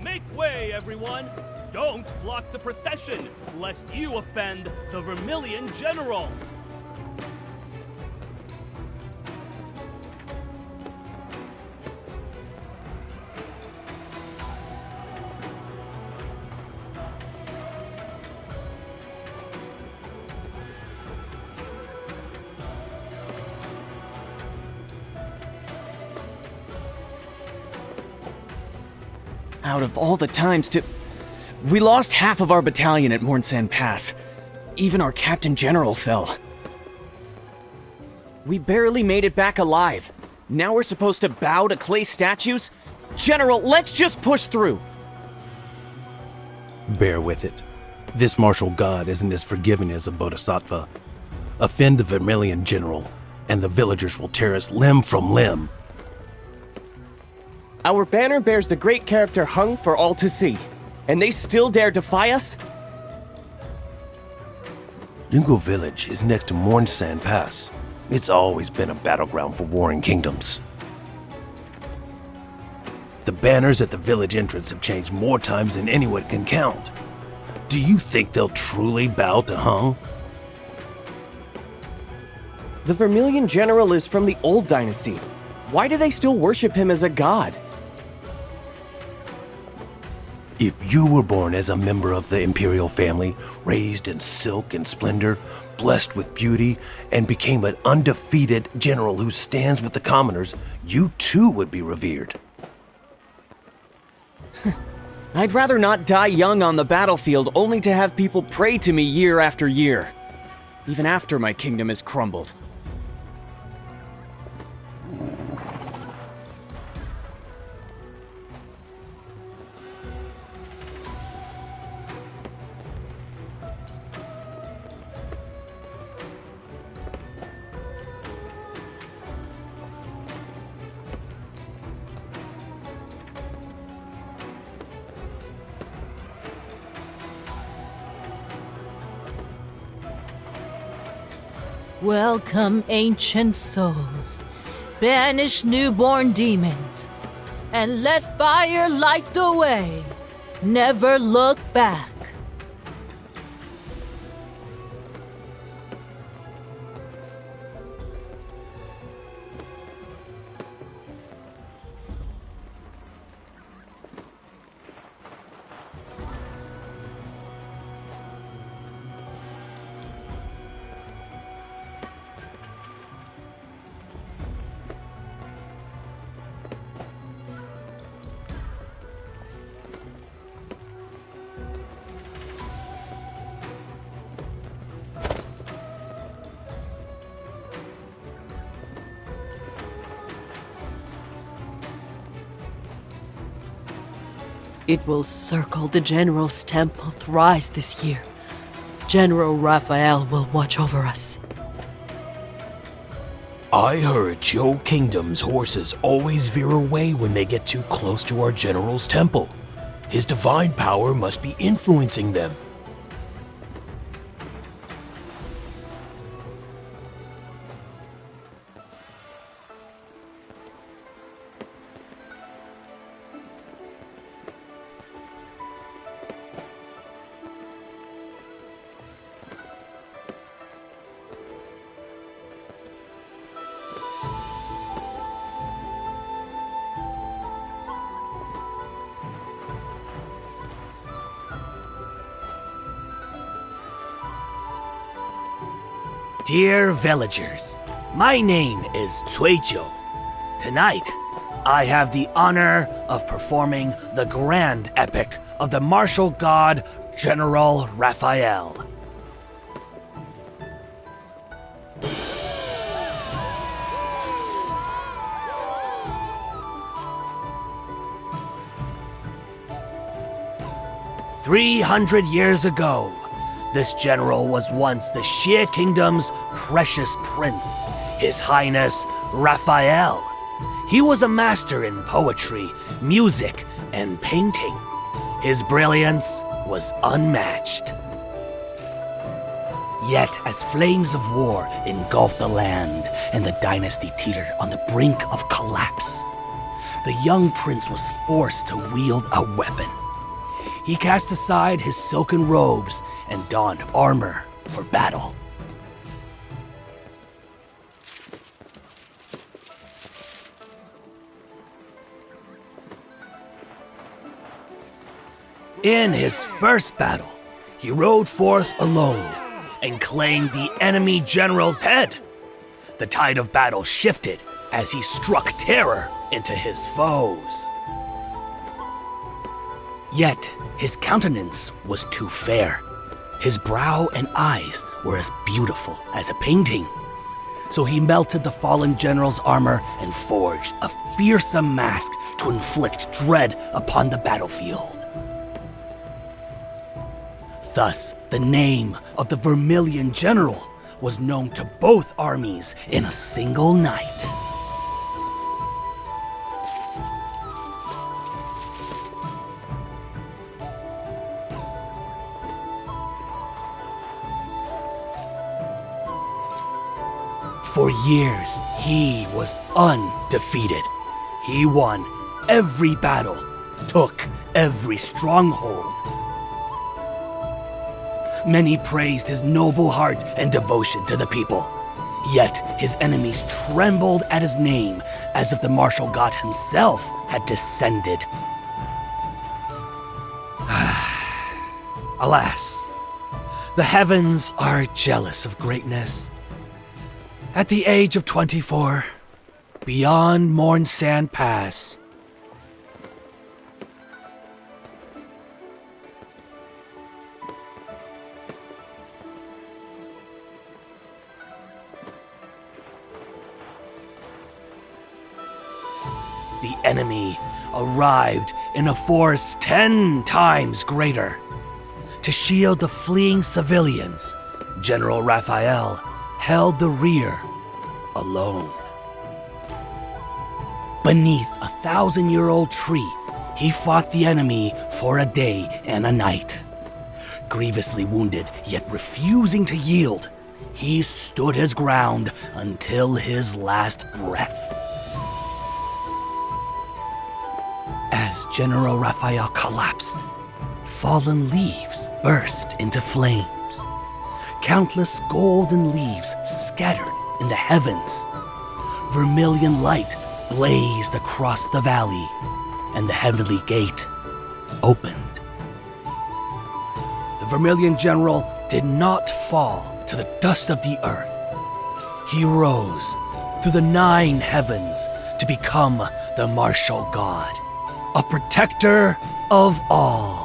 make way, everyone! Don't block the procession, lest you offend the Vermilion General! Out of all the times to... We lost half of our battalion at Mornsan Pass. Even our Captain General fell. We barely made it back alive. Now we're supposed to bow to clay statues? General, let's just push through! Bear with it. This martial god isn't as forgiving as a bodhisattva. Offend the Vermilion General, and the villagers will tear us limb from limb. Our banner bears the great character hung for all to see, and they still dare defy us? Yungo Village is next to Mornsan Pass. It's always been a battleground for warring kingdoms. The banners at the village entrance have changed more times than anyone can count. Do you think they'll truly bow to Hung? The Vermilion General is from the old dynasty. Why do they still worship him as a god? If you were born as a member of the imperial family, raised in silk and splendor, blessed with beauty, and became an undefeated general who stands with the commoners, you too would be revered. I'd rather not die young on the battlefield only to have people pray to me year after year, even after my kingdom has crumbled. Welcome, ancient souls. Banish newborn demons, and let fire light the way. Never look back. It will circle the General's temple thrice this year. General Rafayel will watch over us. I heard your kingdom's horses always veer away when they get too close to our general's temple. His divine power must be influencing them. Dear villagers, my name is Cuicho. Tonight, I have the honor of performing the grand epic of the martial god General Rafayel. "300 years ago, this general was once the Xie Kingdom's precious prince, His Highness Rafayel. He was a master in poetry, music, and painting. His brilliance was unmatched. Yet, as flames of war engulfed the land and the dynasty teetered on the brink of collapse, the young prince was forced to wield a weapon. He cast aside his silken robes and donned armor for battle. In his first battle, he rode forth alone and claimed the enemy general's head. The tide of battle shifted as he struck terror into his foes. Yet his countenance was too fair. His brow and eyes were as beautiful as a painting. So he melted the fallen general's armor and forged a fearsome mask to inflict dread upon the battlefield. Thus, the name of the Vermilion General was known to both armies in a single night. For years, he was undefeated. He won every battle, took every stronghold. Many praised his noble heart and devotion to the people. Yet his enemies trembled at his name as if the martial god himself had descended. Alas, the heavens are jealous of greatness. At the age of 24, beyond Mornsand Pass, the enemy arrived in a force 10 times greater. To shield the fleeing civilians, General Rafayel held the rear alone. Beneath a 1,000-year-old tree, he fought the enemy for a day and a night. Grievously wounded, yet refusing to yield, he stood his ground until his last breath. As General Rafayel collapsed, fallen leaves burst into flames. Countless golden leaves scattered in the heavens. Vermilion light blazed across the valley, and the heavenly gate opened. The Vermilion General did not fall to the dust of the earth. He rose through the 9 heavens to become the martial god, a protector of all.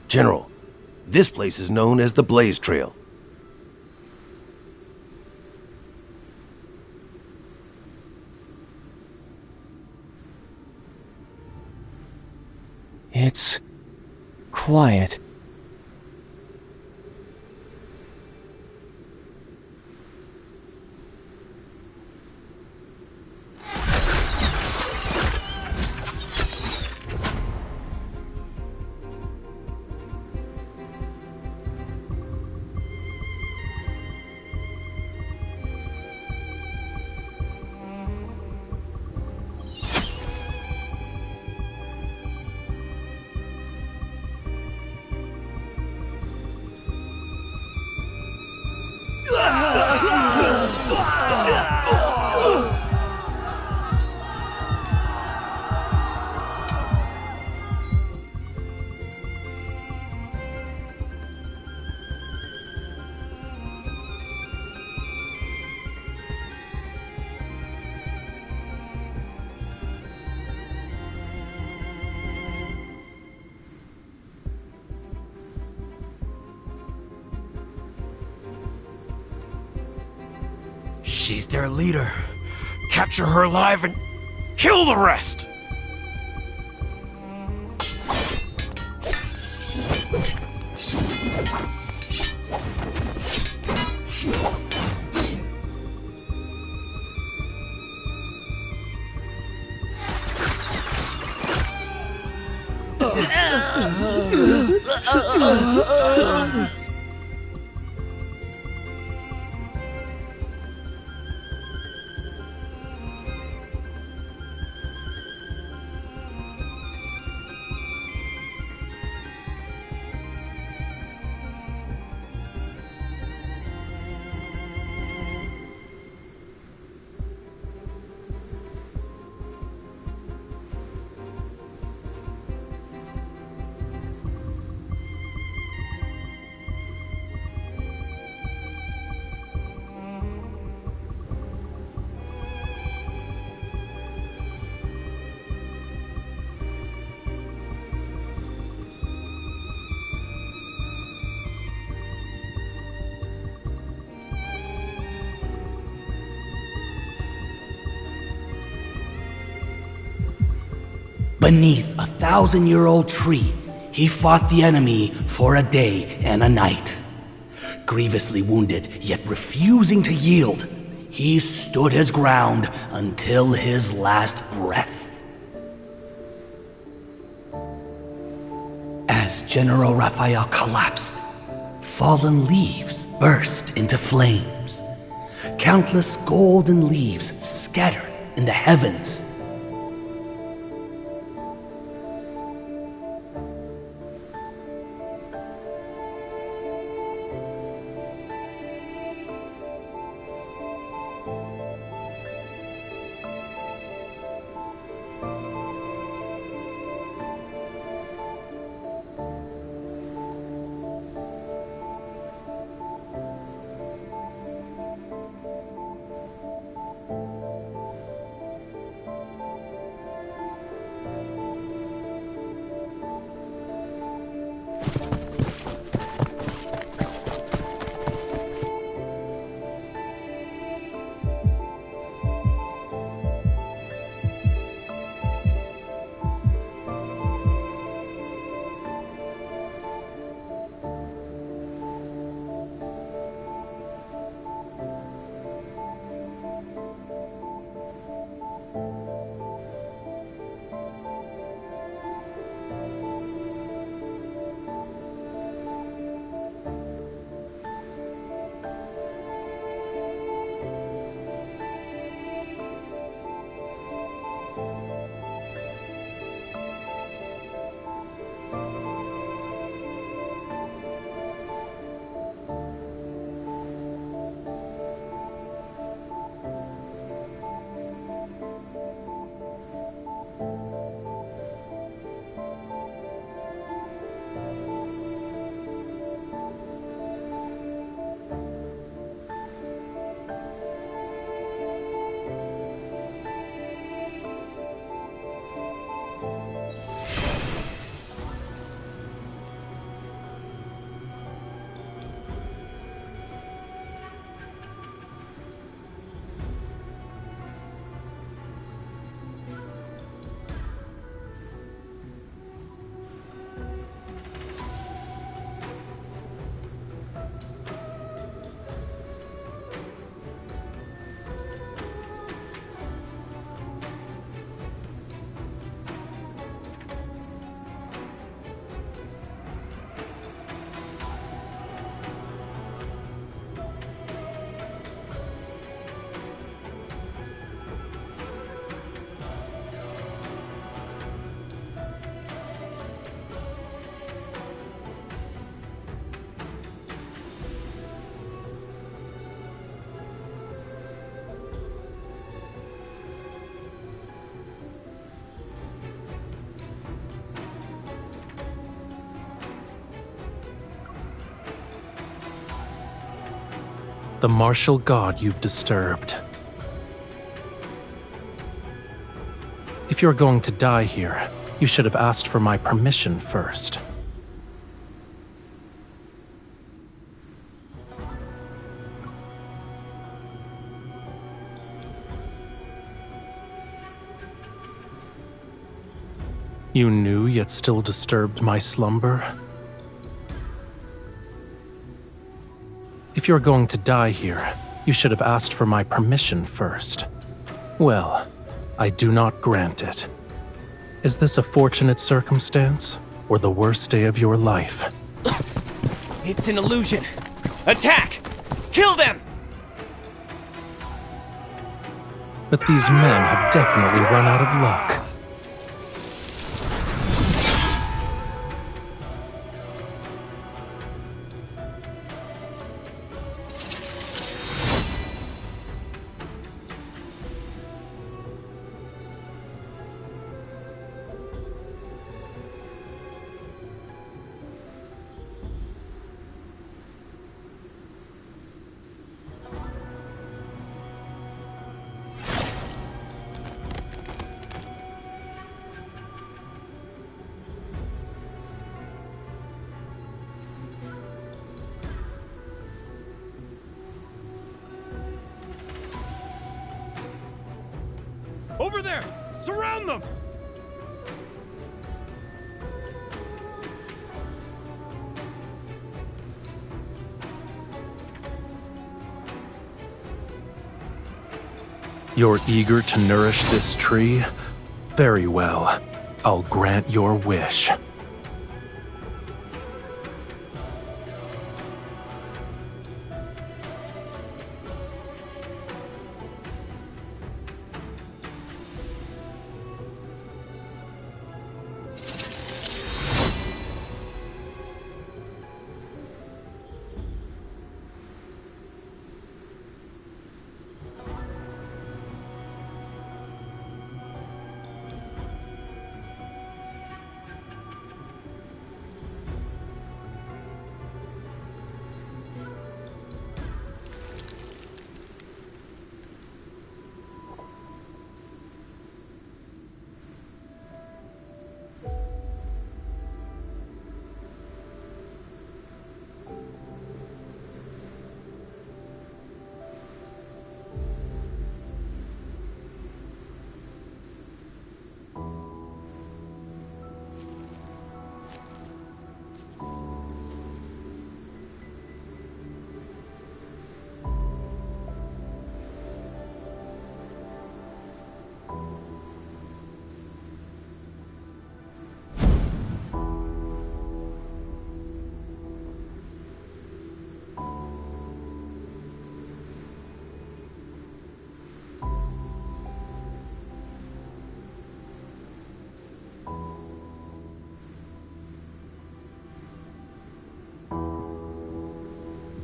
General, this place is known as the Blaze Trail. It's quiet. She's their leader. Capture her alive and kill the rest! Beneath a 1,000-year-old tree, he fought the enemy for a day and a night. Grievously wounded, yet refusing to yield, he stood his ground until his last breath. As General Rafayel collapsed, fallen leaves burst into flames. Countless golden leaves scattered in the heavens. The martial god you've disturbed. If you're going to die here, you should have asked for my permission first. You knew yet still disturbed my slumber? If you're going to die here, you should have asked for my permission first. Well, I do not grant it. Is this a fortunate circumstance, or the worst day of your life? It's an illusion. Attack! Kill them! But these men have definitely run out of luck. Over there! Surround them! You're eager to nourish this tree? Very well. I'll grant your wish.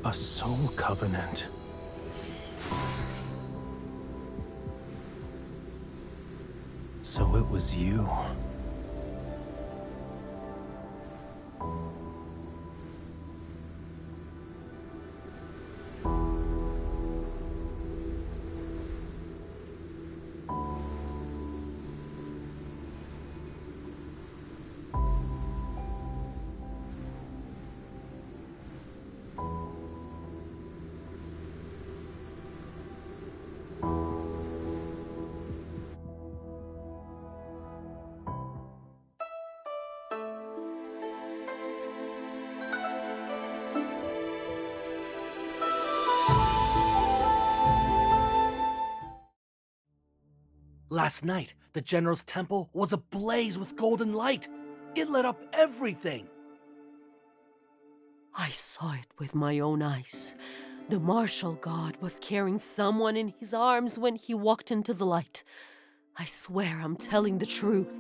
A soul covenant. So it was you. Last night, the General's temple was ablaze with golden light. It lit up everything. I saw it with my own eyes. The martial god was carrying someone in his arms when he walked into the light. I swear I'm telling the truth.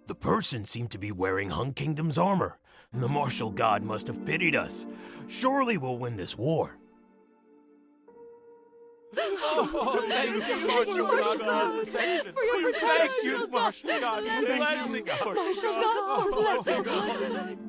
The person seemed to be wearing Hun Kingdom's armor, and the martial god must have pitied us. Surely we'll win this war. Oh, thank you, Martial God, for your protection. Thank you, Martial God, for blessing us. Martial God, for blessing us.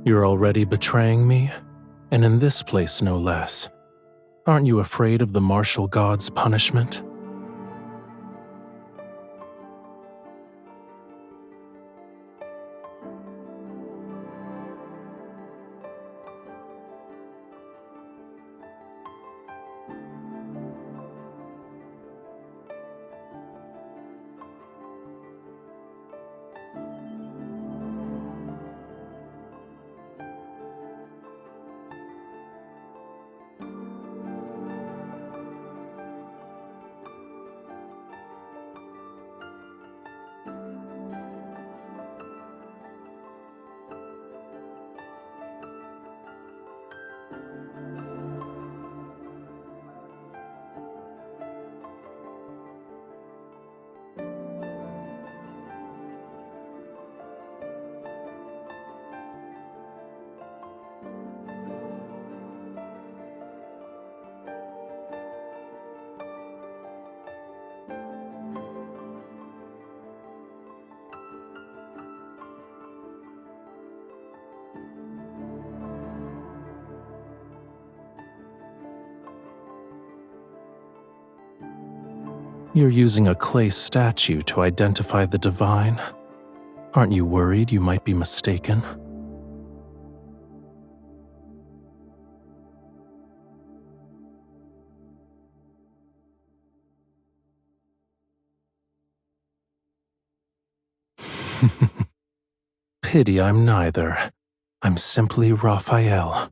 You're already betraying me? And in this place no less. Aren't you afraid of the martial god's punishment? You're using a clay statue to identify the divine. Aren't you worried you might be mistaken? Pity I'm neither. I'm simply Rafayel.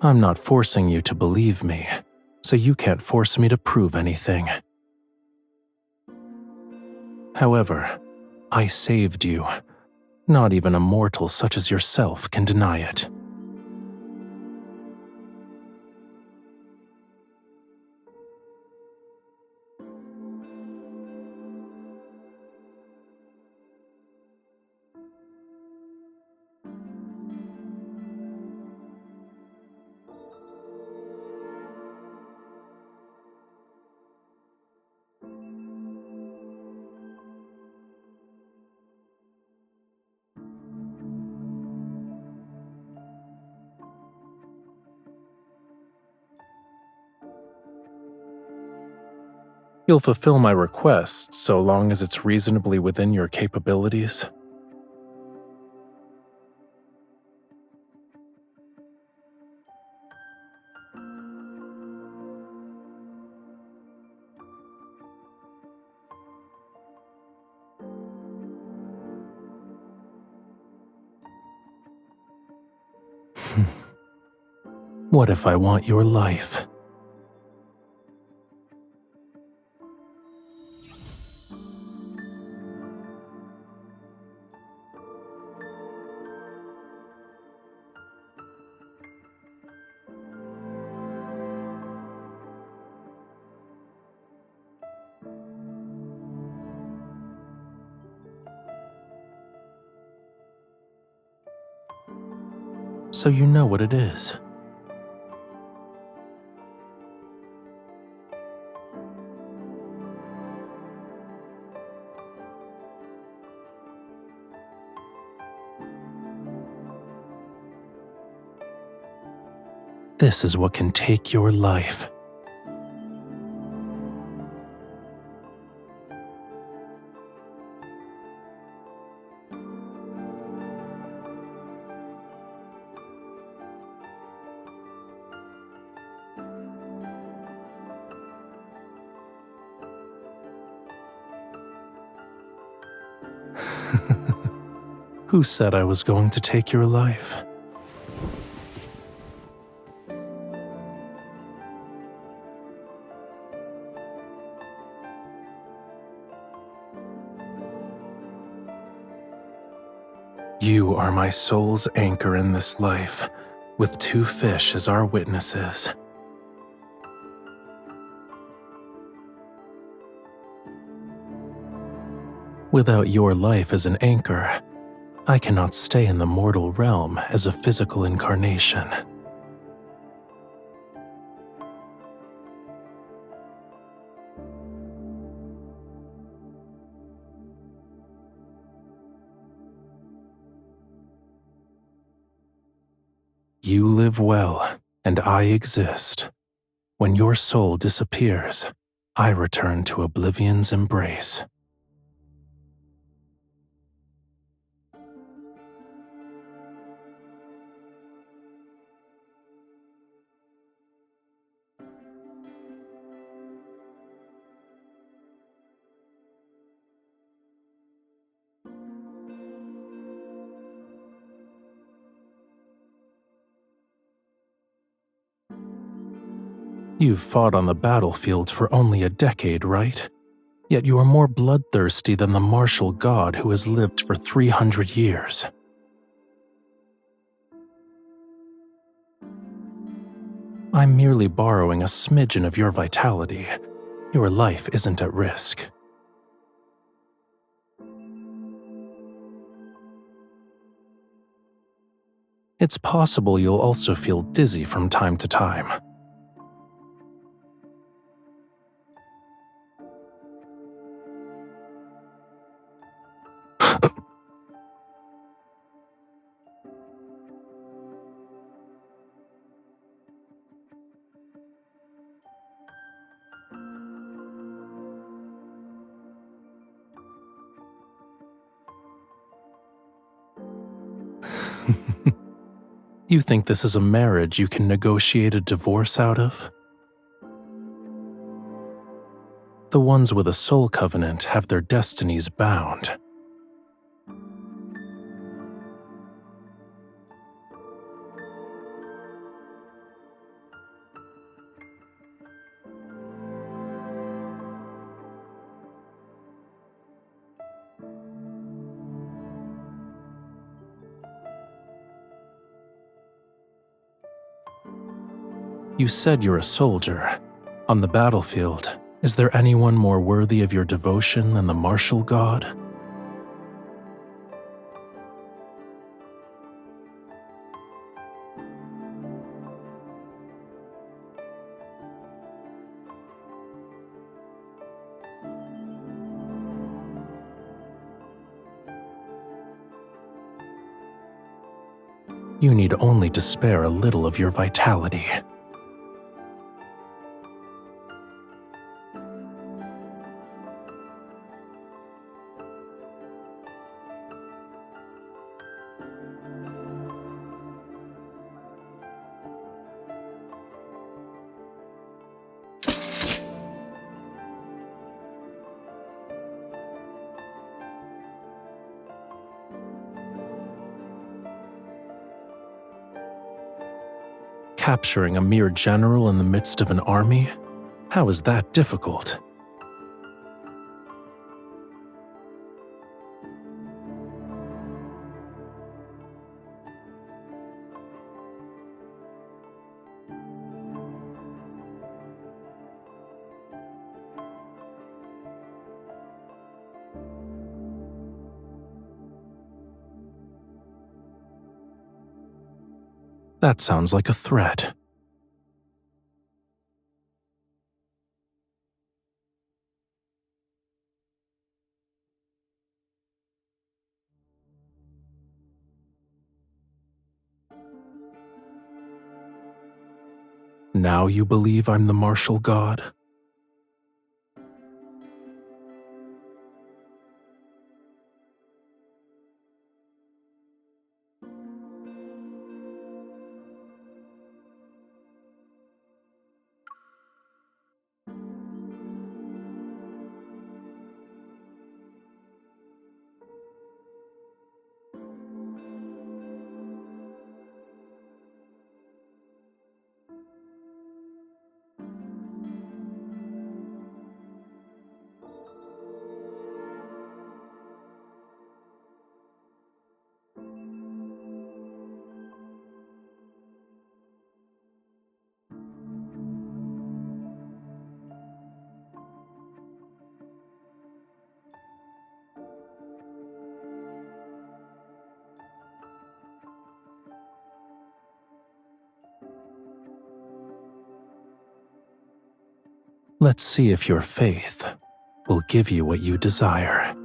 I'm not forcing you to believe me, so you can't force me to prove anything. However, I saved you. Not even a mortal such as yourself can deny it. You'll fulfill my request so long as it's reasonably within your capabilities. What if I want your life? So you know what it is. This is what can take your life. Who said I was going to take your life? You are my soul's anchor in this life, with 2 fish as our witnesses. Without your life as an anchor, I cannot stay in the mortal realm as a physical incarnation. You live well, and I exist. When your soul disappears, I return to oblivion's embrace. You've fought on the battlefield for only a decade, right? Yet you are more bloodthirsty than the martial god who has lived for 300 years. I'm merely borrowing a smidgen of your vitality. Your life isn't at risk. It's possible you'll also feel dizzy from time to time. You think this is a marriage you can negotiate a divorce out of? The ones with a soul covenant have their destinies bound. You said you're a soldier. On the battlefield, is there anyone more worthy of your devotion than the martial god? You need only to spare a little of your vitality. Capturing a mere general in the midst of an army? How is that difficult? That sounds like a threat. Now you believe I'm the martial god? Let's see if your faith will give you what you desire.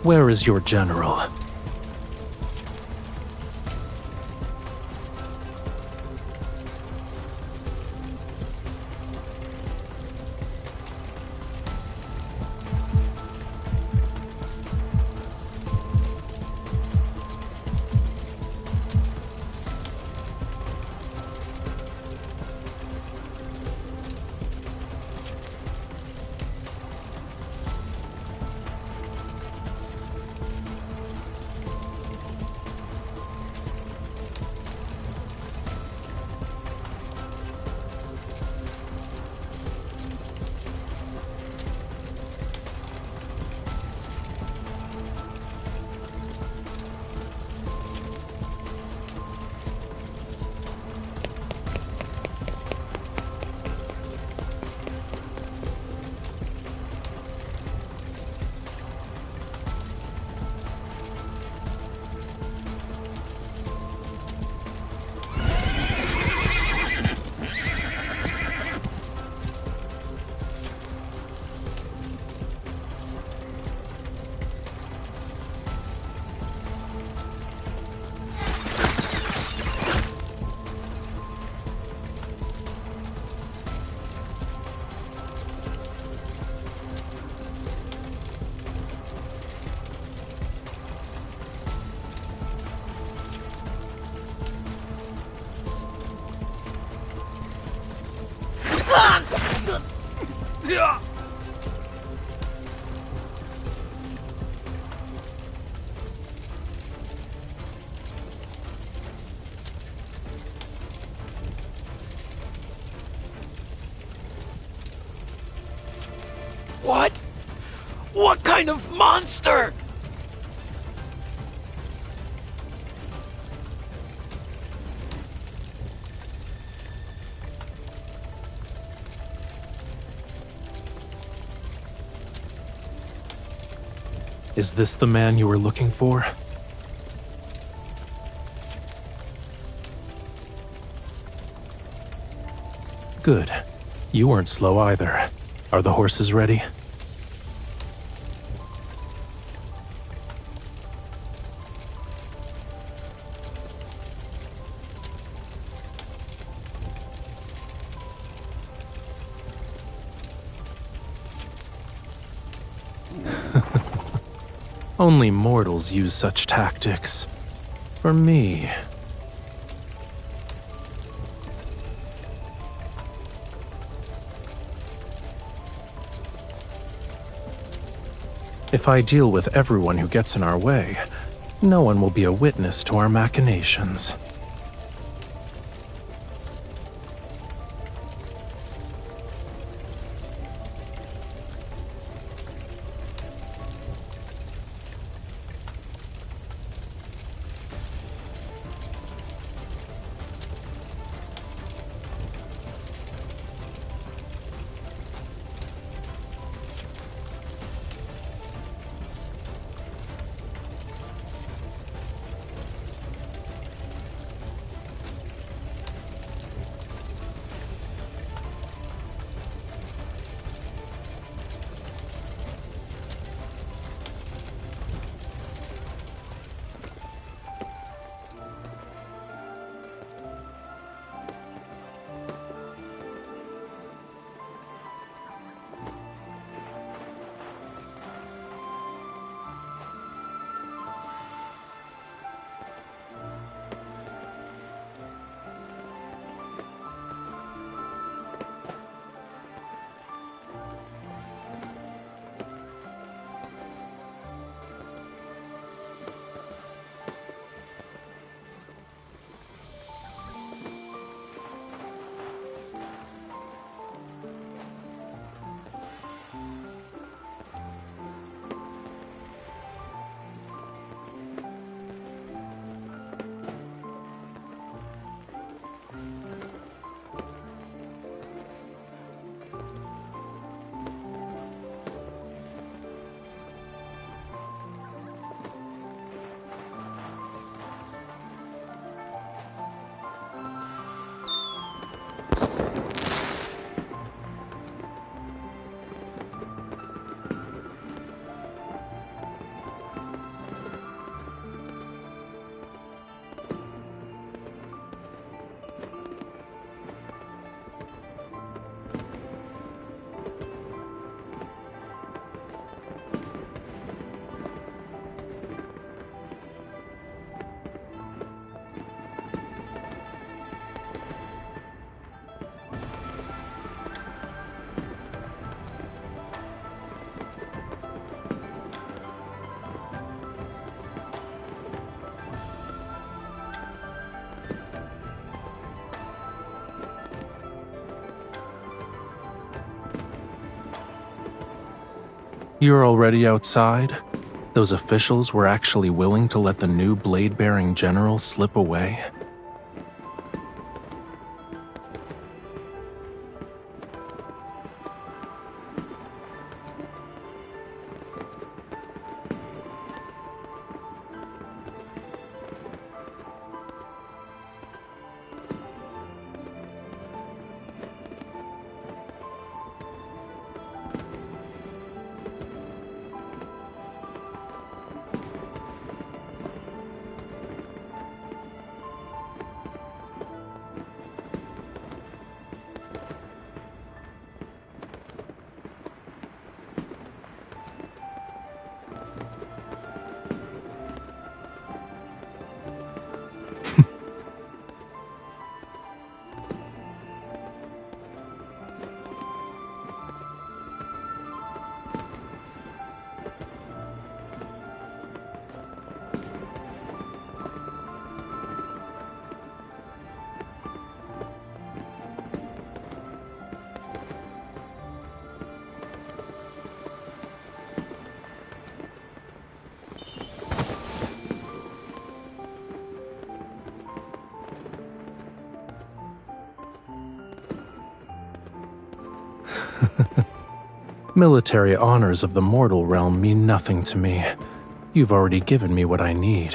Where is your general? What? What kind of monster? Is this the man you were looking for? Good. You weren't slow either. Are the horses ready? Only mortals use such tactics. For me... If I deal with everyone who gets in our way, no one will be a witness to our machinations. You're already outside? Those officials were actually willing to let the new blade-bearing general slip away? Military honors of the mortal realm mean nothing to me. You've already given me what I need.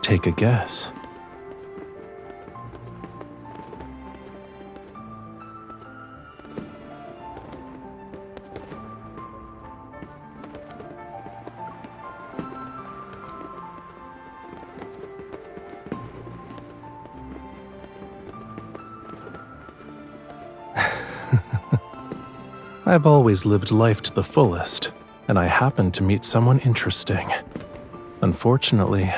Take a guess. I've always lived life to the fullest, and I happened to meet someone interesting. Unfortunately,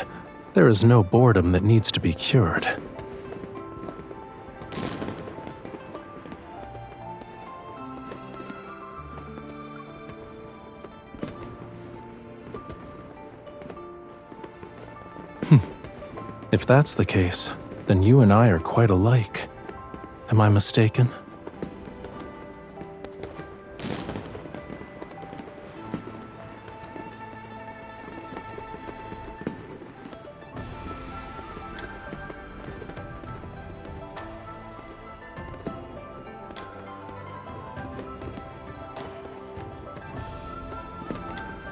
there is no boredom that needs to be cured. If that's the case, then you and I are quite alike. Am I mistaken?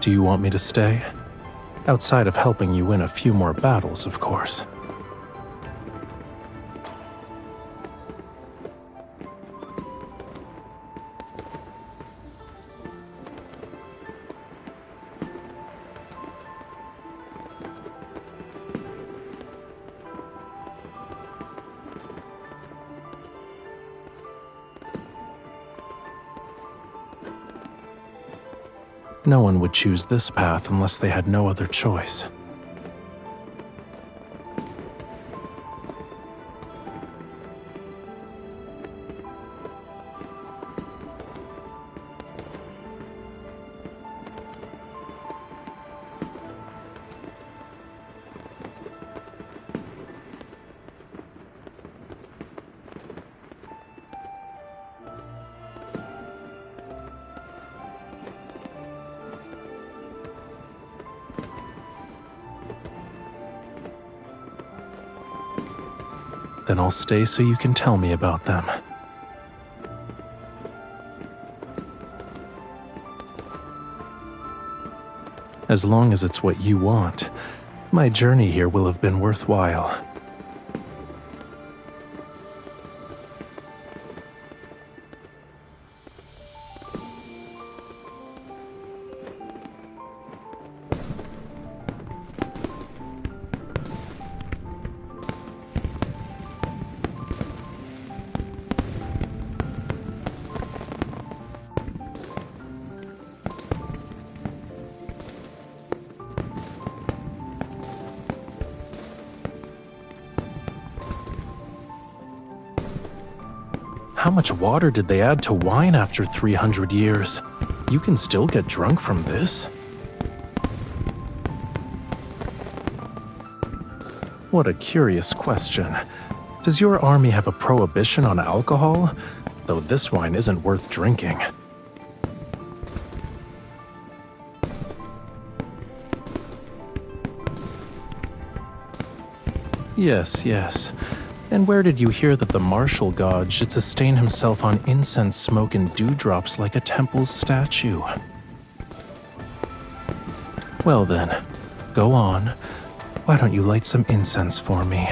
Do you want me to stay? Outside of helping you win a few more battles, of course. No one would choose this path unless they had no other choice. Then I'll stay so you can tell me about them. As long as it's what you want, my journey here will have been worthwhile. How much water did they add to wine after 300 years? You can still get drunk from this? What a curious question. Does your army have a prohibition on alcohol? Though this wine isn't worth drinking. Yes, yes. And where did you hear that the martial god should sustain himself on incense smoke and dewdrops like a temple's statue? Well then, go on. Why don't you light some incense for me?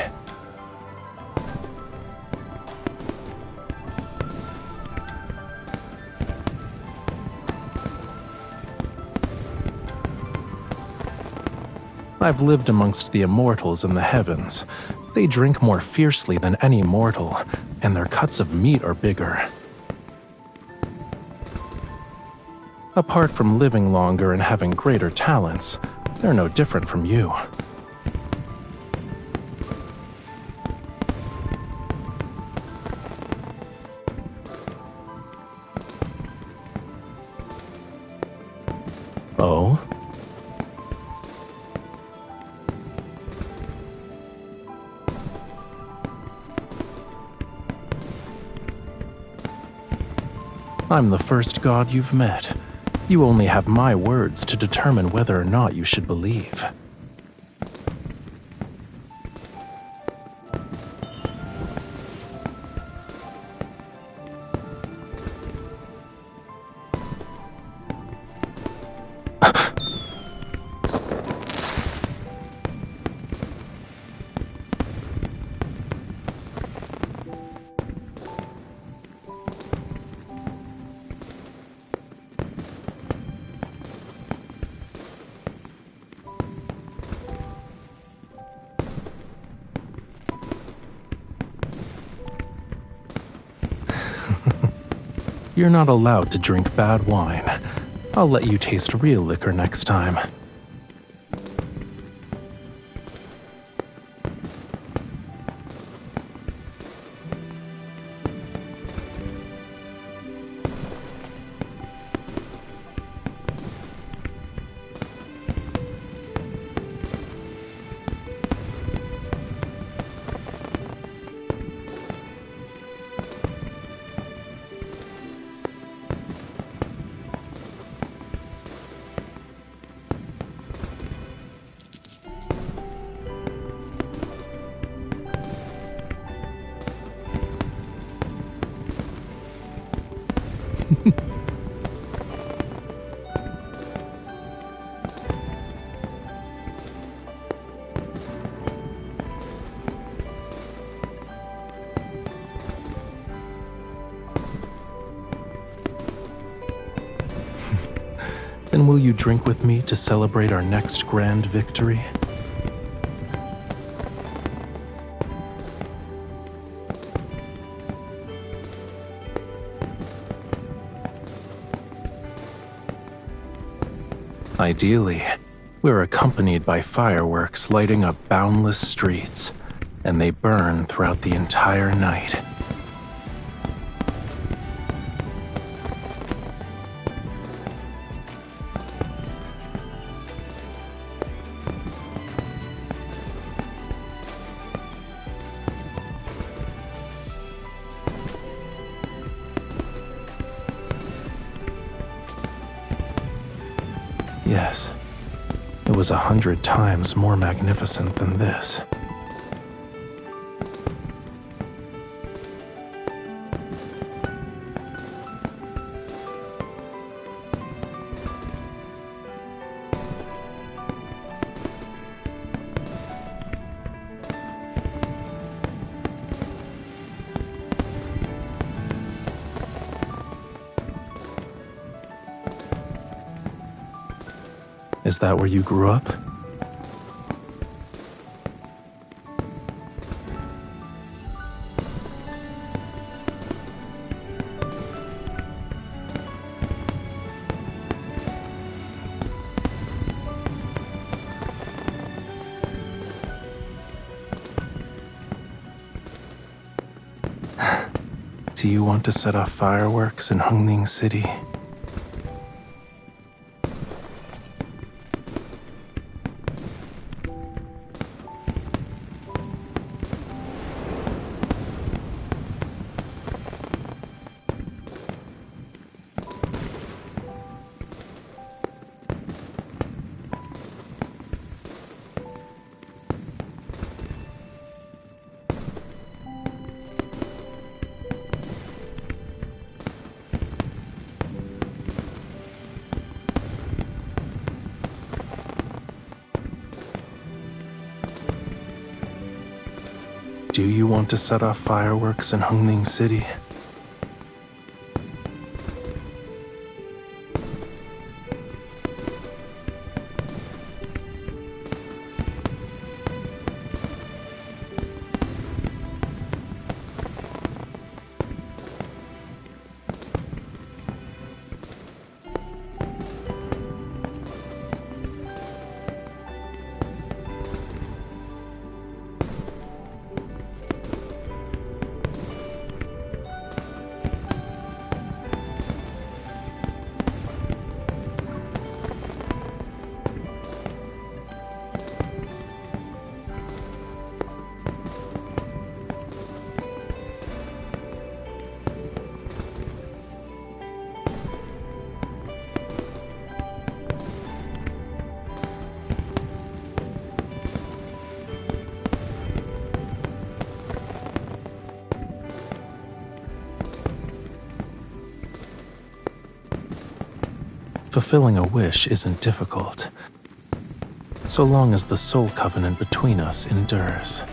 I've lived amongst the immortals in the heavens. They drink more fiercely than any mortal, and their cuts of meat are bigger. Apart from living longer and having greater talents, they're no different from you. Oh? I'm the first god you've met. You only have my words to determine whether or not you should believe. You're not allowed to drink bad wine. I'll let you taste real liquor next time. Then will you drink with me to celebrate our next grand victory? Ideally, we're accompanied by fireworks lighting up boundless streets, and they burn throughout the entire night. Yes, it was 100 times more magnificent than this. Is that where you grew up? Do you want to set off fireworks in Hongling City? Do you want to set off fireworks in Hongling City? Fulfilling a wish isn't difficult, so long as the soul covenant between us endures.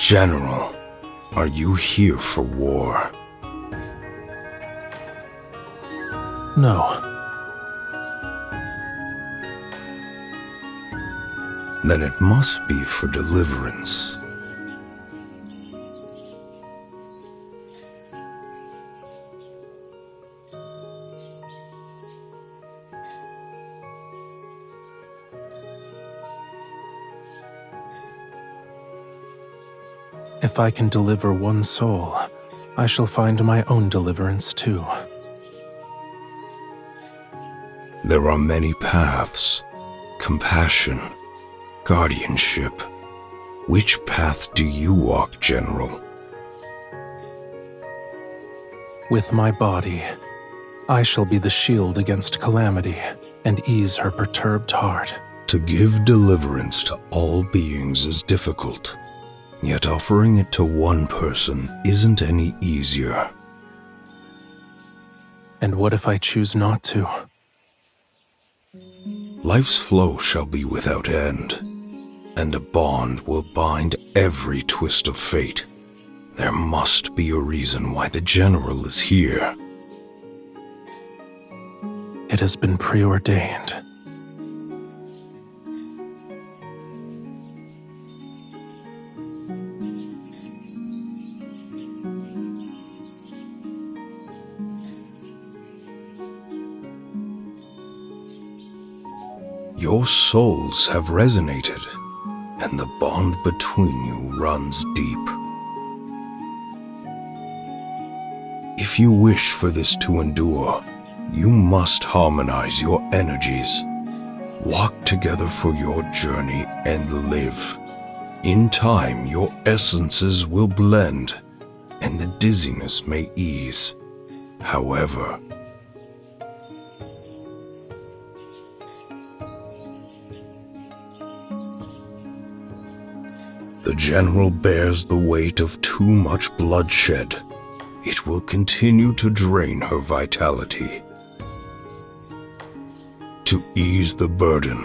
General, are you here for war? No. Then it must be for deliverance. If I can deliver one soul, I shall find my own deliverance too. There are many paths. Compassion, guardianship. Which path do you walk, General? With my body, I shall be the shield against calamity and ease her perturbed heart. To give deliverance to all beings is difficult. Yet offering it to one person isn't any easier. And what if I choose not to? Life's flow shall be without end, and a bond will bind every twist of fate. There must be a reason why the General is here. It has been preordained. Your souls have resonated, and the bond between you runs deep. If you wish for this to endure, you must harmonize your energies. Walk together for your journey and live. In time, your essences will blend, and the dizziness may ease. However, the General bears the weight of too much bloodshed. It will continue to drain her vitality. To ease the burden,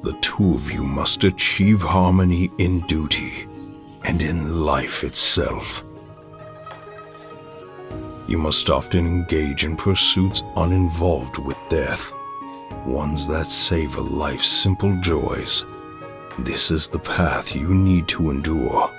the two of you must achieve harmony in duty and in life itself. You must often engage in pursuits uninvolved with death, ones that savor life's simple joys. This is the path you need to endure.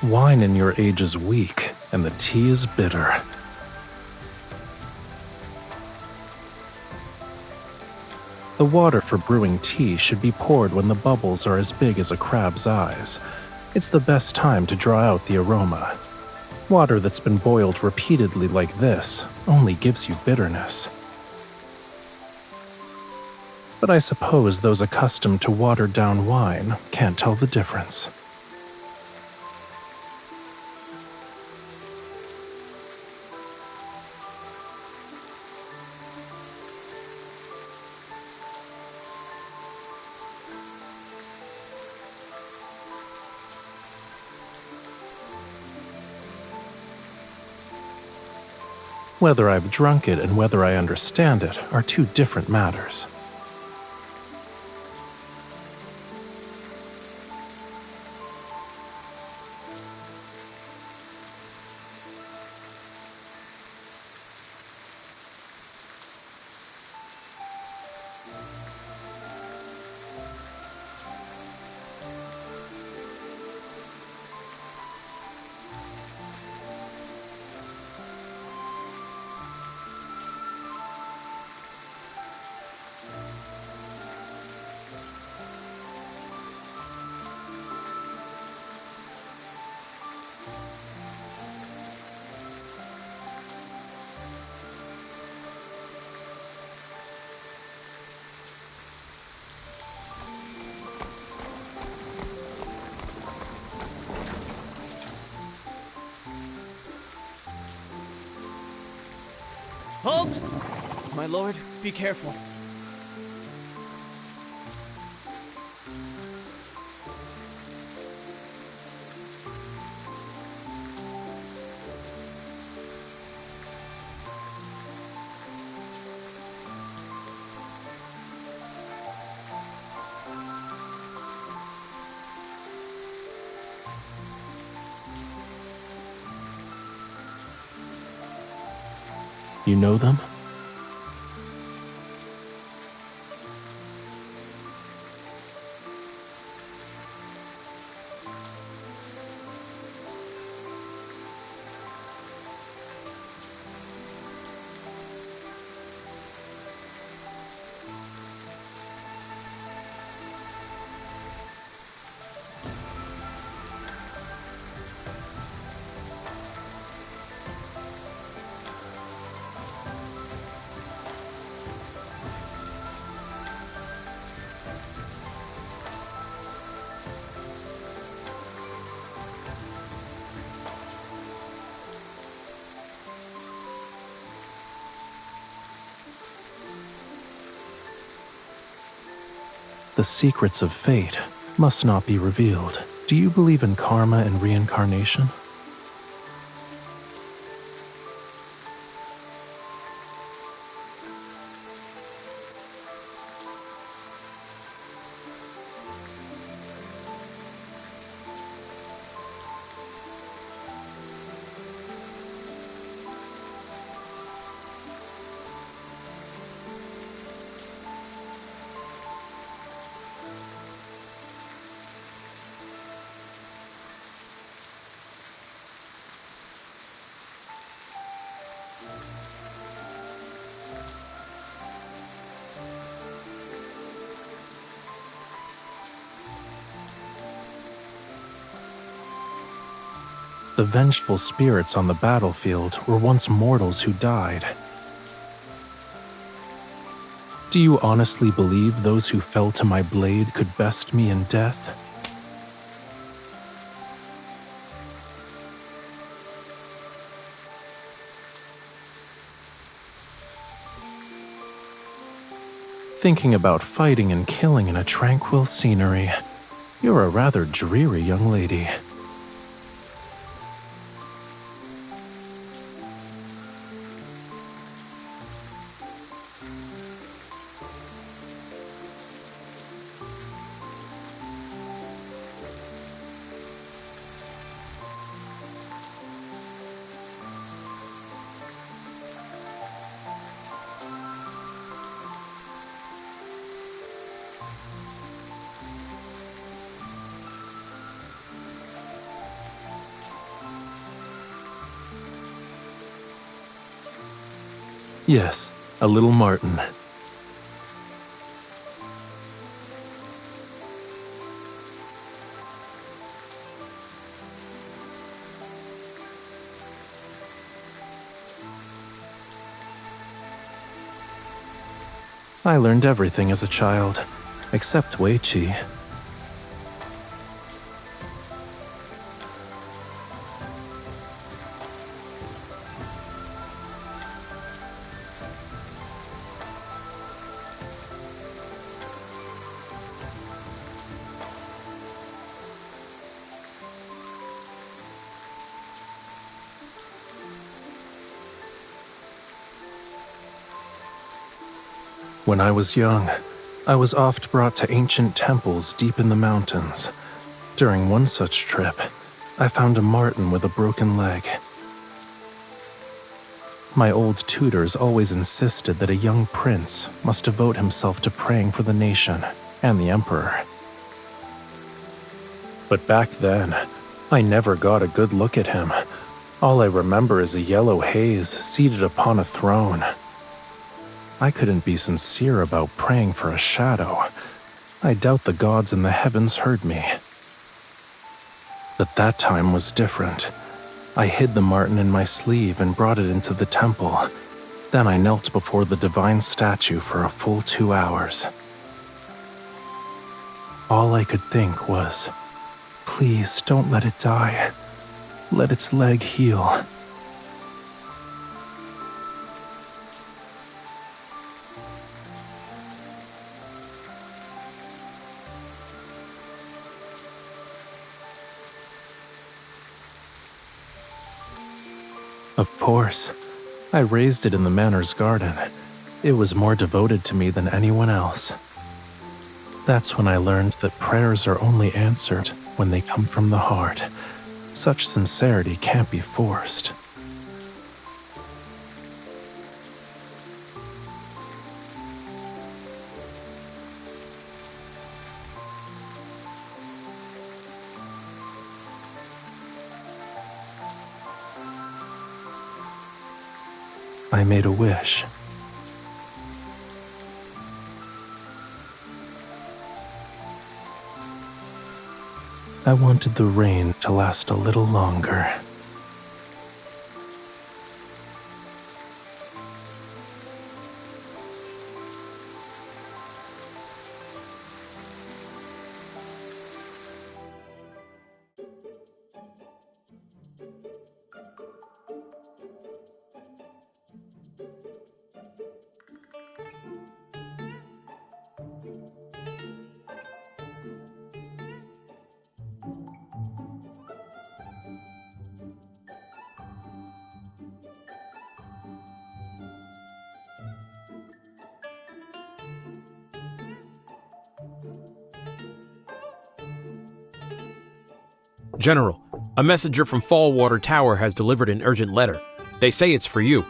Wine in your age is weak, and the tea is bitter. The water for brewing tea should be poured when the bubbles are as big as a crab's eyes. It's the best time to draw out the aroma. Water that's been boiled repeatedly like this only gives you bitterness. But I suppose those accustomed to watered-down wine can't tell the difference. Whether I've drunk it and whether I understand it are two different matters. Halt! My lord, be careful. You know them? The secrets of fate must not be revealed. Do you believe in karma and reincarnation? The vengeful spirits on the battlefield were once mortals who died. Do you honestly believe those who fell to my blade could best me in death? Thinking about fighting and killing in a tranquil scenery. You're a rather dreary young lady. Yes, a little marten. I learned everything as a child, except Wei Qi. When I was young, I was oft brought to ancient temples deep in the mountains. During one such trip, I found a marten with a broken leg. My old tutors always insisted that a young prince must devote himself to praying for the nation and the emperor. But back then, I never got a good look at him. All I remember is a yellow haze seated upon a throne. I couldn't be sincere about praying for a shadow. I doubt the gods in the heavens heard me. But that time was different. I hid the marten in my sleeve and brought it into the temple. Then I knelt before the divine statue for a full 2 hours. All I could think was, please don't let it die. Let its leg heal. Of course, I raised it in the manor's garden. It was more devoted to me than anyone else. That's when I learned that prayers are only answered when they come from the heart. Such sincerity can't be forced. I made a wish. I wanted the rain to last a little longer. General, a messenger from Fallwater Tower has delivered an urgent letter. They say it's for you.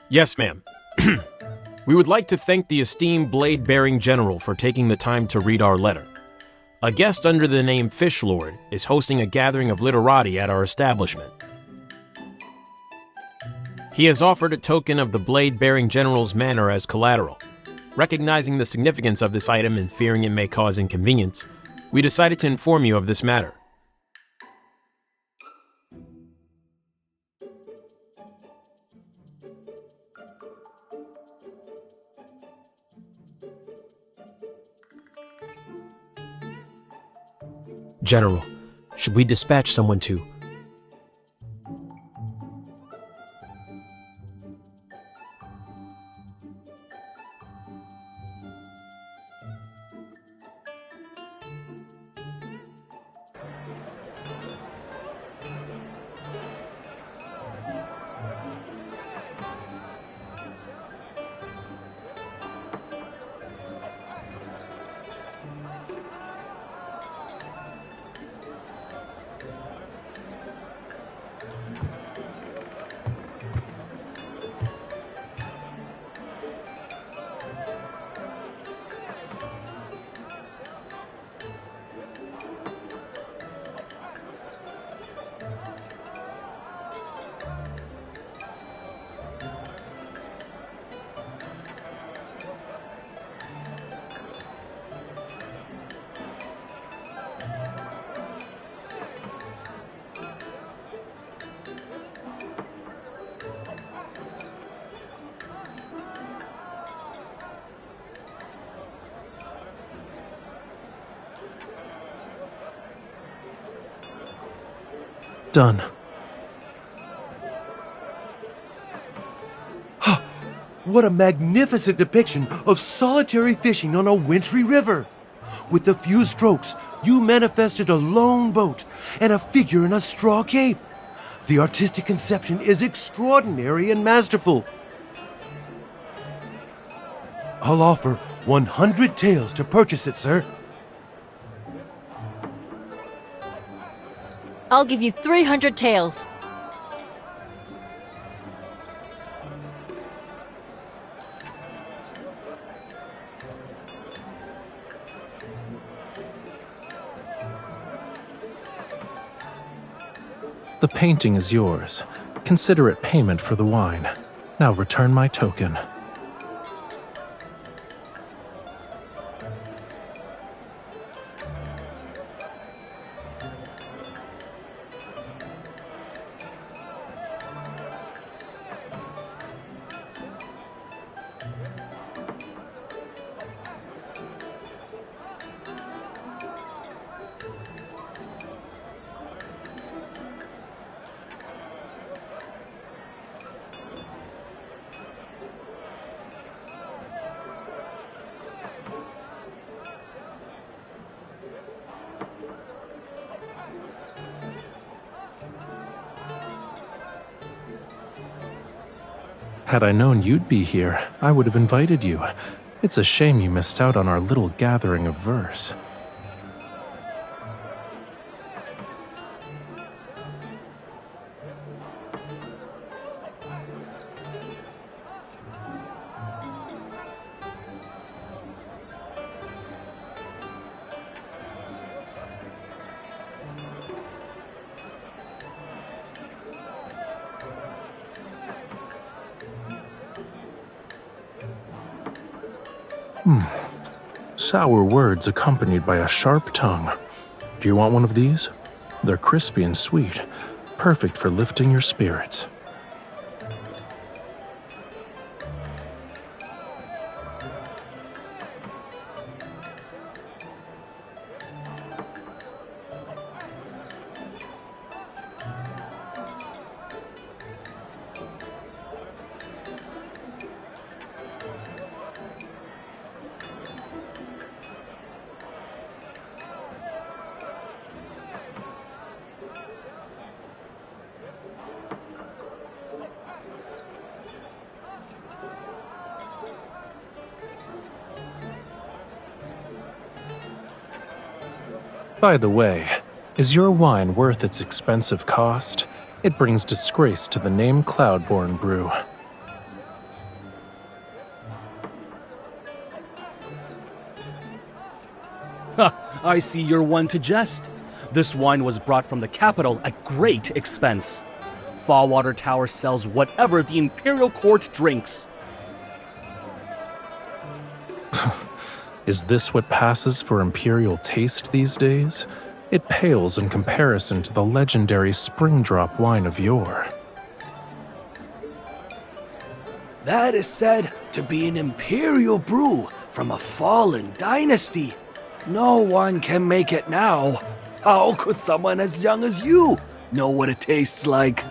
Yes, ma'am. We would like to thank the esteemed blade-bearing general for taking the time to read our letter. A guest under the name Fishlord is hosting a gathering of literati at our establishment. He has offered a token of the blade-bearing general's manor as collateral. Recognizing the significance of this item and fearing it may cause inconvenience, we decided to inform you of this matter. General, should we dispatch someone to... Done. What a magnificent depiction of solitary fishing on a wintry river. With a few strokes, you manifested a lone boat and a figure in a straw cape. The artistic conception is extraordinary and masterful. I'll offer 100 taels to purchase it, sir. I'll give you 300 taels. The painting is yours. Consider it payment for the wine. Now return my token. Had I known you'd be here, I would have invited you. It's a shame you missed out on our little gathering of verse. Sour words accompanied by a sharp tongue. Do you want one of these? They're crispy and sweet, perfect for lifting your spirits. By the way, is your wine worth its expensive cost? It brings disgrace to the name Cloudborn Brew. I see you're one to jest. This wine was brought from the capital at great expense. Fallwater Tower sells whatever the Imperial Court drinks. Is this what passes for imperial taste these days? It pales in comparison to the legendary Springdrop wine of yore. That is said to be an imperial brew from a fallen dynasty. No one can make it now. How could someone as young as you know what it tastes like?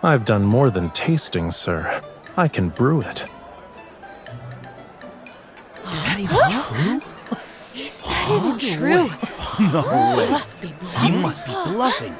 I've done more than tasting, sir. I can brew it. Is that even true? Is that even true? No way. Must be He must be bluffing.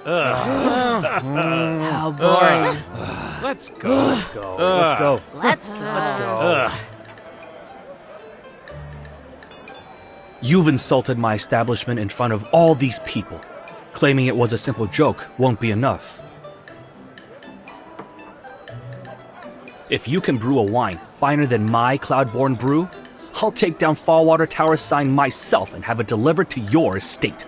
How boring. Let's go. Let's go. Let's go. Let's go. Let's go. You've insulted my establishment in front of all these people. Claiming it was a simple joke won't be enough. If you can brew a wine finer than my Cloudborn brew, I'll take down Fallwater Tower's sign myself and have it delivered to your estate.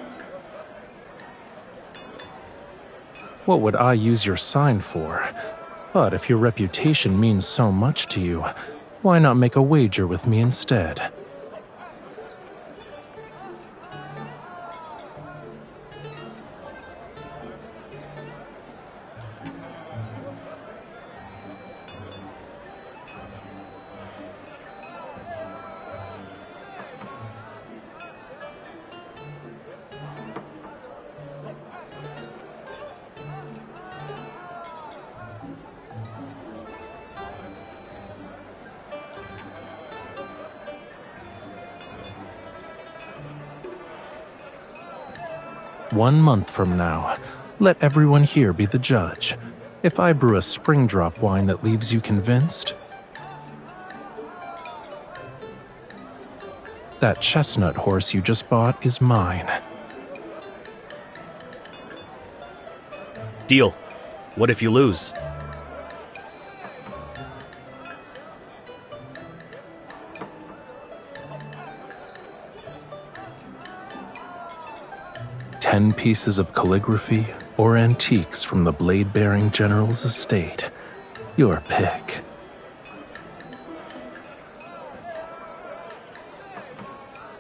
What would I use your sign for? But if your reputation means so much to you, why not make a wager with me instead? One month from now, let everyone here be the judge. If I brew a spring drop wine that leaves you convinced, that chestnut horse you just bought is mine. Deal. What if you lose? "10 pieces of calligraphy or antiques from the blade-bearing general's estate. Your pick."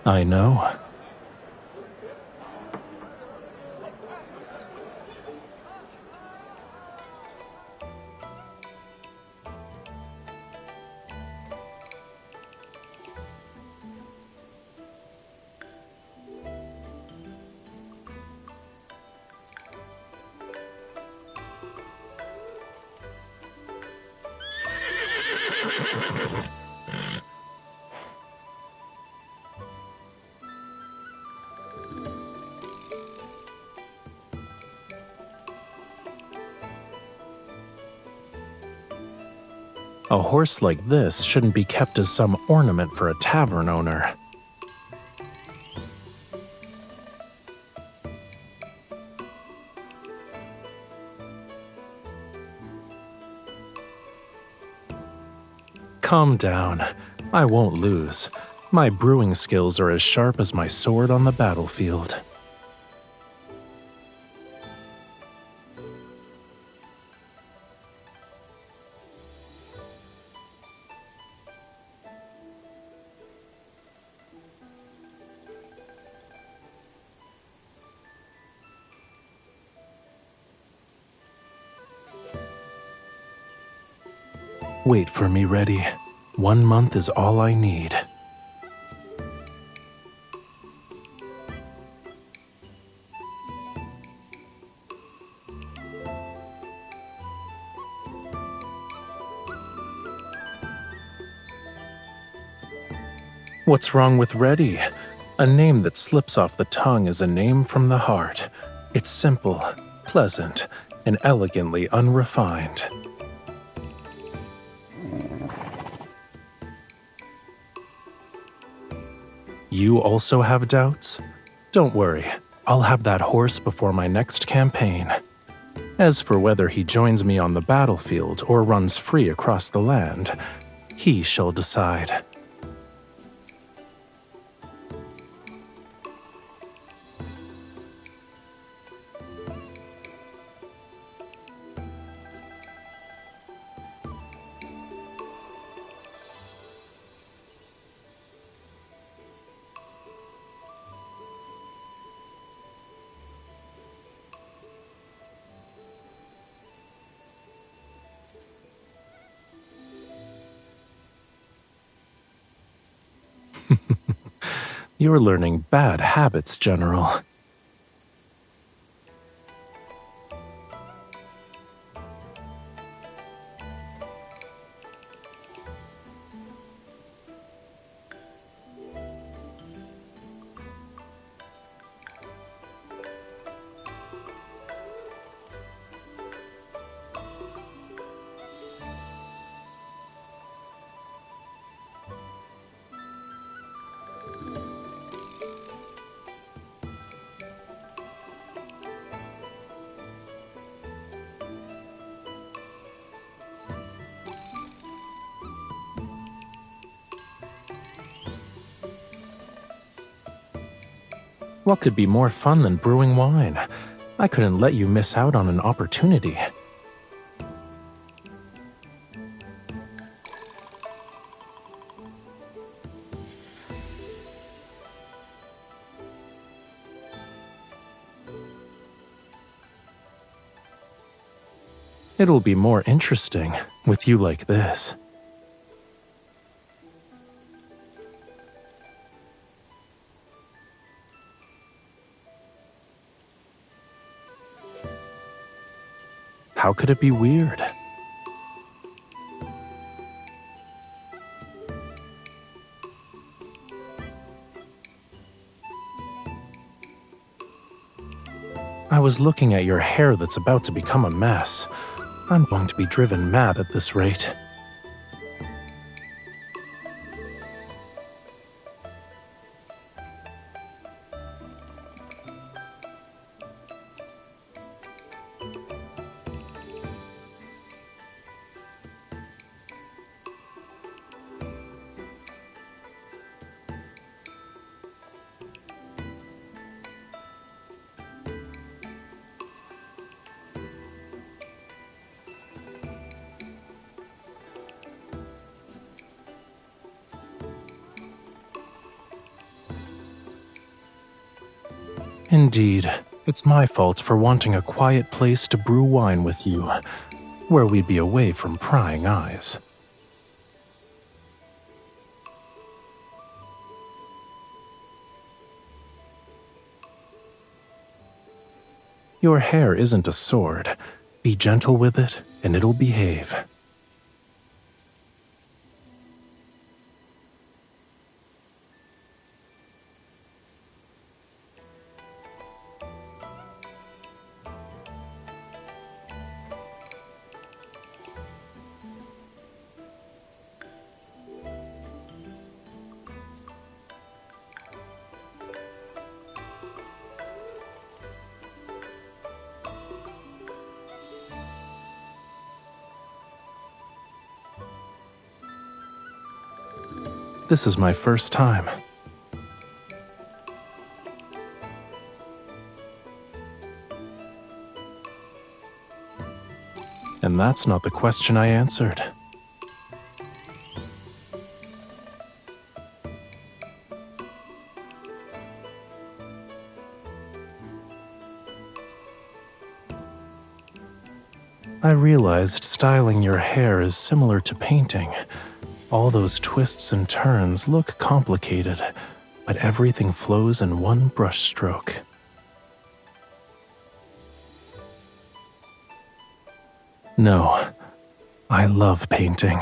I know. A horse like this shouldn't be kept as some ornament for a tavern owner. Calm down. I won't lose. My brewing skills are as sharp as my sword on the battlefield. Wait for me ready. 1 month is all I need. What's wrong with ready? A name that slips off the tongue is a name from the heart. It's simple, pleasant, and elegantly unrefined. You also have doubts? Don't worry, I'll have that horse before my next campaign. As for whether he joins me on the battlefield or runs free across the land, he shall decide. You're learning bad habits, General. What could be more fun than brewing wine? I couldn't let you miss out on an opportunity. It'll be more interesting with you like this. How could it be weird? I was looking at your hair that's about to become a mess. I'm going to be driven mad at this rate. Indeed, it's my fault for wanting a quiet place to brew wine with you, where we'd be away from prying eyes. Your hair isn't a sword. Be gentle with it, and it'll behave. This is my first time. And that's not the question I answered. I realized styling your hair is similar to painting. All those twists and turns look complicated, but everything flows in one brushstroke. No, I love painting.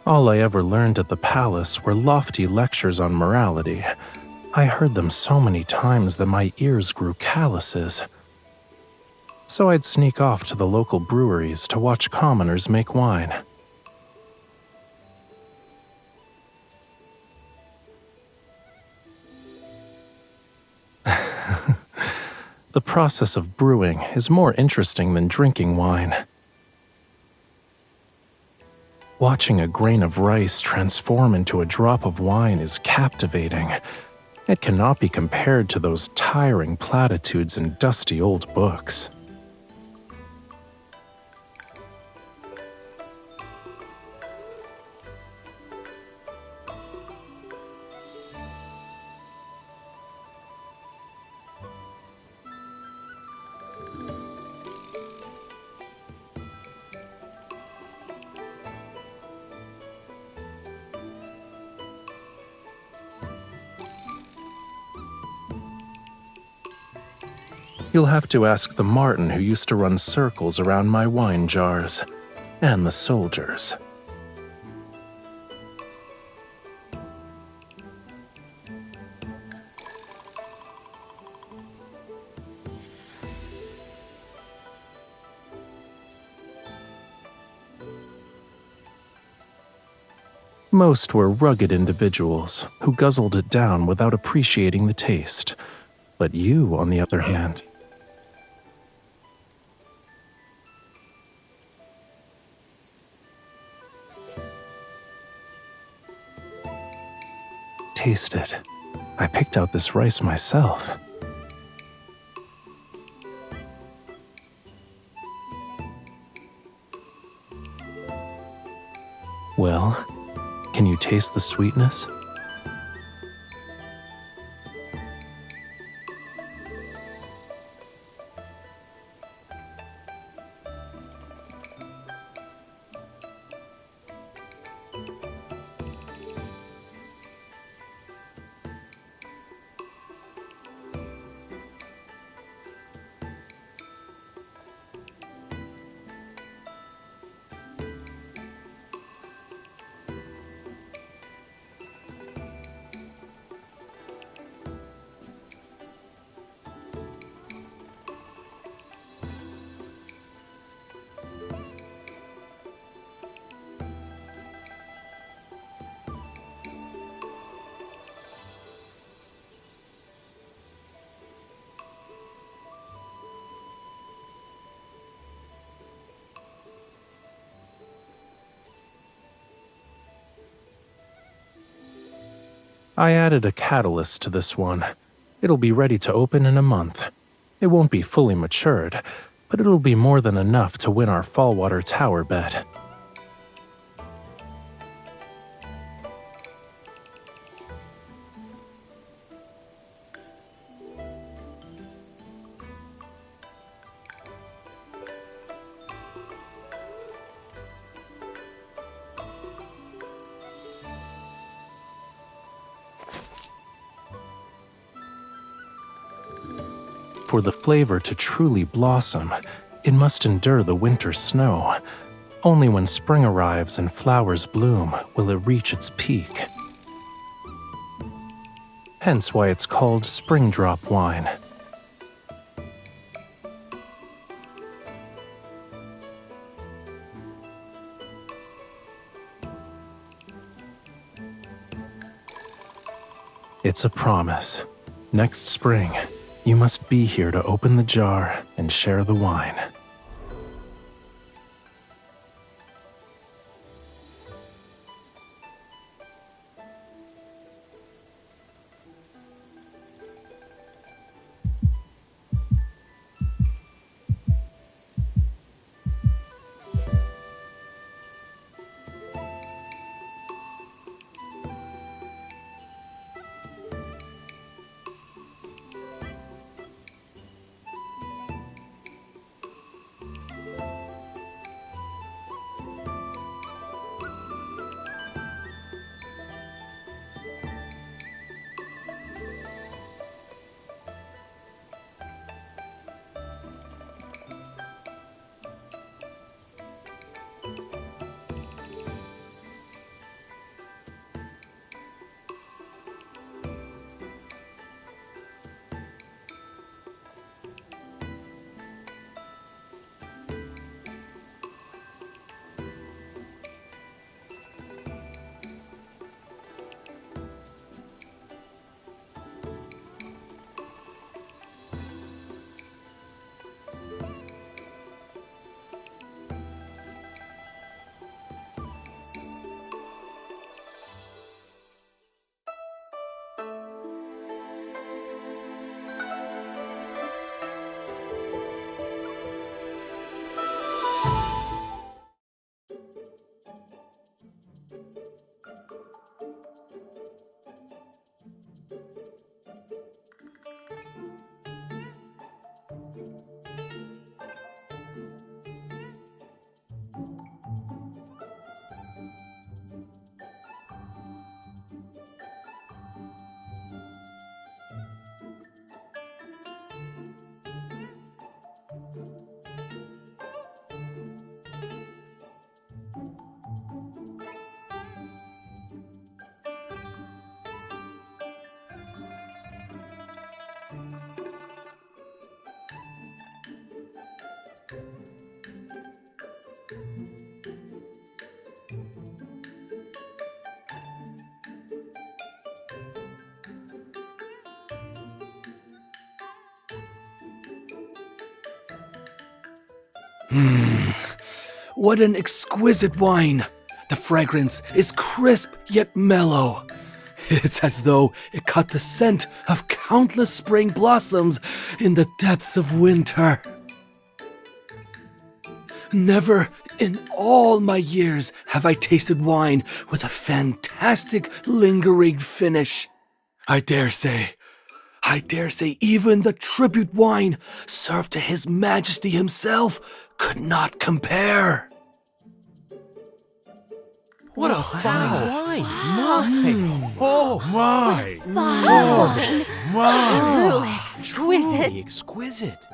All I ever learned at the palace were lofty lectures on morality. I heard them so many times that my ears grew calluses. So I'd sneak off to the local breweries to watch commoners make wine. The process of brewing is more interesting than drinking wine. Watching a grain of rice transform into a drop of wine is captivating. It cannot be compared to those tiring platitudes in dusty old books. You'll have to ask the marten who used to run circles around my wine jars, and the soldiers. Most were rugged individuals who guzzled it down without appreciating the taste. But you, on the other hand, taste it. I picked out this rice myself. Well, can you taste the sweetness? I added a catalyst to this one. It'll be ready to open in a month. It won't be fully matured, but it'll be more than enough to win our Fallwater Tower bet. For the flavor to truly blossom, it must endure the winter snow. Only when spring arrives and flowers bloom will it reach its peak. Hence why it's called spring drop wine. It's a promise. Next spring, you must be here to open the jar and share the wine. What an exquisite wine! The fragrance is crisp yet mellow. It's as though it caught the scent of countless spring blossoms in the depths of winter. Never in all my years have I tasted wine with a fantastic lingering finish. I dare say even the tribute wine served to His Majesty himself could not compare. What a fine wine! My! Oh my! Fine. My! Truly exquisite. Truly exquisite.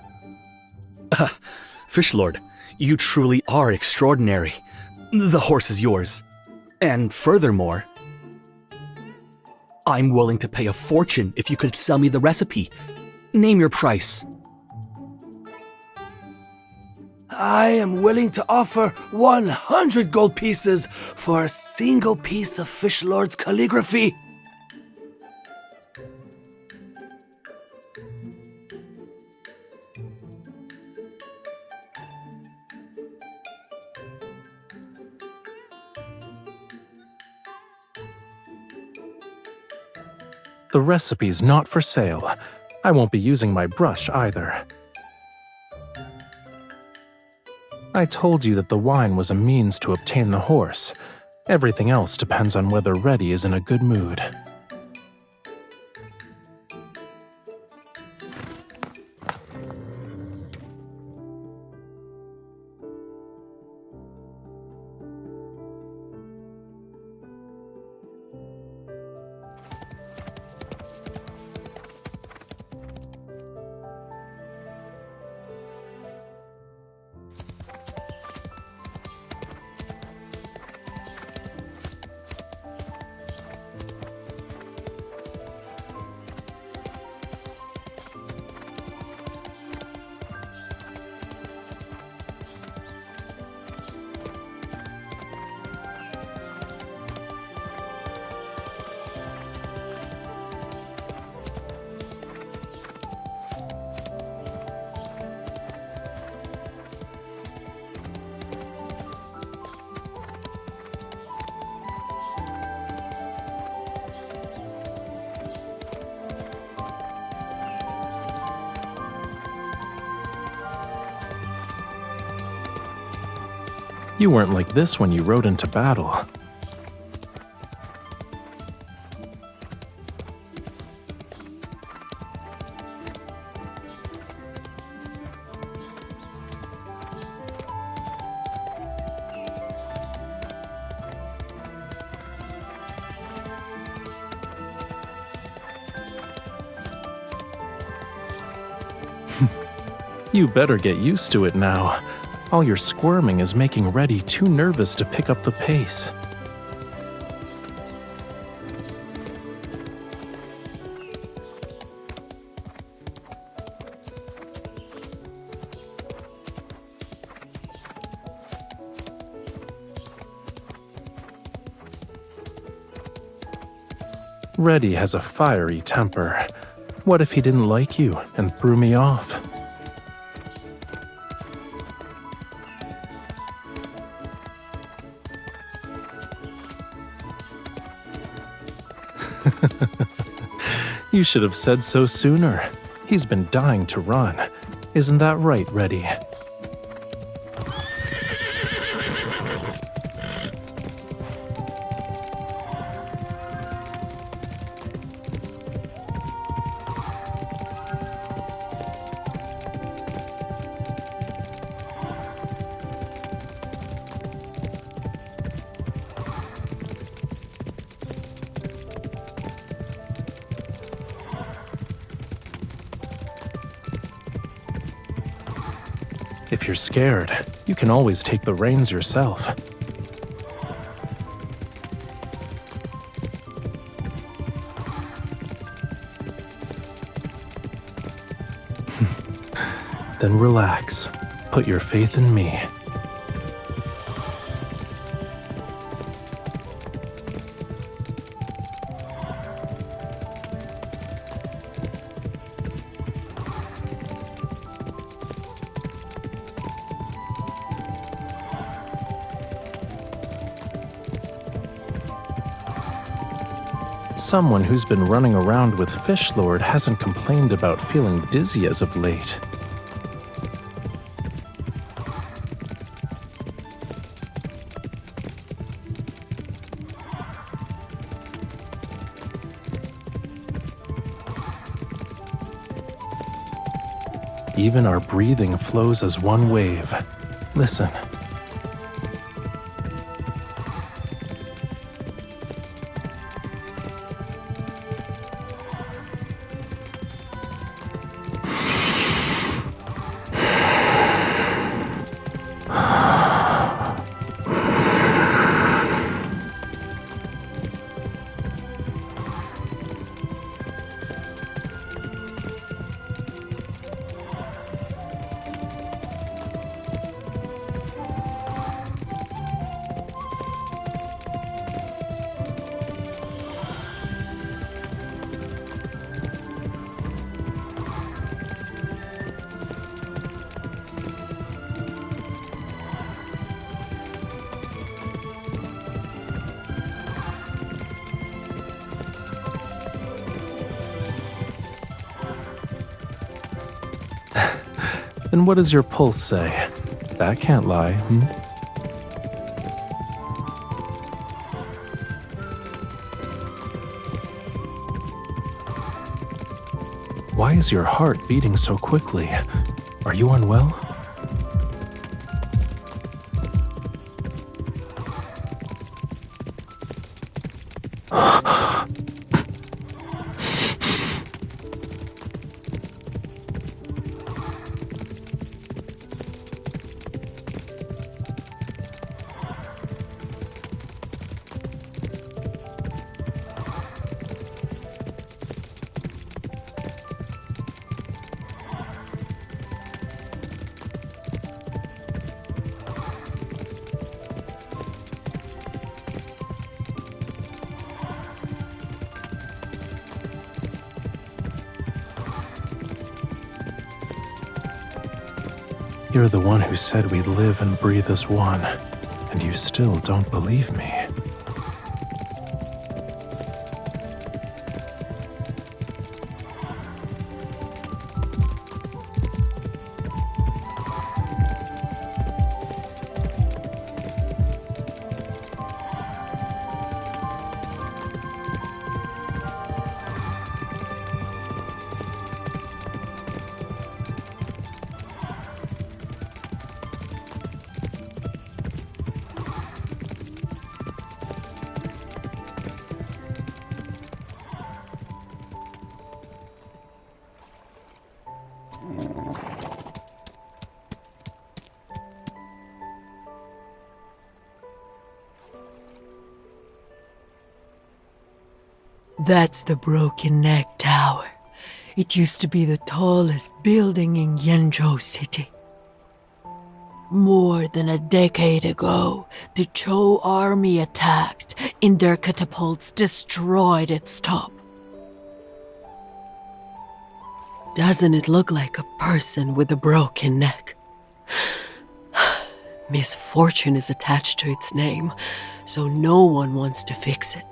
Fish Lord, you truly are extraordinary. The horse is yours. And furthermore, I'm willing to pay a fortune if you could sell me the recipe. Name your price. I am willing to offer 100 gold pieces for a single piece of Fish Lord's calligraphy. The recipe's not for sale. I won't be using my brush either. I told you that the wine was a means to obtain the horse. Everything else depends on whether Reddy is in a good mood. You weren't like this when you rode into battle. You better get used to it now. All your squirming is making Reddy too nervous to pick up the pace. Reddy has a fiery temper. What if he didn't like you and threw me off? You should have said so sooner. He's been dying to run. Isn't that right, Reddy? If you're scared, you can always take the reins yourself. Then relax. Put your faith in me. Someone who's been running around with Fish Lord hasn't complained about feeling dizzy as of late. Even our breathing flows as one wave. Listen. And what does your pulse say? That can't lie, Why is your heart beating so quickly? Are you unwell? You're the one who said we'd live and breathe as one, and you still don't believe me. That's the Broken Neck Tower. It used to be the tallest building in Yanzhou City. More than a decade ago, the Zhou army attacked, and their catapults destroyed its top. Doesn't it look like a person with a broken neck? Misfortune is attached to its name, so no one wants to fix it.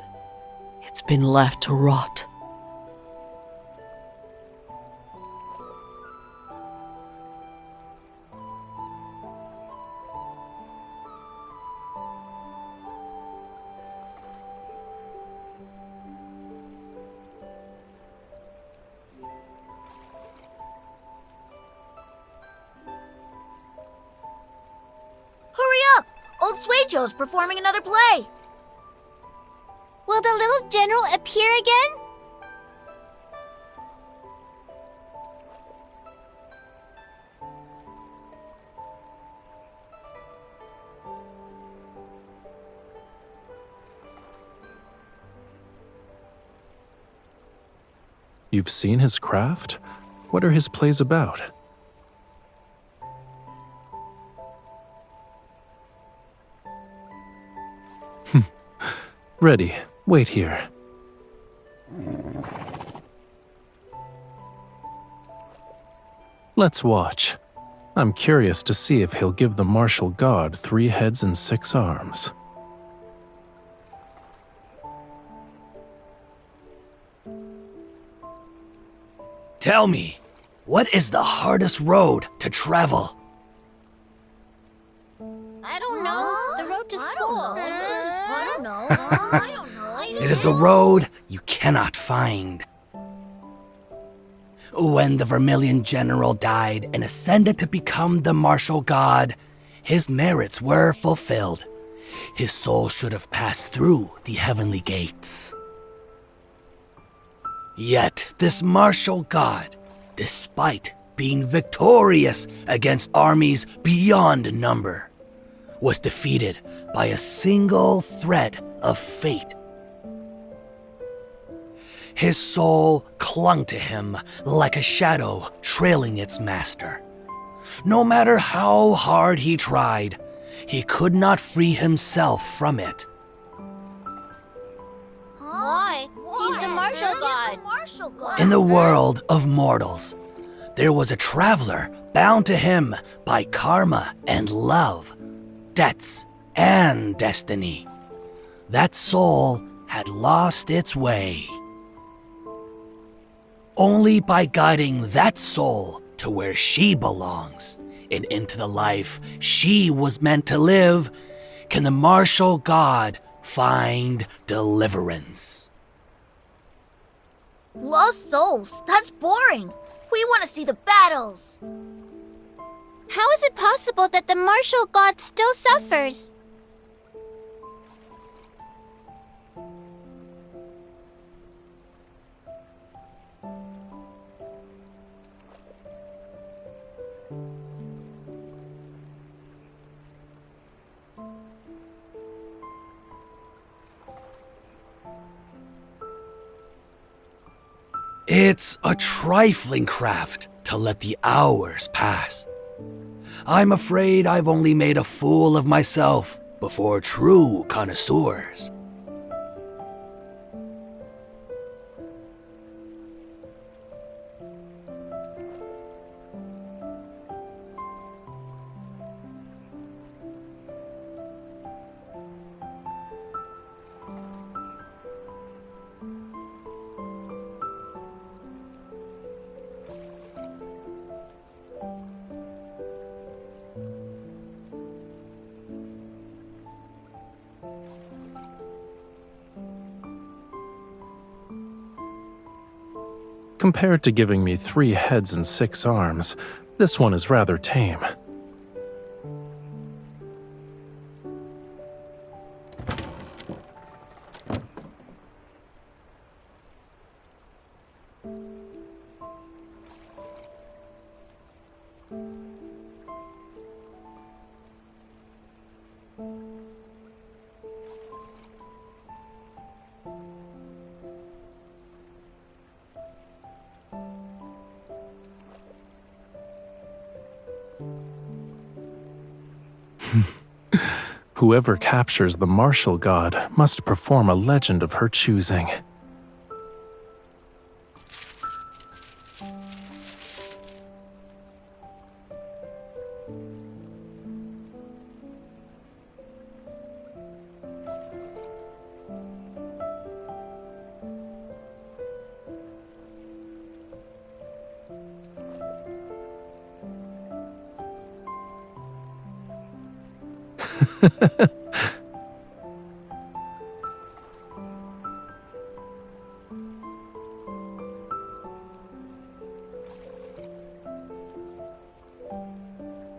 It's been left to rot. Hurry up! Old Suizhou's performing another play! Will the little general appear again? You've seen his craft? What are his plays about? Ready. Wait here. Let's watch. I'm curious to see if he'll give the martial god 3 heads and 6 arms. Tell me, what is the hardest road to travel? I don't know. The road to school. I don't know. I don't know. It is the road you cannot find. When the Vermilion General died and ascended to become the martial god, his merits were fulfilled. His soul should have passed through the heavenly gates. Yet this martial god, despite being victorious against armies beyond number, was defeated by a single thread of fate. His soul clung to him like a shadow trailing its master. No matter how hard he tried, he could not free himself from it. Why? He's the martial god. In the world of mortals, there was a traveler bound to him by karma and love, debts and destiny. That soul had lost its way. Only by guiding that soul to where she belongs and into the life she was meant to live can the martial god find deliverance. Lost souls? That's boring. We want to see the battles. How is it possible that the martial god still suffers? It's a trifling craft to let the hours pass. I'm afraid I've only made a fool of myself before true connoisseurs. Compared to giving me 3 heads and 6 arms, this one is rather tame. Whoever captures the martial god must perform a legend of her choosing.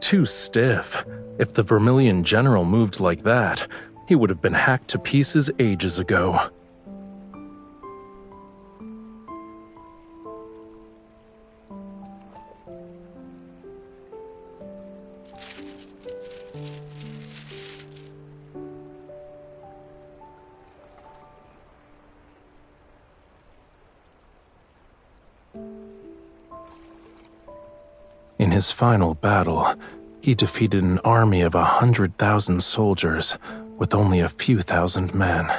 Too stiff. If the Vermilion General moved like that, he would have been hacked to pieces ages ago. In his final battle, he defeated an army of 100,000 soldiers with only a few thousand men.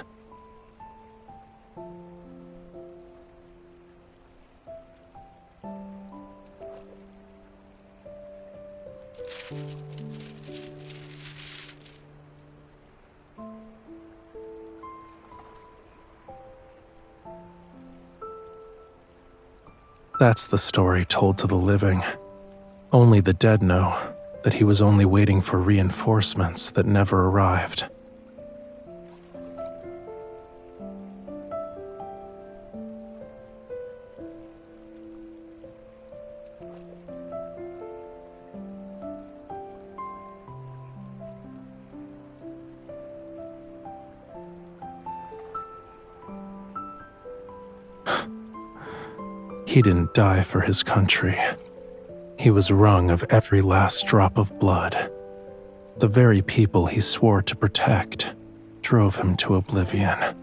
That's the story told to the living. Only the dead know that he was only waiting for reinforcements that never arrived. He didn't die for his country. He was wrung of every last drop of blood. The very people he swore to protect drove him to oblivion.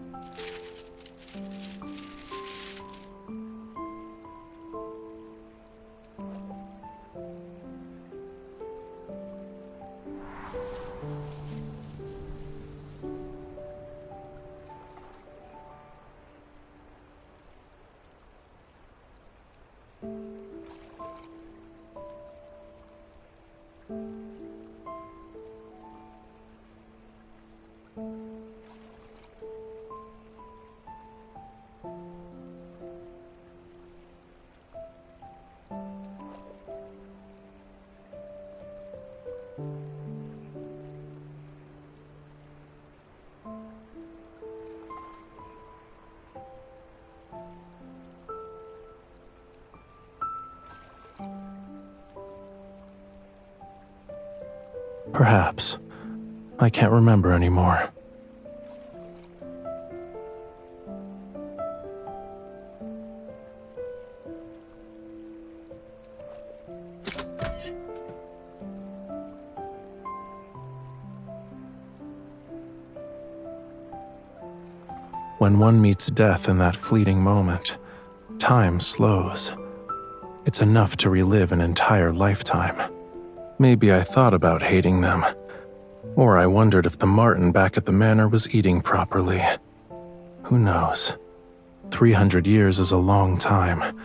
Perhaps. I can't remember anymore. When one meets death in that fleeting moment, time slows. It's enough to relive an entire lifetime. Maybe I thought about hating them, or I wondered if the marten back at the manor was eating properly. Who knows? 300 years is a long time,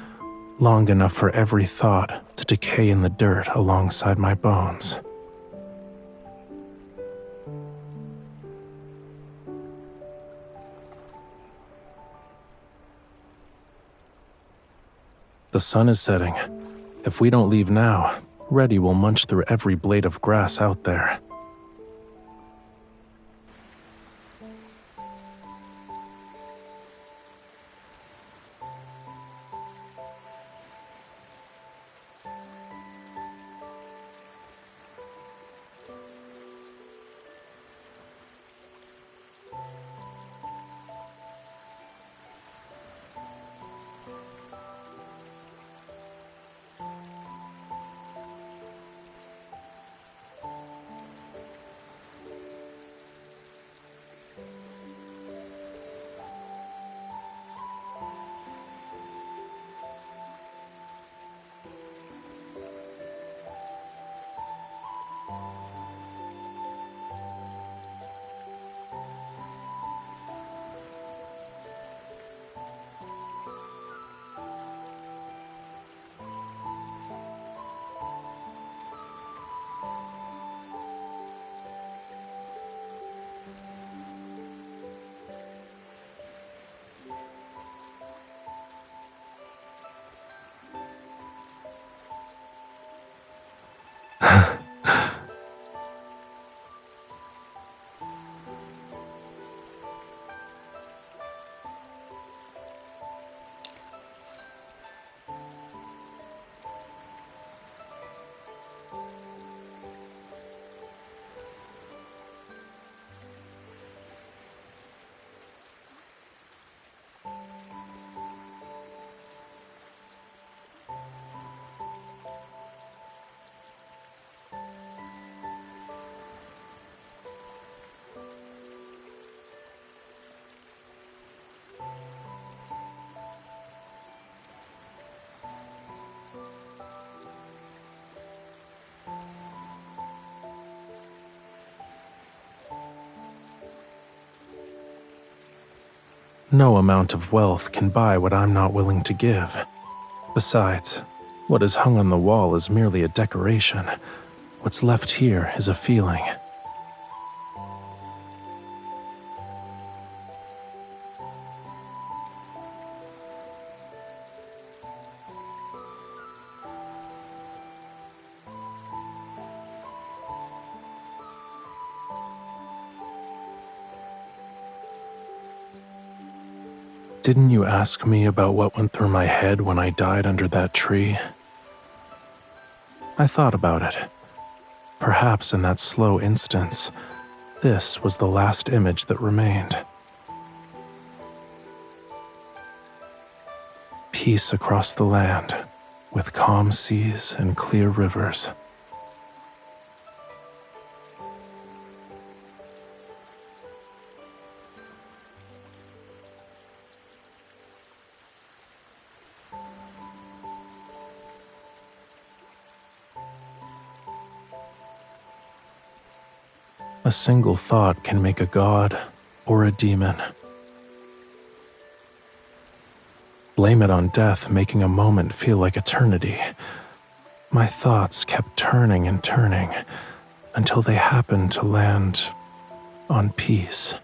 long enough for every thought to decay in the dirt alongside my bones. The sun is setting. If we don't leave now, Reddy will munch through every blade of grass out there. No amount of wealth can buy what I'm not willing to give. Besides, what is hung on the wall is merely a decoration. What's left here is a feeling. Didn't you ask me about what went through my head when I died under that tree? I thought about it. Perhaps in that slow instance, this was the last image that remained. Peace across the land, with calm seas and clear rivers. A single thought can make a god or a demon. Blame it on death making a moment feel like eternity. My thoughts kept turning and turning until they happened to land on peace.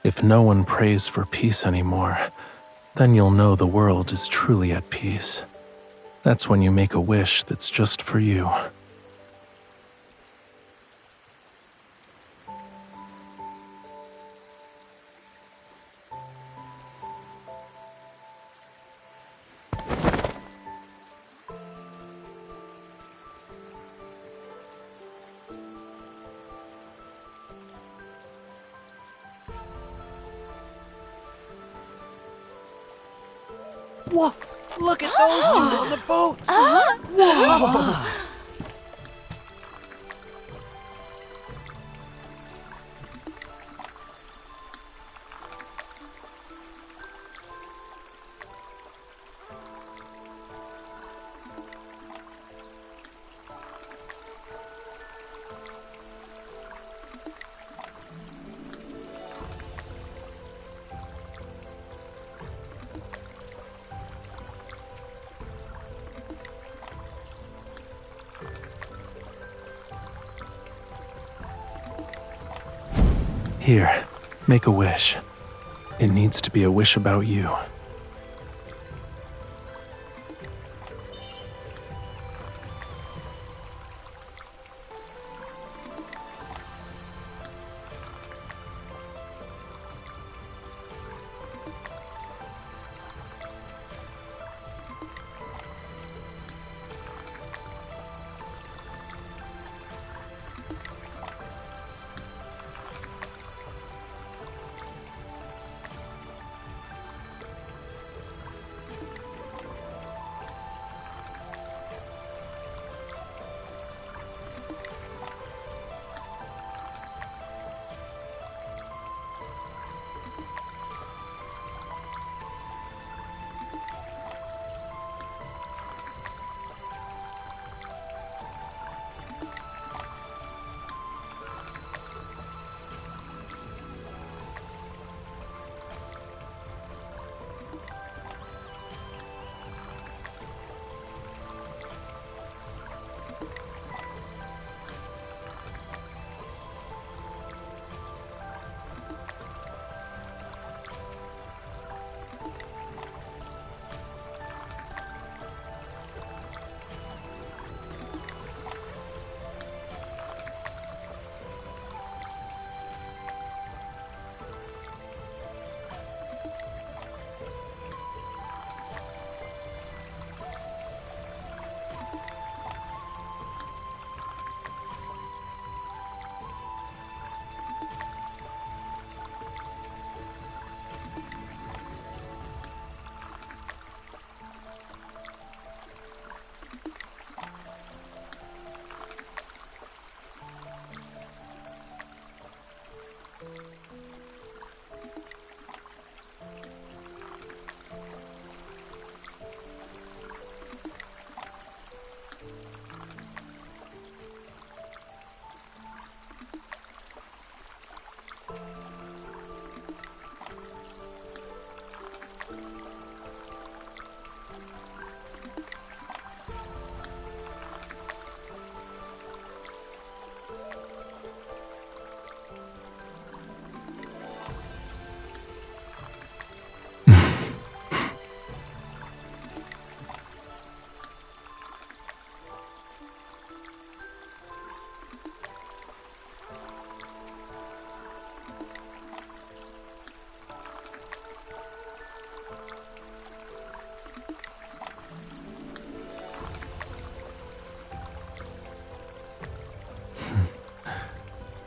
If no one prays for peace anymore, then you'll know the world is truly at peace. That's when you make a wish that's just for you. Whoa! Look at those two on the boats! Whoa! Here, make a wish. It needs to be a wish about you.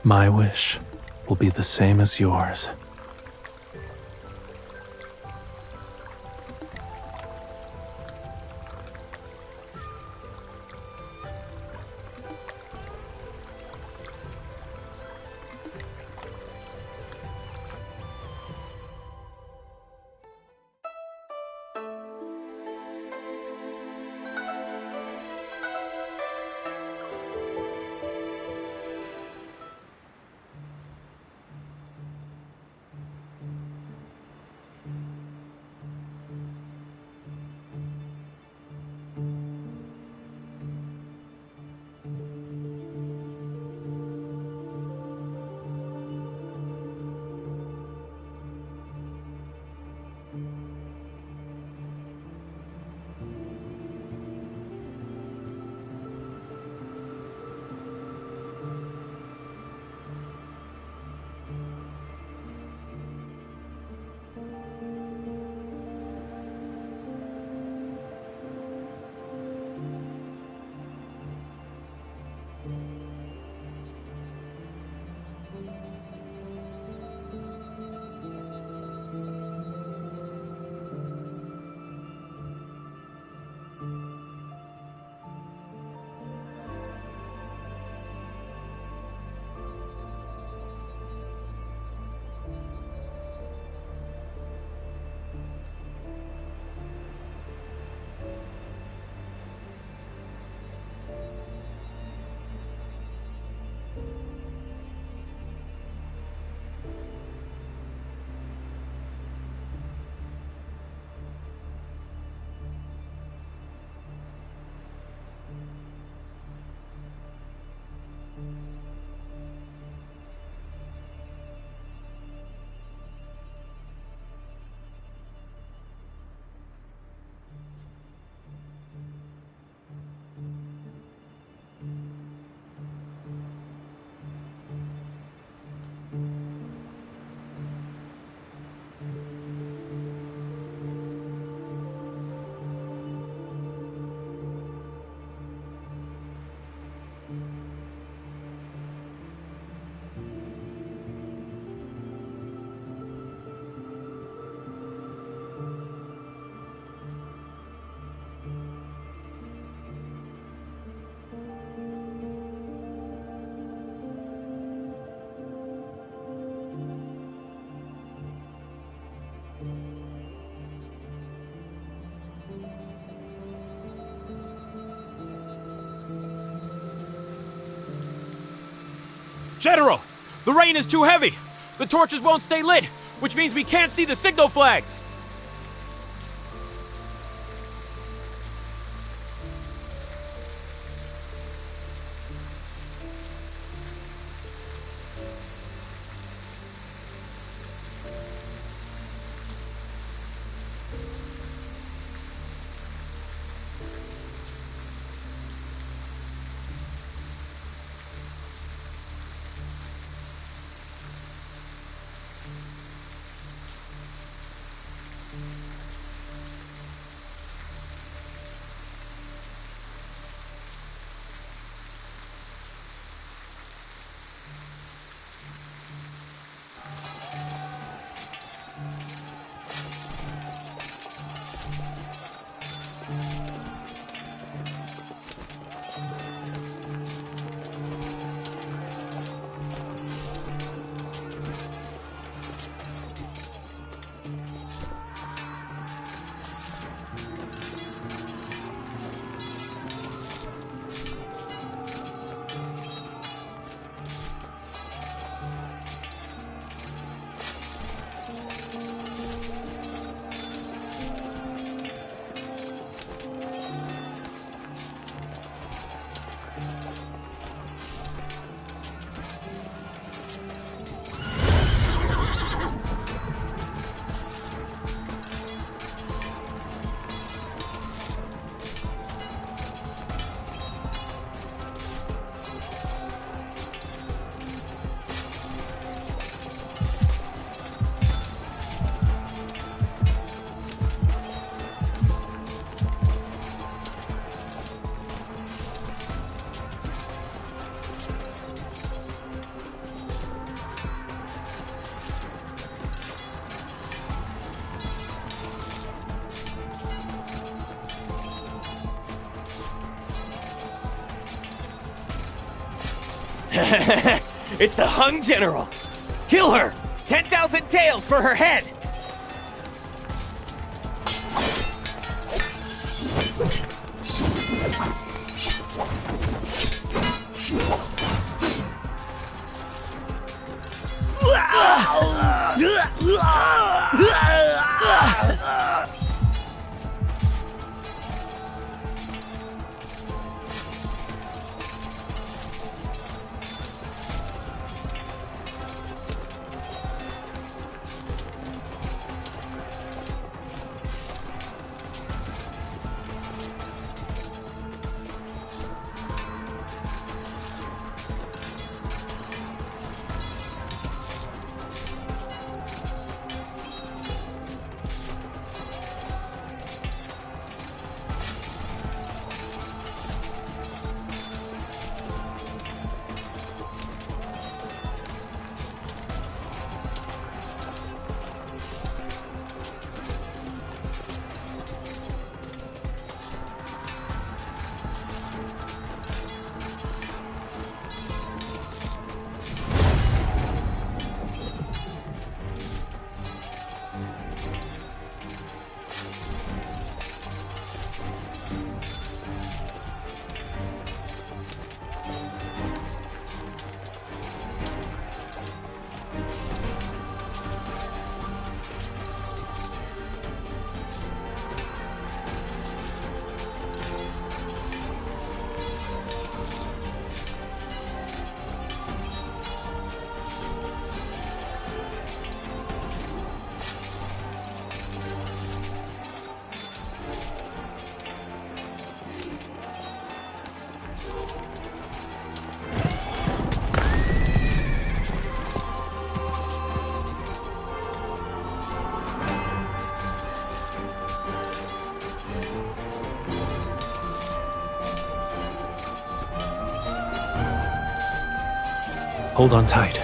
My wish will be the same as yours. General! The rain is too heavy! The torches won't stay lit, which means we can't see the signal flags! It's the hung general! Kill her! 10,000 taels for her head! Hold on tight.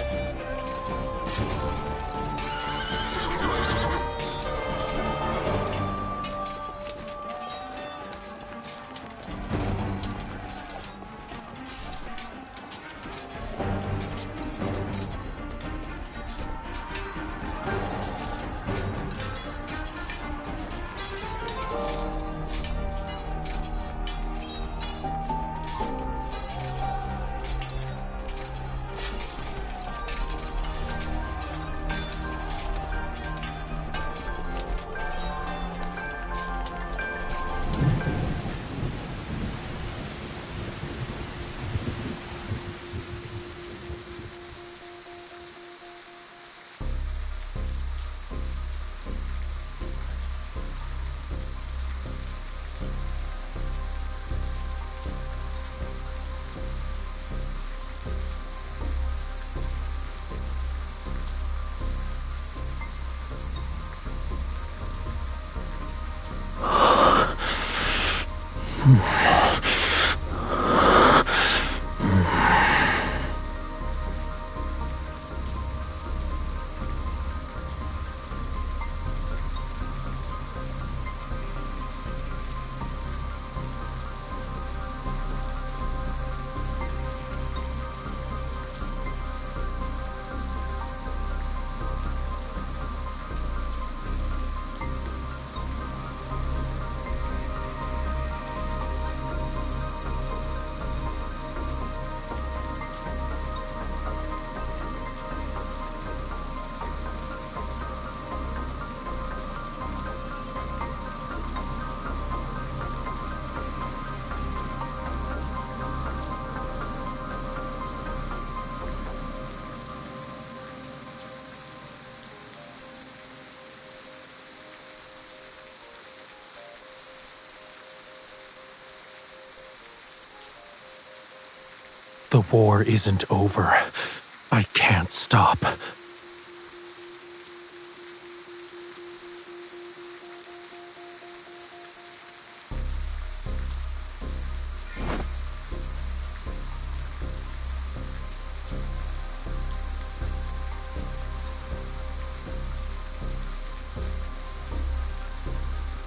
The war isn't over. I can't stop.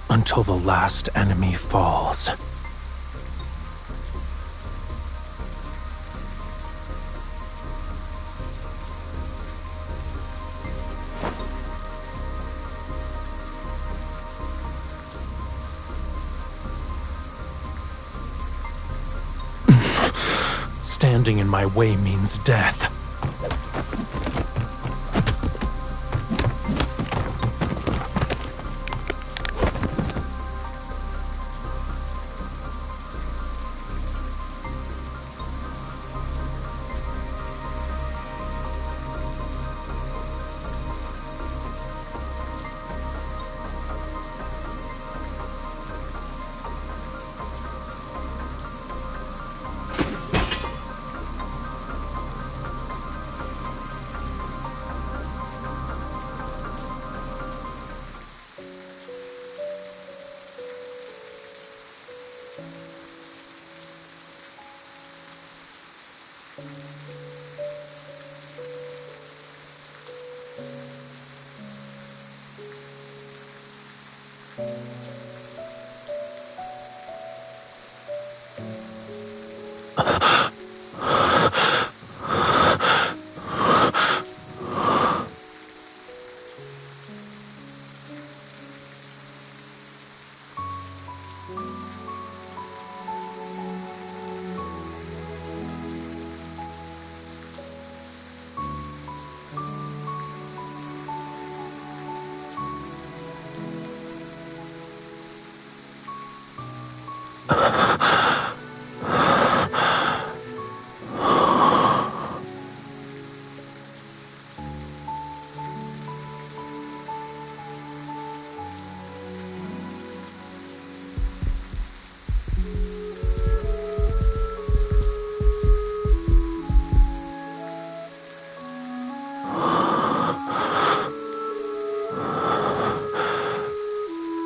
Until the last enemy falls. Standing in my way means death.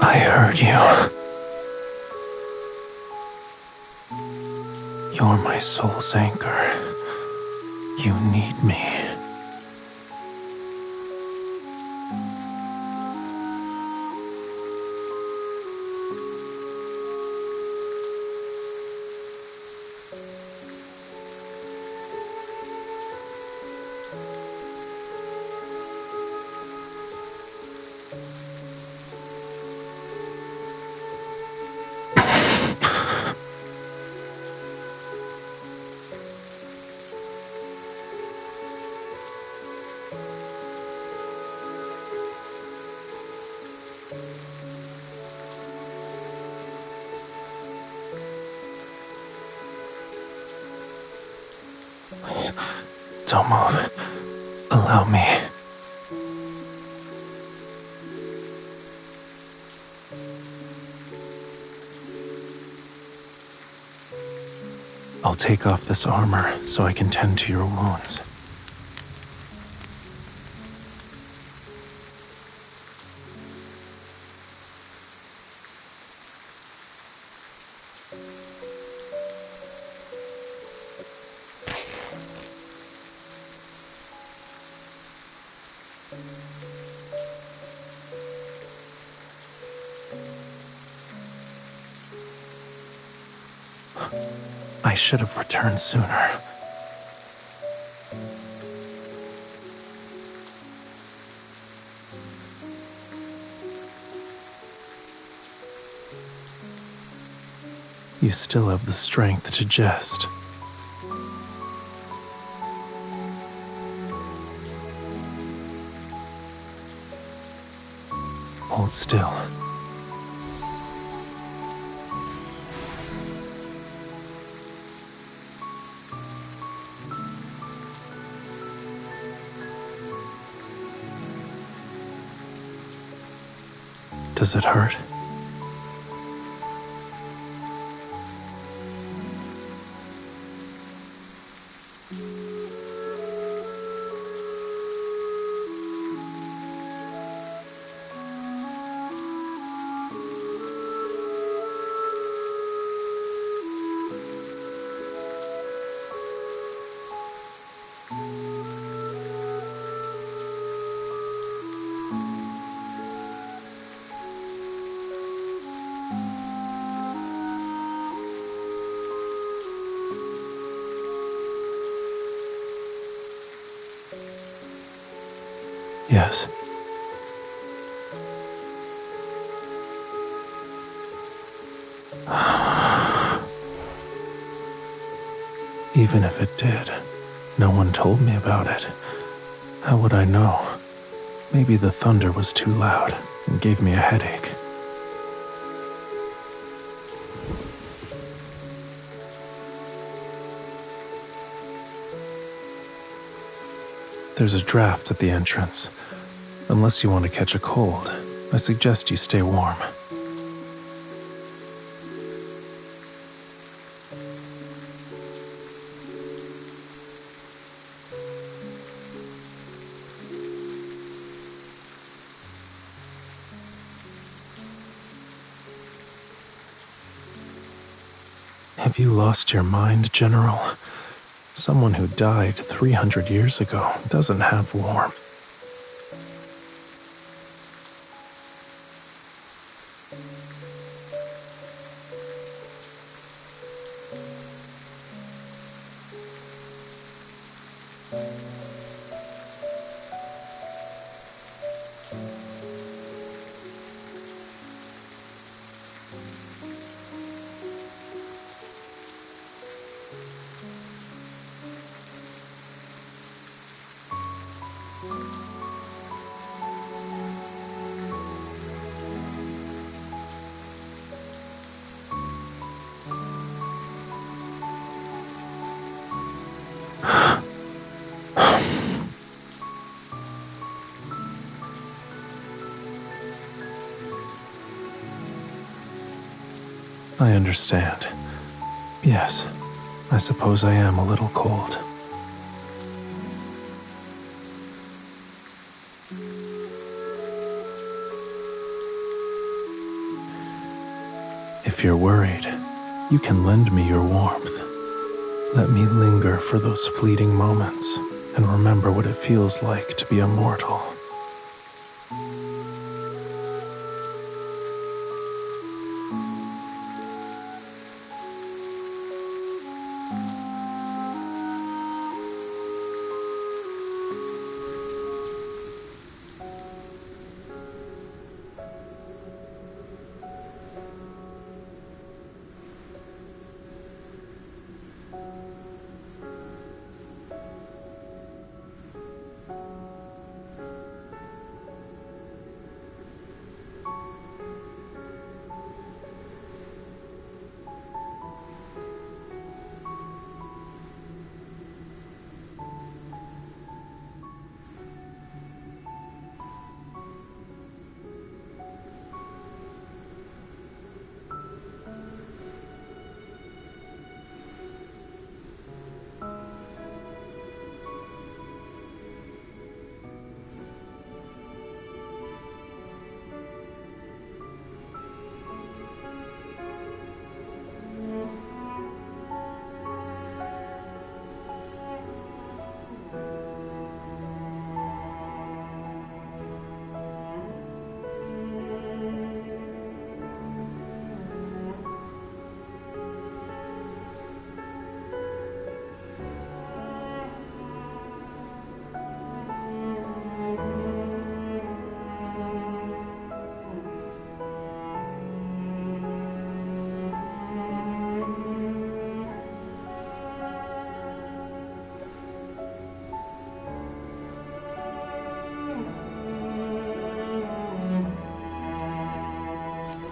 I heard you. You're my soul's anchor. You need me. Don't move. Allow me. I'll take off this armor so I can tend to your wounds. I should have returned sooner. You still have the strength to jest. Hold still. Does it hurt? Yes. Even if it did, no one told me about it. How would I know? Maybe the thunder was too loud and gave me a headache. There's a draft at the entrance. Unless you want to catch a cold, I suggest you stay warm. Have you lost your mind, General? Someone who died 300 years ago doesn't have warmth. I understand. Yes, I suppose I am a little cold. If you're worried, you can lend me your warmth. Let me linger for those fleeting moments and remember what it feels like to be immortal.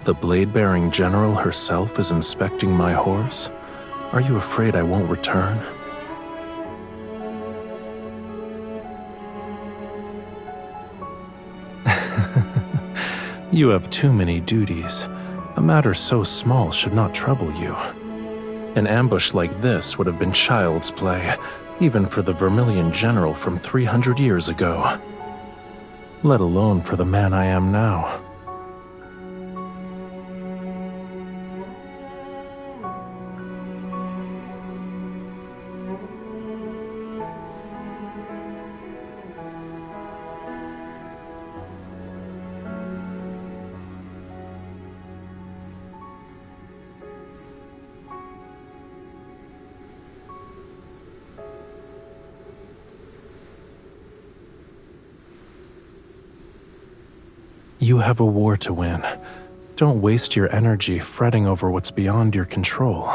The blade-bearing general herself is inspecting my horse? Are you afraid I won't return? You have too many duties. A matter so small should not trouble you. An ambush like this would have been child's play, even for the Vermilion general from 300 years ago. Let alone for the man I am now. You have a war to win. Don't waste your energy fretting over what's beyond your control.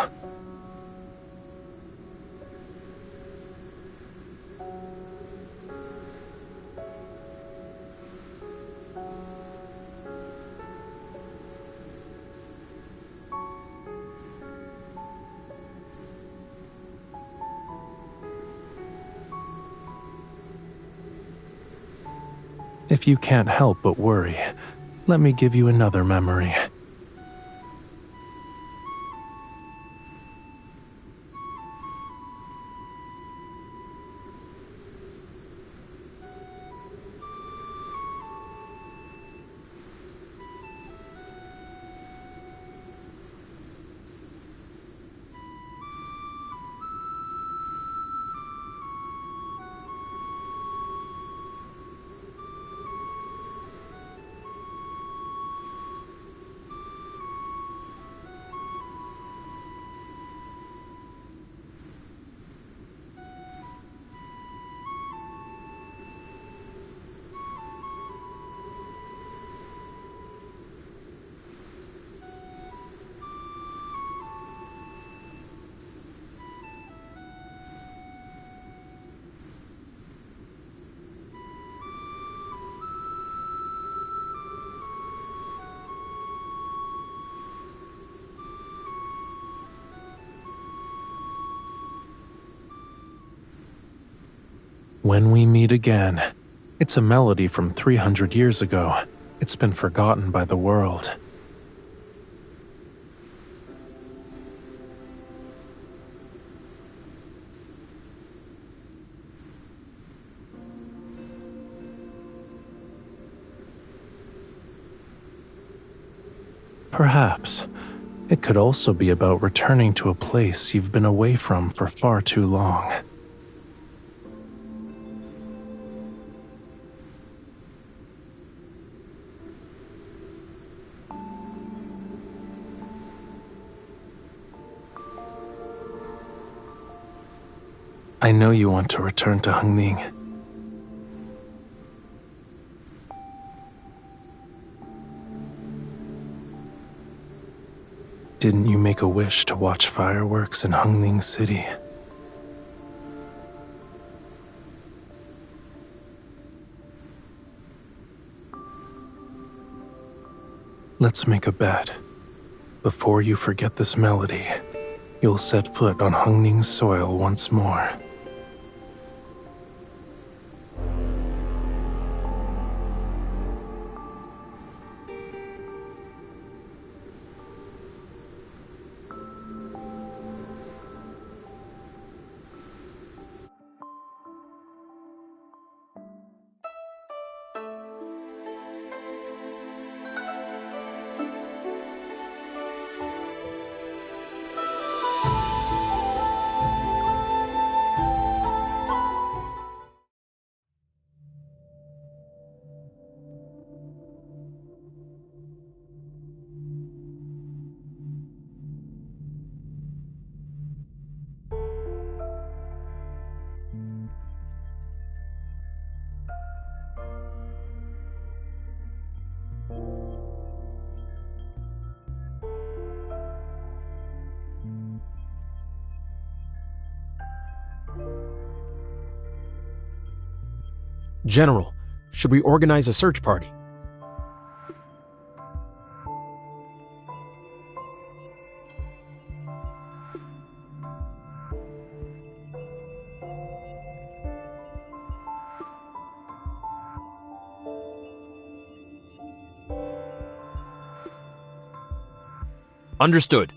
If you can't help but worry, let me give you another memory. When we meet again. It's a melody from 300 years ago. It's been forgotten by the world. Perhaps it could also be about returning to a place you've been away from for far too long. I know you want to return to Hengning. Didn't you make a wish to watch fireworks in Hengning City? Let's make a bet. Before you forget this melody, you'll set foot on Hengning's soil once more. General, should we organize a search party? Understood.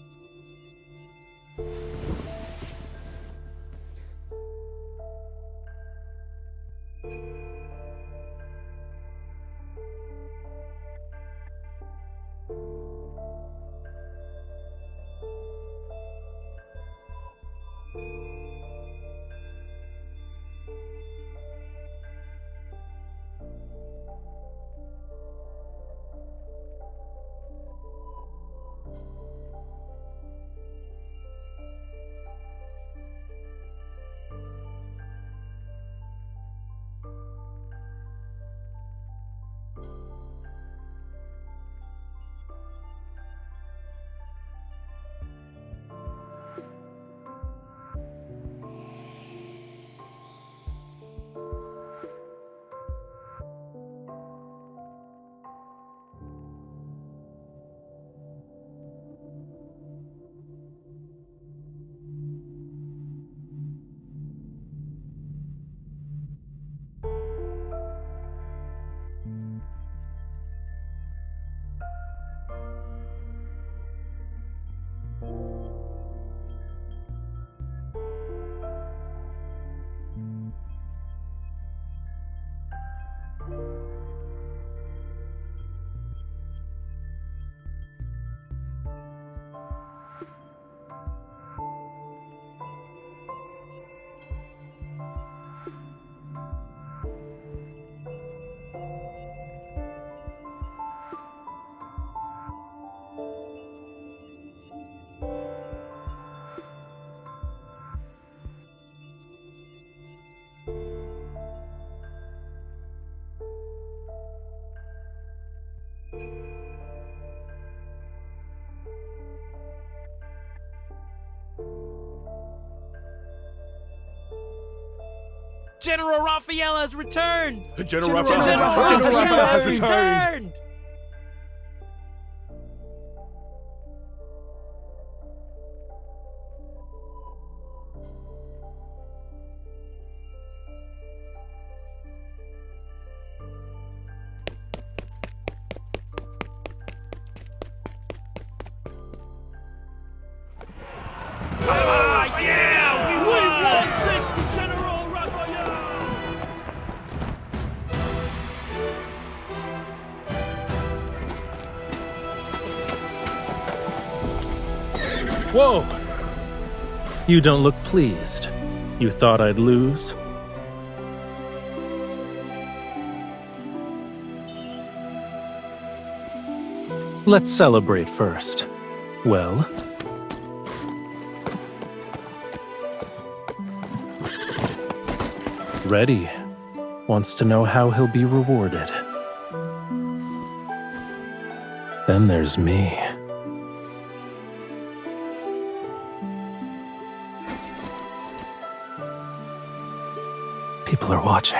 General Rafayel has returned! General Rafayel has returned! Whoa! You don't look pleased. You thought I'd lose? Let's celebrate first. Well? Ready. Wants to know how he'll be rewarded. Then there's me. People are watching.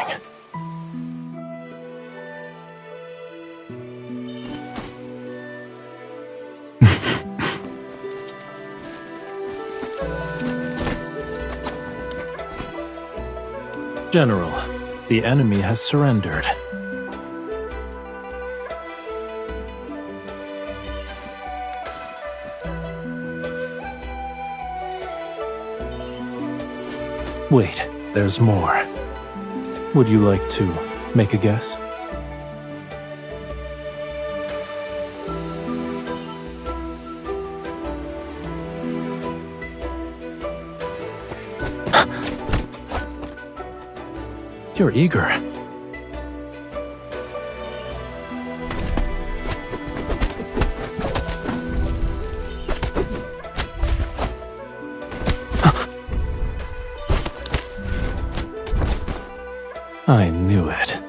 General, the enemy has surrendered. Wait, there's more. Would you like to make a guess? You're eager. I knew it.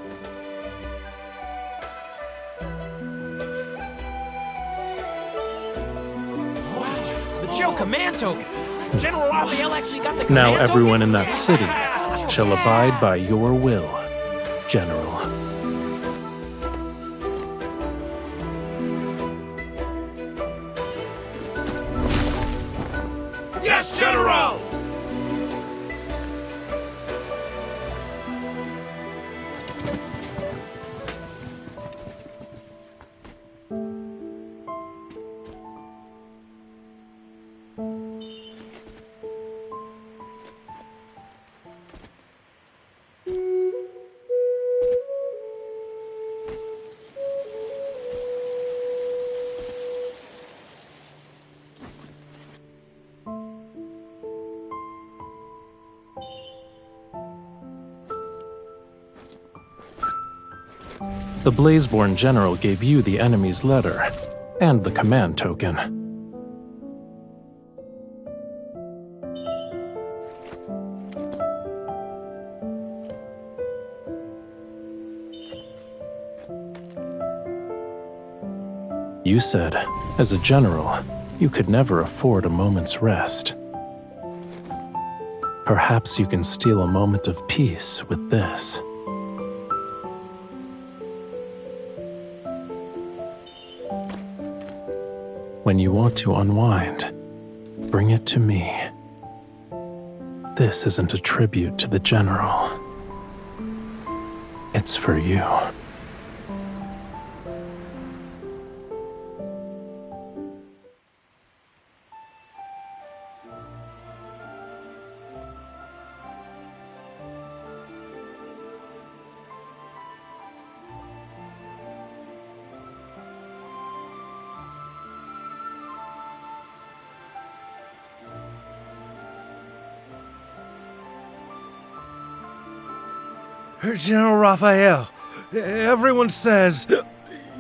The Joe command token! General Rafayel actually got the command Now token? everyone in that city shall abide by your will, General. Yes, General! The Blazeborn General gave you the enemy's letter and the command token. You said, as a general, you could never afford a moment's rest. Perhaps you can steal a moment of peace with this. When you want to unwind, bring it to me. This isn't a tribute to the general. It's for you. General Rafayel, everyone says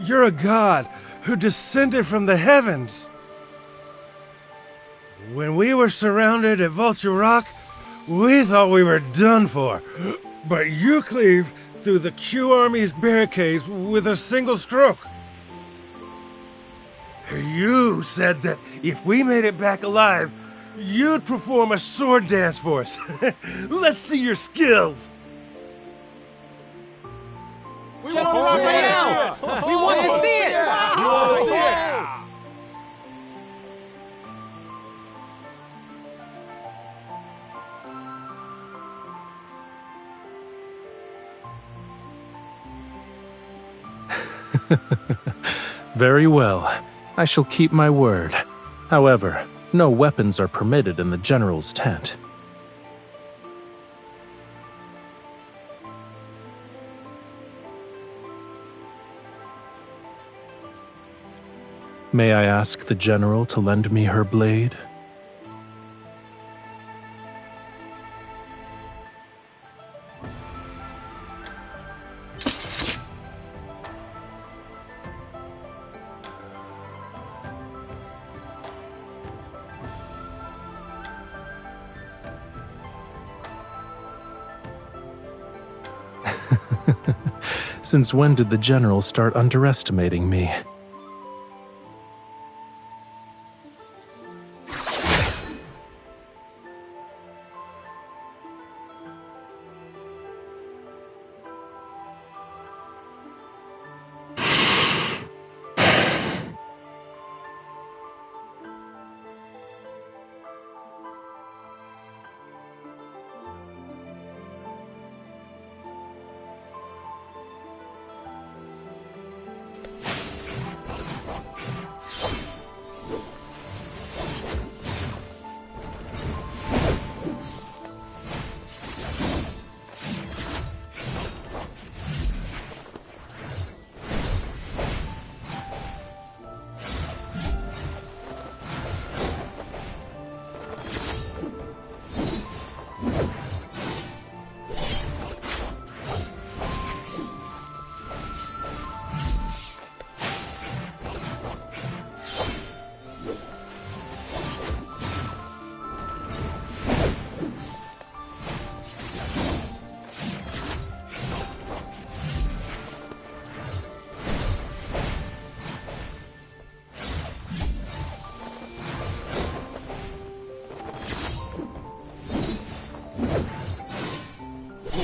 you're a god who descended from the heavens. When we were surrounded at Vulture Rock, we thought we were done for. But you cleaved through the Q Army's barricades with a single stroke. You said that if we made it back alive, you'd perform a sword dance for us. Let's see your skills. General Rafayel! We want to see it! We want to see it! Very well. I shall keep my word. However, no weapons are permitted in the general's tent. May I ask the general to lend me her blade? Since when did the general start underestimating me?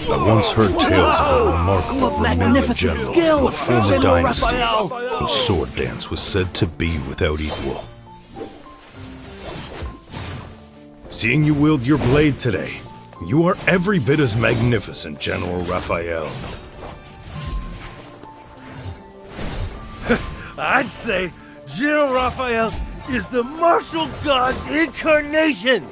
I once heard tales of a remarkable vermilion general of a former dynasty whose sword dance was said to be without equal. Seeing you wield your blade today, you are every bit as magnificent, General Rafayel. I'd say General Rafayel is the martial god's incarnation!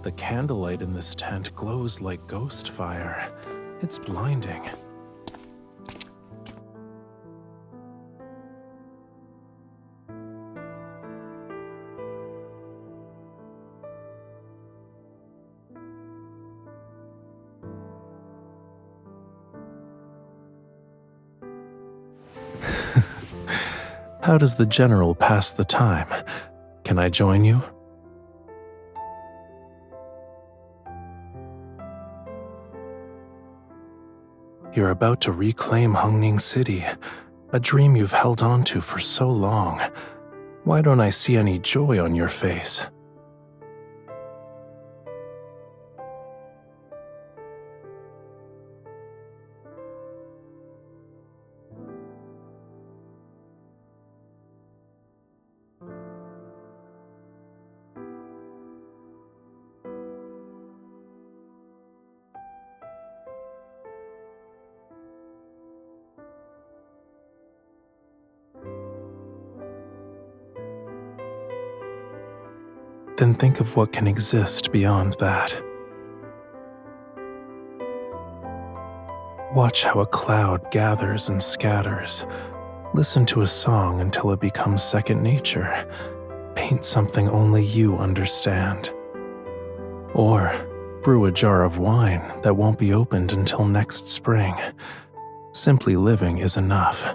The candlelight in this tent glows like ghost fire. It's blinding. How does the general pass the time? Can I join you? You're about to reclaim Hongning City, a dream you've held on to for so long. Why don't I see any joy on your face? then think of what can exist beyond that. Watch how a cloud gathers and scatters. Listen to a song until it becomes second nature. Paint something only you understand. Or brew a jar of wine that won't be opened until next spring. Simply living is enough.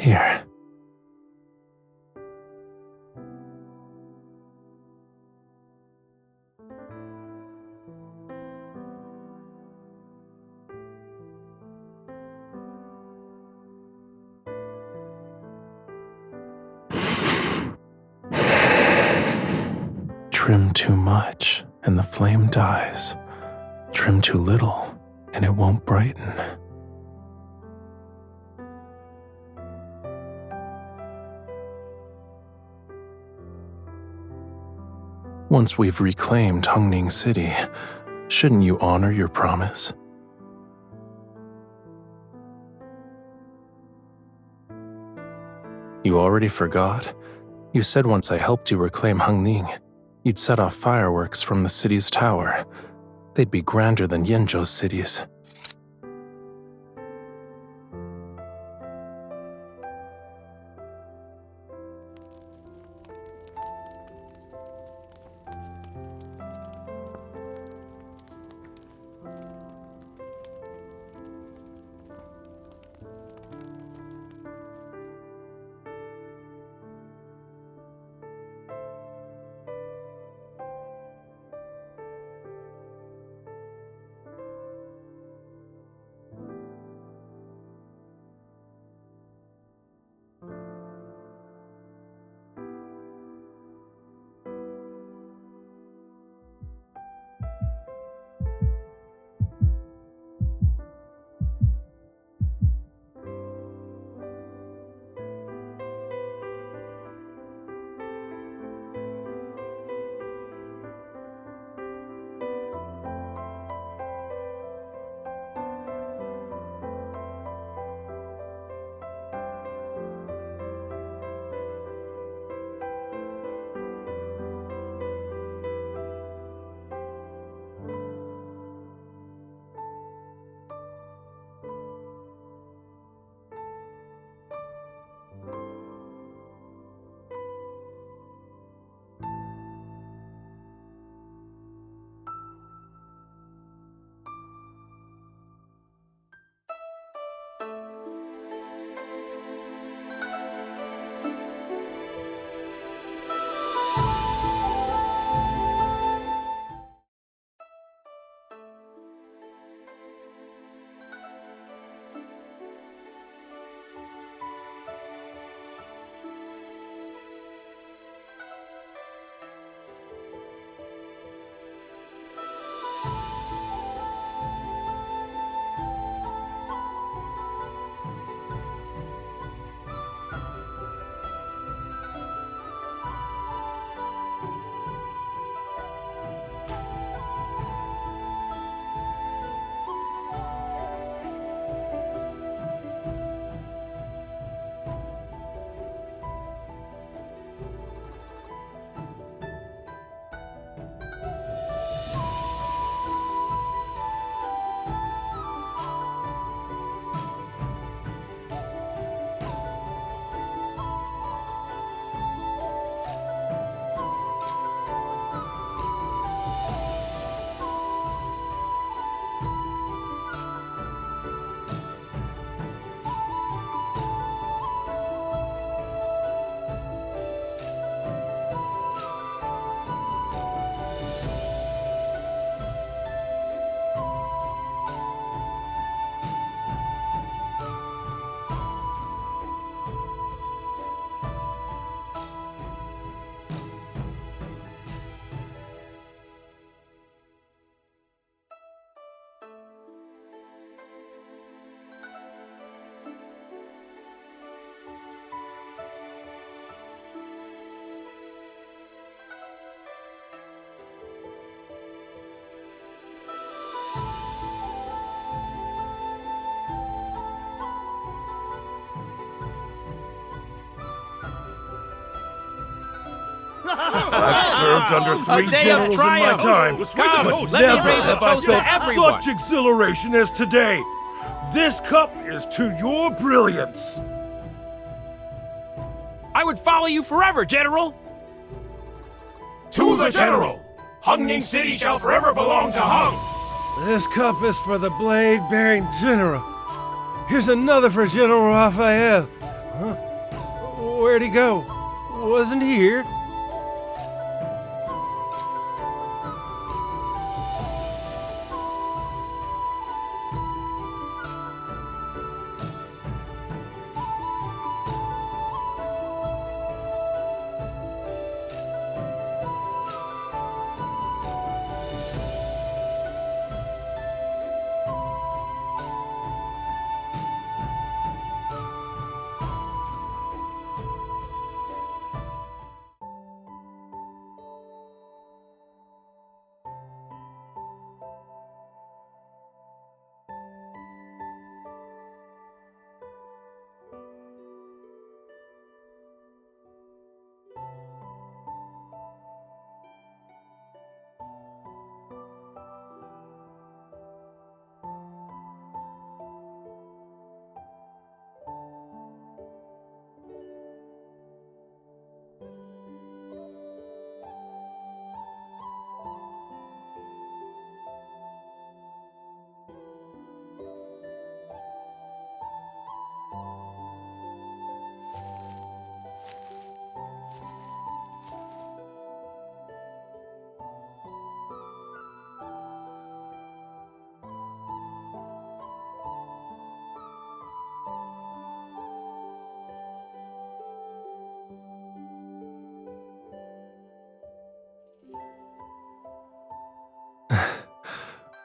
Here. Trim too much, and the flame dies. Trim too little, and it won't brighten. Once we've reclaimed Hungning City, shouldn't you honor your promise? You already forgot? You said once I helped you reclaim Hungning, you'd set off fireworks from the city's tower. They'd be grander than Yinzhou's cities. I've served under 3 day of generals in my triumph. time, Come, but let me never raise a have I toast to felt everyone. such exhilaration as today. This cup is to your brilliance. I would follow you forever, General! To the General! Hungning City shall forever belong to Hung! This cup is for the blade-bearing general. Here's another for General Rafayel. Huh? Where'd he go? Wasn't he here?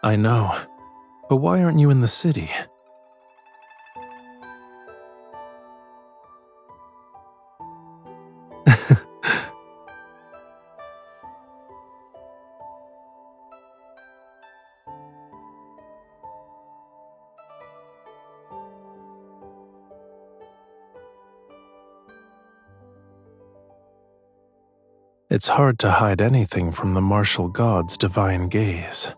I know. But why aren't you in the city? It's hard to hide anything from the martial god's divine gaze.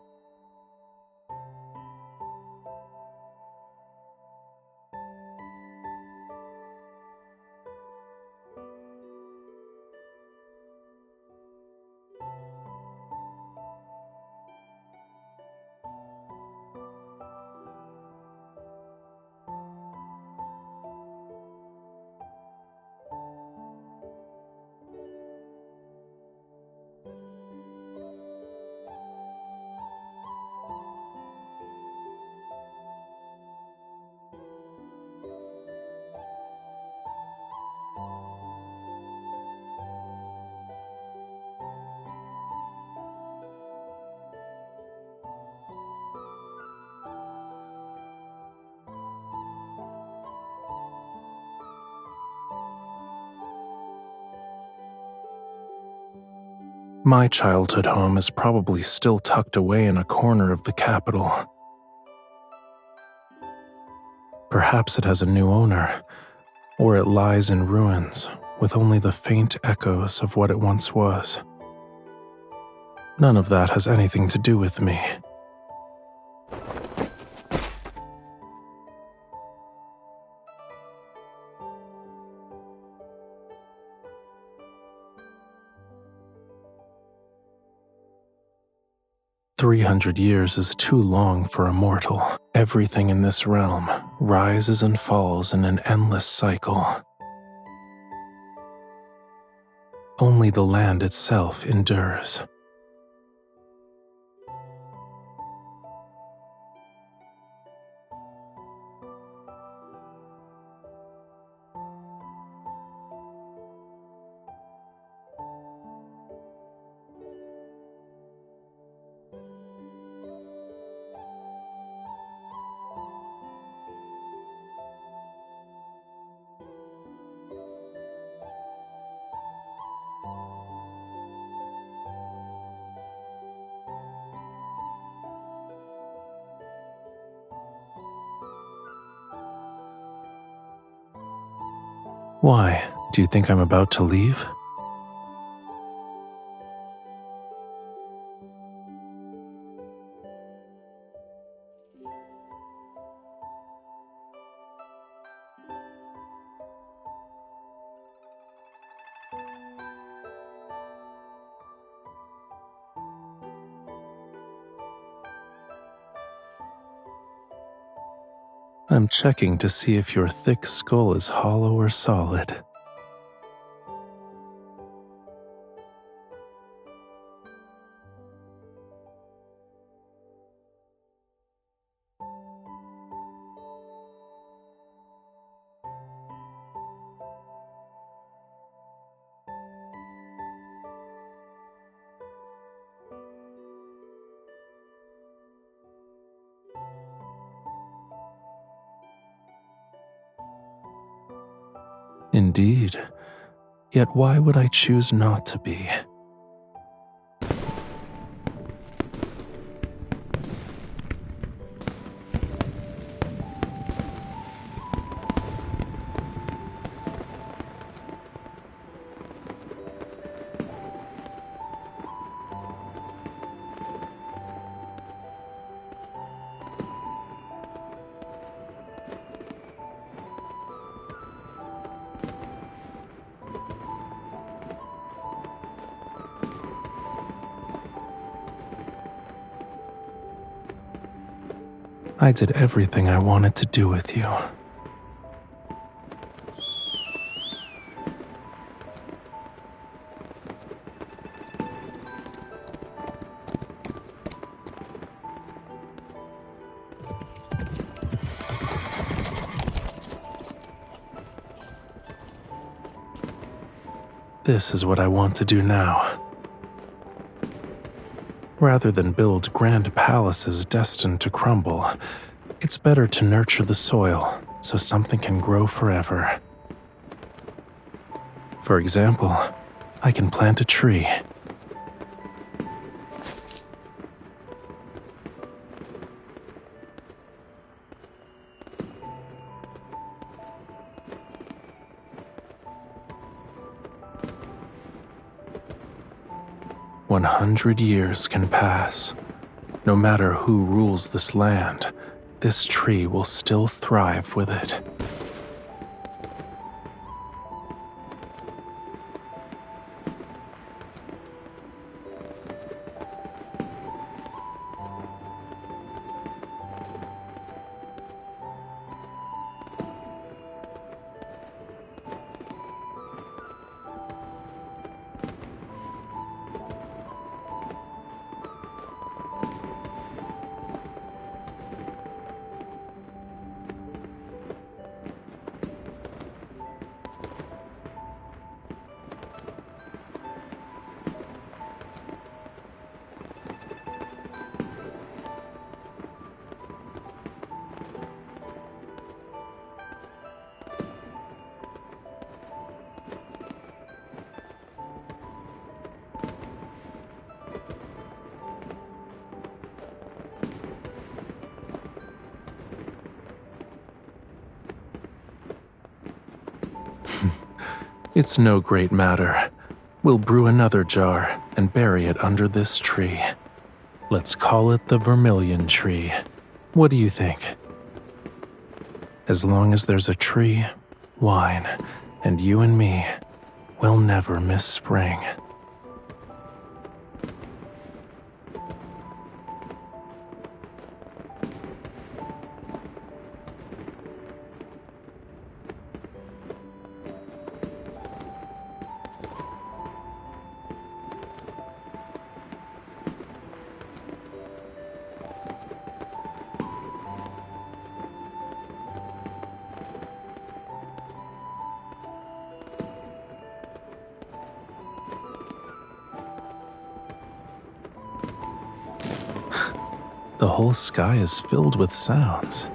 My childhood home is probably still tucked away in a corner of the capital. Perhaps it has a new owner, or it lies in ruins with only the faint echoes of what it once was. None of that has anything to do with me. "300 years is too long for a mortal. Everything in this realm rises and falls in an endless cycle. Only the land itself endures." Why, do you think I'm about to leave? I'm checking to see if your thick skull is hollow or solid. Indeed. Yet why would I choose not to be? I did everything I wanted to do with you. This is what I want to do now. Rather than build grand palaces destined to crumble, it's better to nurture the soil so something can grow forever. For example, I can plant a tree. "100 years can pass. No matter who rules this land, this tree will still thrive with it." It's no great matter. We'll brew another jar and bury it under this tree. Let's call it the Vermilion Tree. What do you think? As long as there's a tree, wine, and you and me, we'll never miss spring. The whole sky is filled with sounds.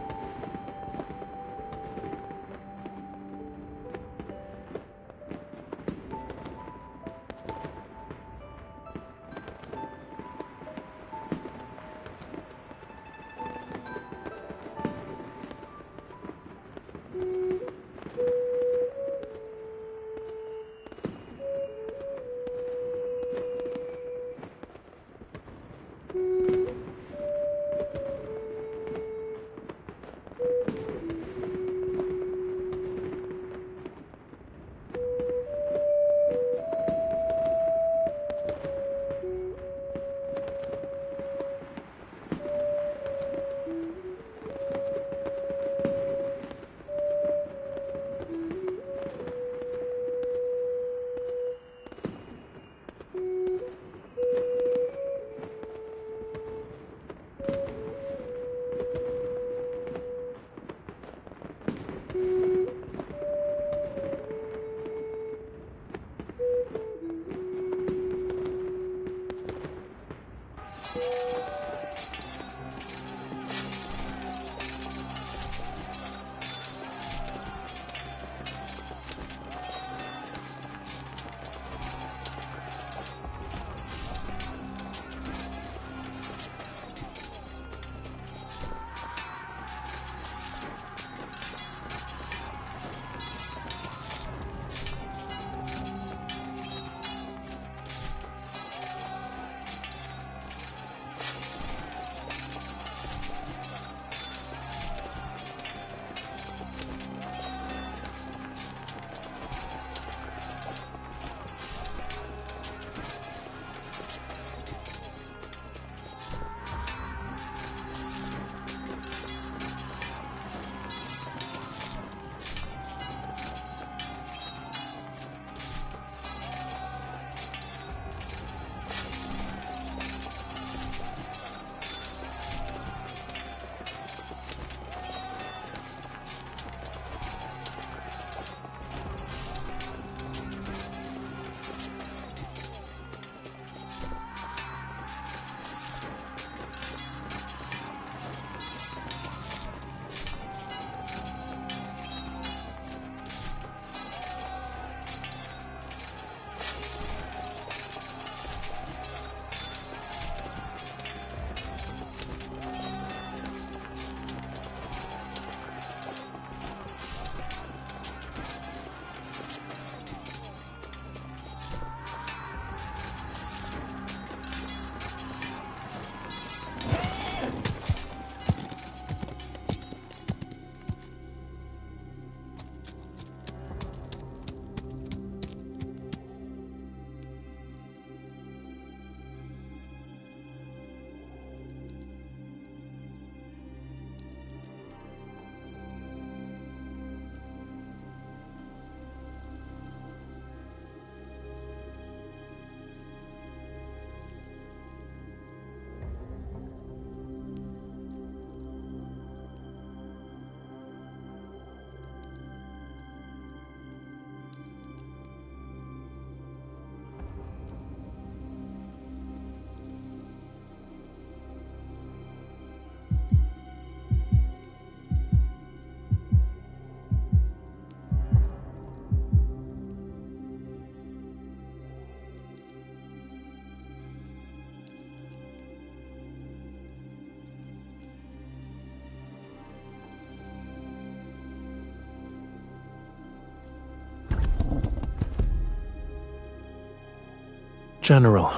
General.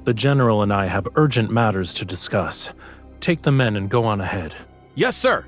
The General and I have urgent matters to discuss. Take the men and go on ahead. Yes, sir.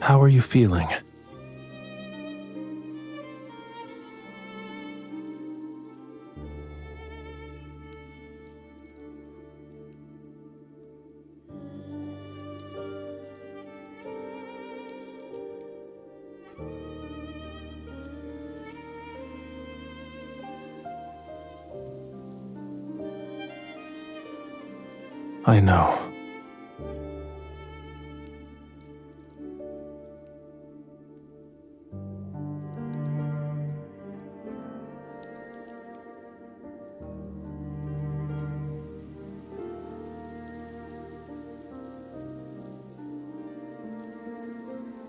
How are you feeling? I know.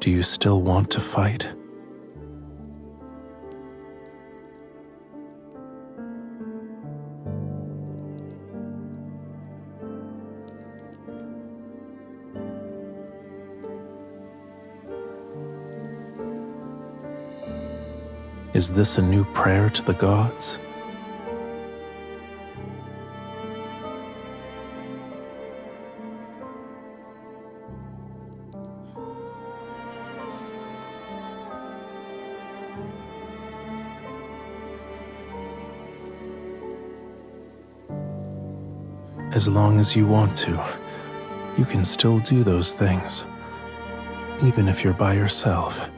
Do you still want to fight? Is this a new prayer to the gods? As long as you want to, you can still do those things, even if you're by yourself.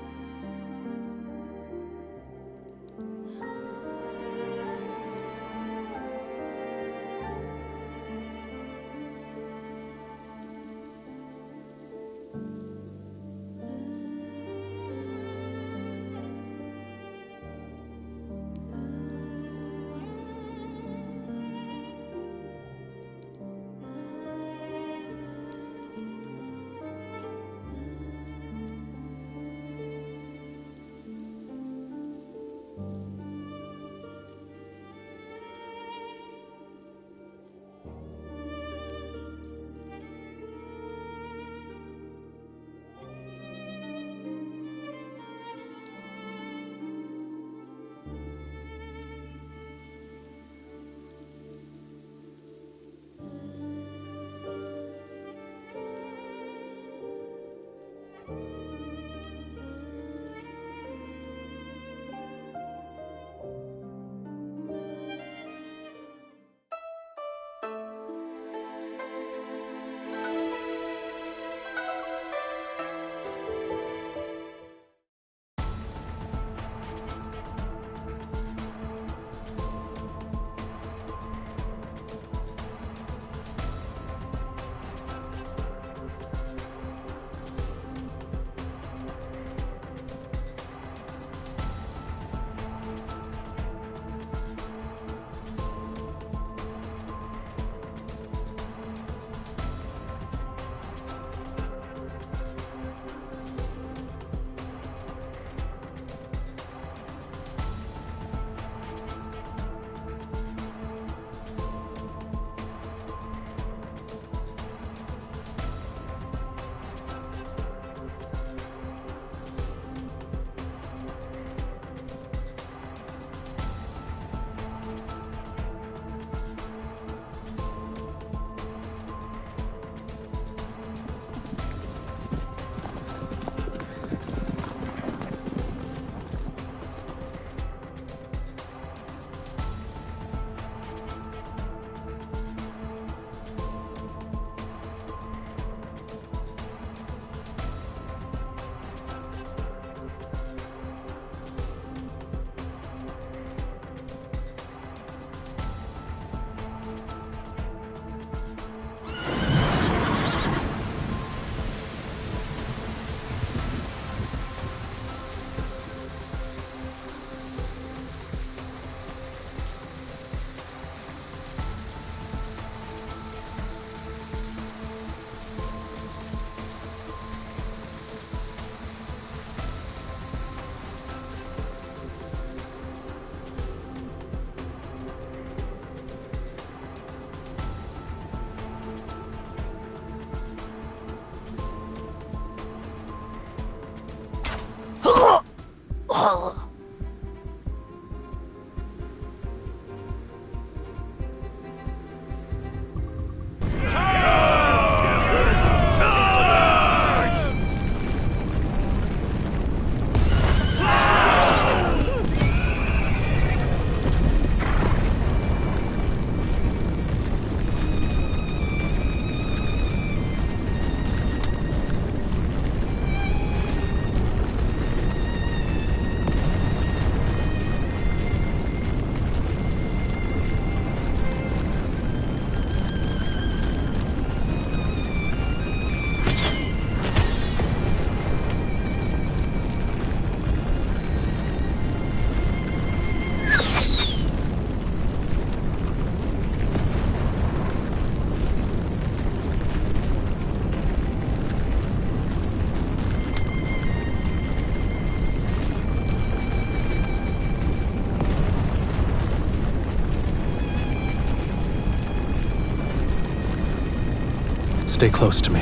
Stay close to me.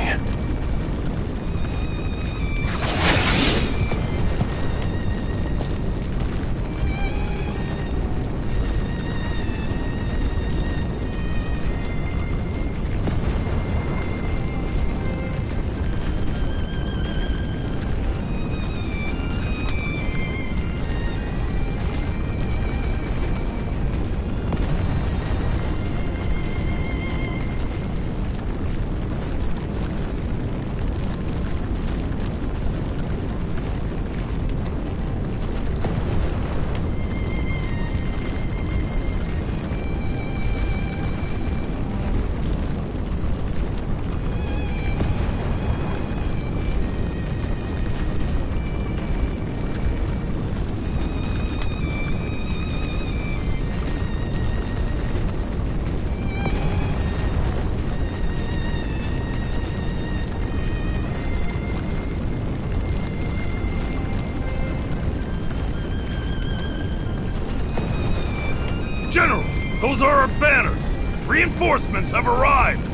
General, those are our banners! Reinforcements have arrived!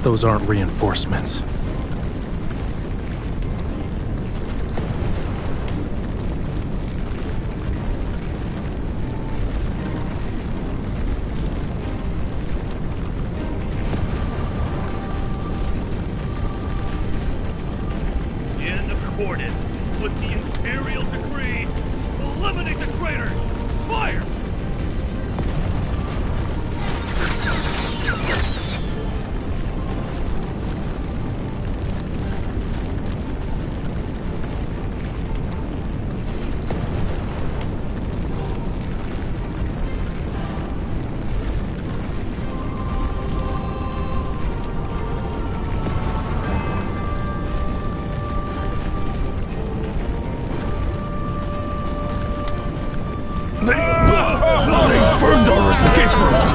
Those aren't reinforcements. In accordance with the Imperial decree, eliminate the traitors! Fire! They burned our escape route!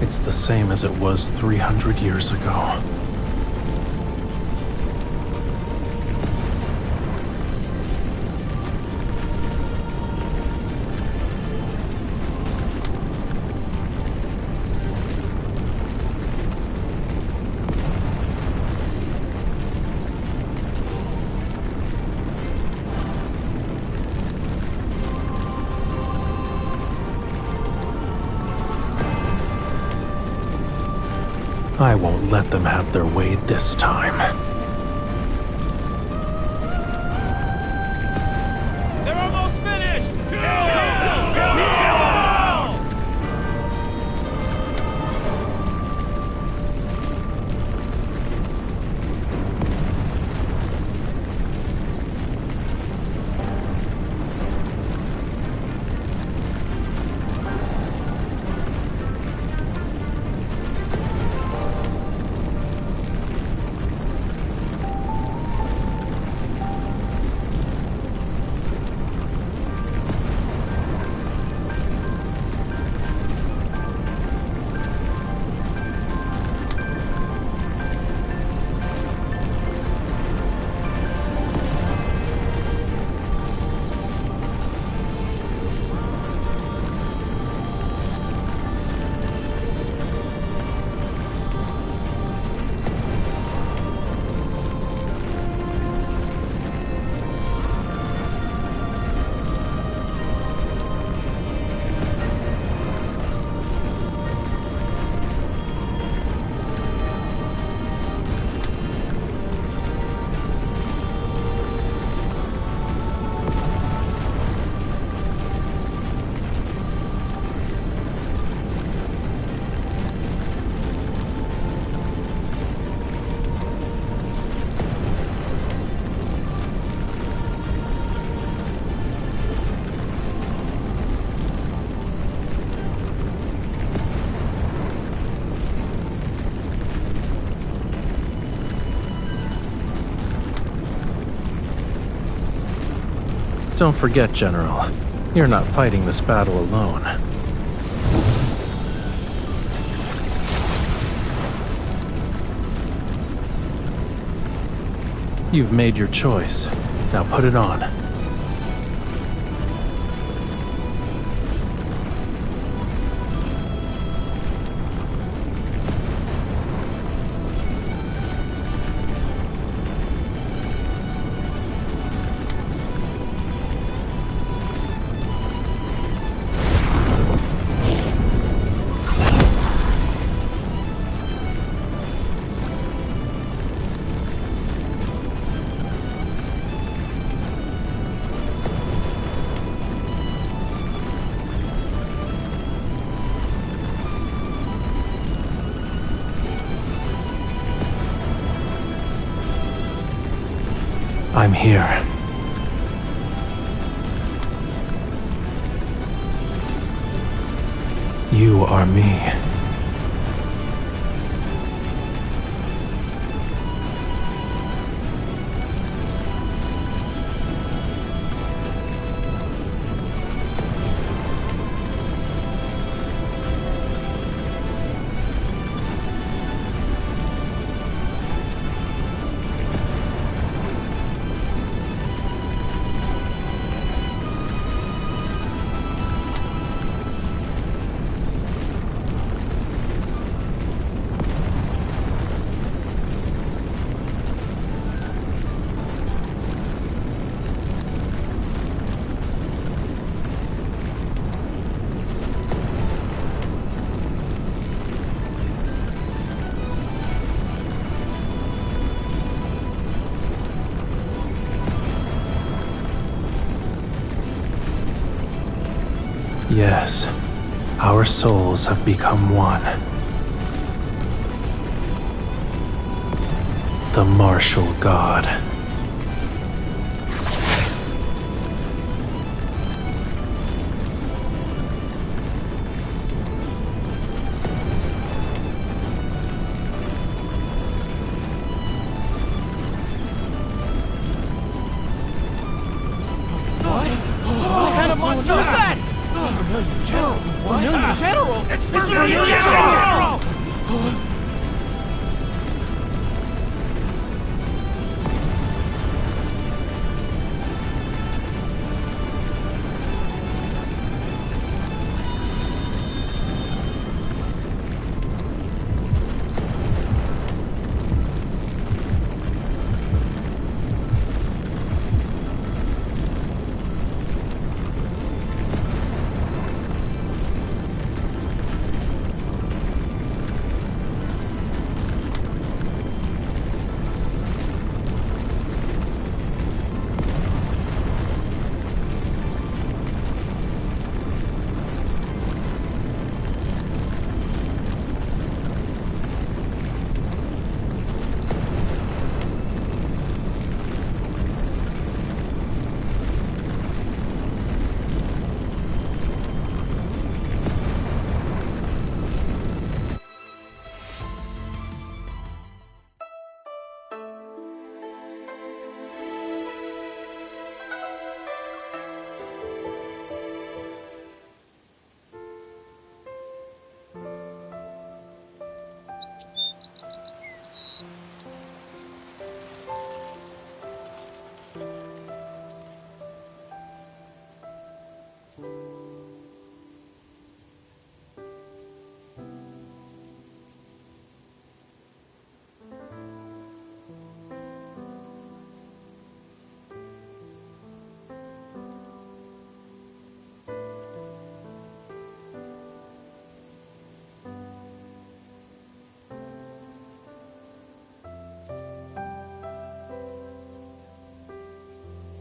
It's the same as it was 300 years ago. I won't let them have their way this time. They're almost finished! Go! Don't forget, General, you're not fighting this battle alone. You've made your choice. Now put it on. I'm here. You are me. Yes, our souls have become one. The martial god. What kind of monster is that? Vermilion General! What? Vermilion General! It's Vermilion General!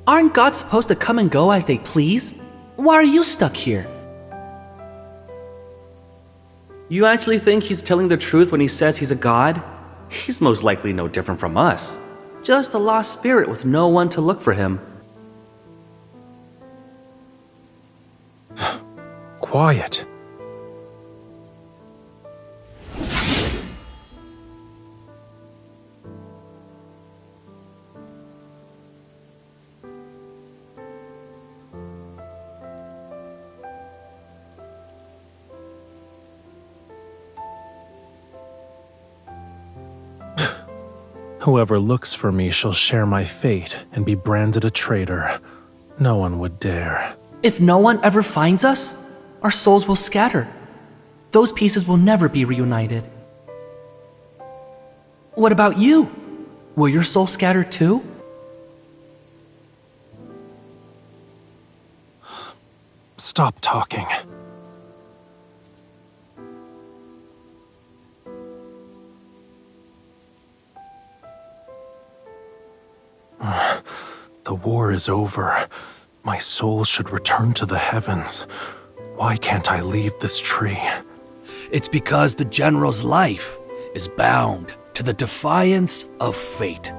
Aren't gods supposed to come and go as they please? Why are you stuck here? You actually think he's telling the truth when he says he's a god? He's most likely no different from us. Just a lost spirit with no one to look for him. Quiet. Whoever looks for me shall share my fate and be branded a traitor. No one would dare. If no one ever finds us, our souls will scatter. Those pieces will never be reunited. What about you? Will your soul scatter too? Stop talking. The war is over. My soul should return to the heavens. Why can't I leave this tree? It's because the general's life is bound to the defiance of fate.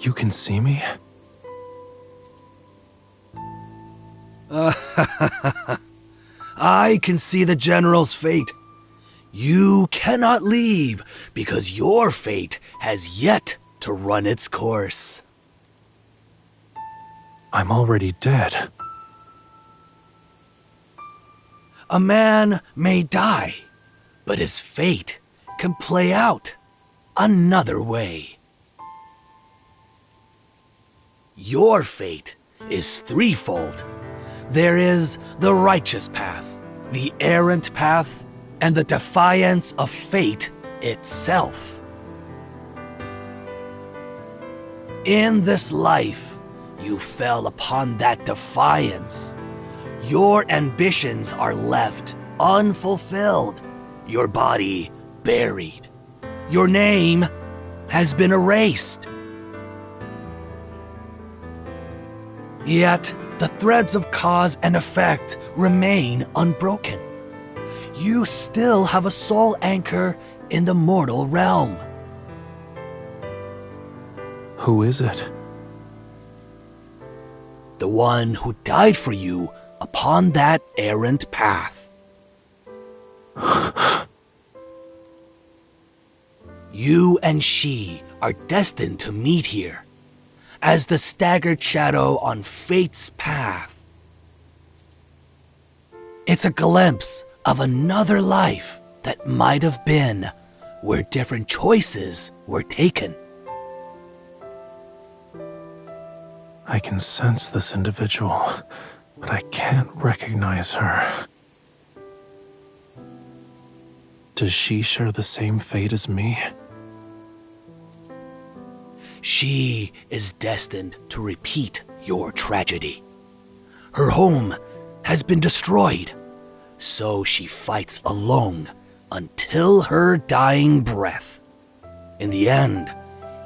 You can see me? I can see the general's fate. You cannot leave because your fate has yet to run its course. I'm already dead. A man may die, but his fate can play out another way. Your fate is threefold. There is the righteous path, the errant path, and the defiance of fate itself. In this life, you fell upon that defiance. Your ambitions are left unfulfilled, your body buried. Your name has been erased. Yet, the threads of cause and effect remain unbroken. You still have a soul anchor in the mortal realm. Who is it? The one who died for you upon that errant path. You and she are destined to meet here, as the staggered shadow on fate's path. It's a glimpse of another life that might have been, where different choices were taken. I can sense this individual, but I can't recognize her. Does she share the same fate as me? She is destined to repeat your tragedy. Her home has been destroyed, so she fights alone until her dying breath. In the end,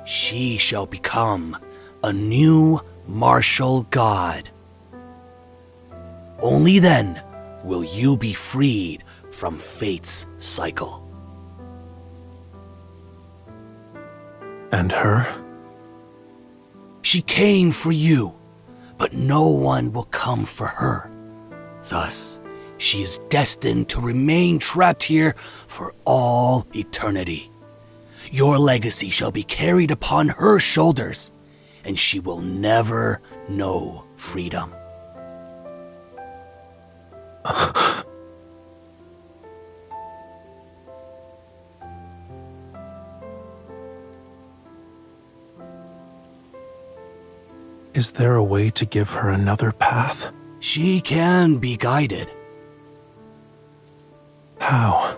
she shall become a new martial god. Only then will you be freed from fate's cycle. And her? She came for you, but no one will come for her. Thus, she is destined to remain trapped here for all eternity. Your legacy shall be carried upon her shoulders, and she will never know freedom. Is there a way to give her another path? She can be guided. How?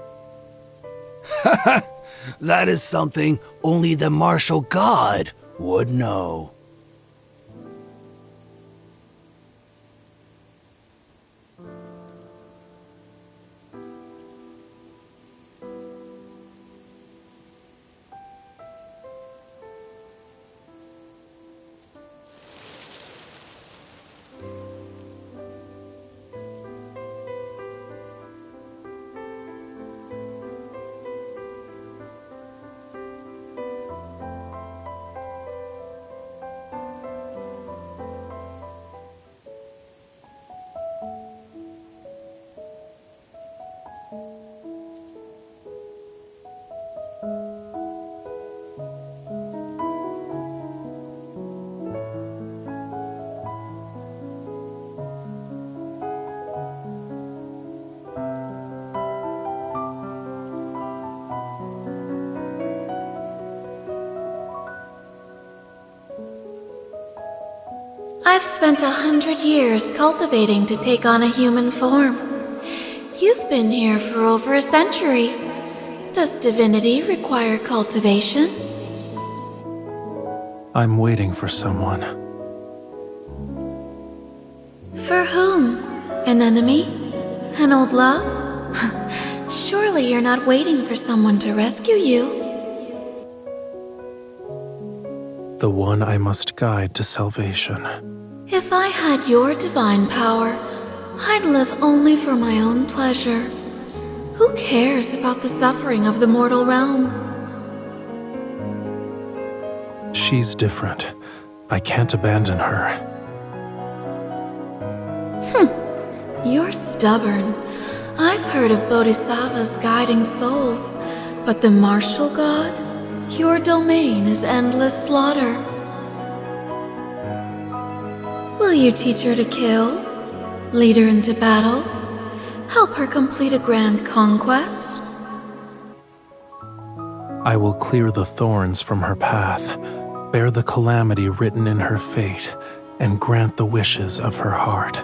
That is something only the martial god would know. I've spent 100 years cultivating to take on a human form. You've been here for over a century. Does divinity require cultivation? I'm waiting for someone. For whom? An enemy? An old love? Surely you're not waiting for someone to rescue you. The one I must guide to salvation. If I had your divine power, I'd live only for my own pleasure. Who cares about the suffering of the mortal realm? She's different. I can't abandon her. You're stubborn. I've heard of bodhisattvas guiding souls, but the martial god? Your domain is endless slaughter. Will you teach her to kill? Lead her into battle? Help her complete a grand conquest? I will clear the thorns from her path, bear the calamity written in her fate, and grant the wishes of her heart.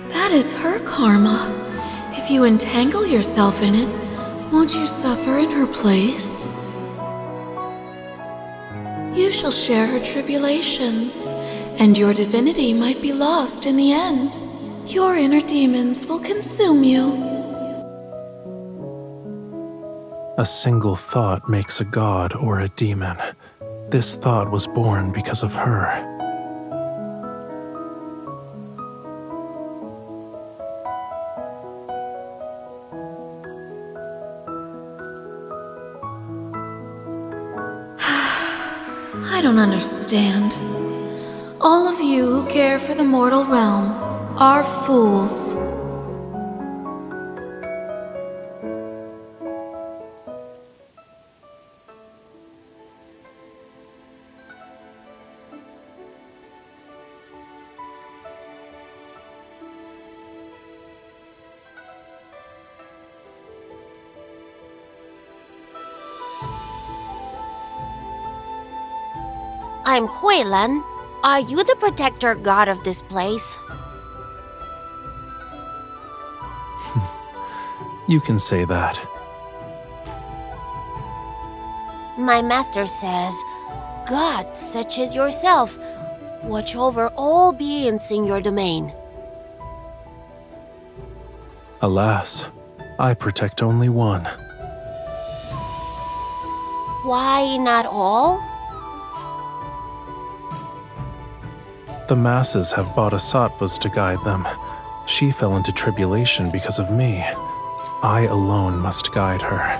That is her karma. If you entangle yourself in it, won't you suffer in her place? You shall share her tribulations, and your divinity might be lost in the end. Your inner demons will consume you. A single thought makes a god or a demon. This thought was born because of her. I don't understand. All of you who care for the mortal realm are fools. I'm Huilan. Are you the protector god of this place? You can say that. My master says, gods such as yourself watch over all beings in your domain. Alas, I protect only one. Why not all? The masses have bodhisattvas to guide them. She fell into tribulation because of me. I alone must guide her.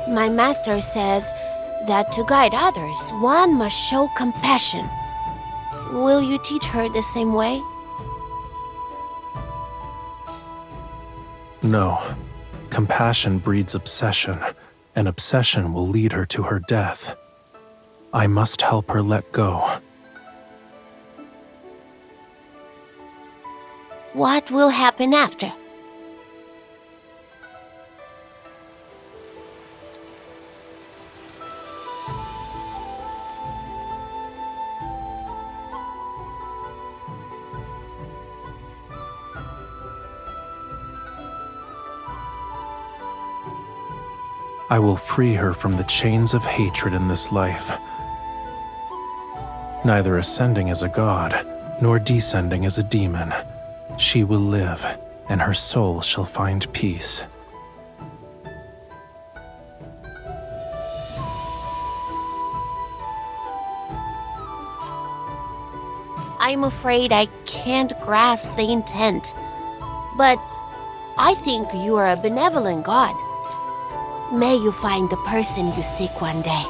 My master says that to guide others, one must show compassion. Will you teach her the same way? No. Compassion breeds obsession, and obsession will lead her to her death. I must help her let go. What will happen after? I will free her from the chains of hatred in this life. Neither ascending as a god, nor descending as a demon, she will live, and her soul shall find peace. I'm afraid I can't grasp the intent. But I think you are a benevolent god. May you find the person you seek one day.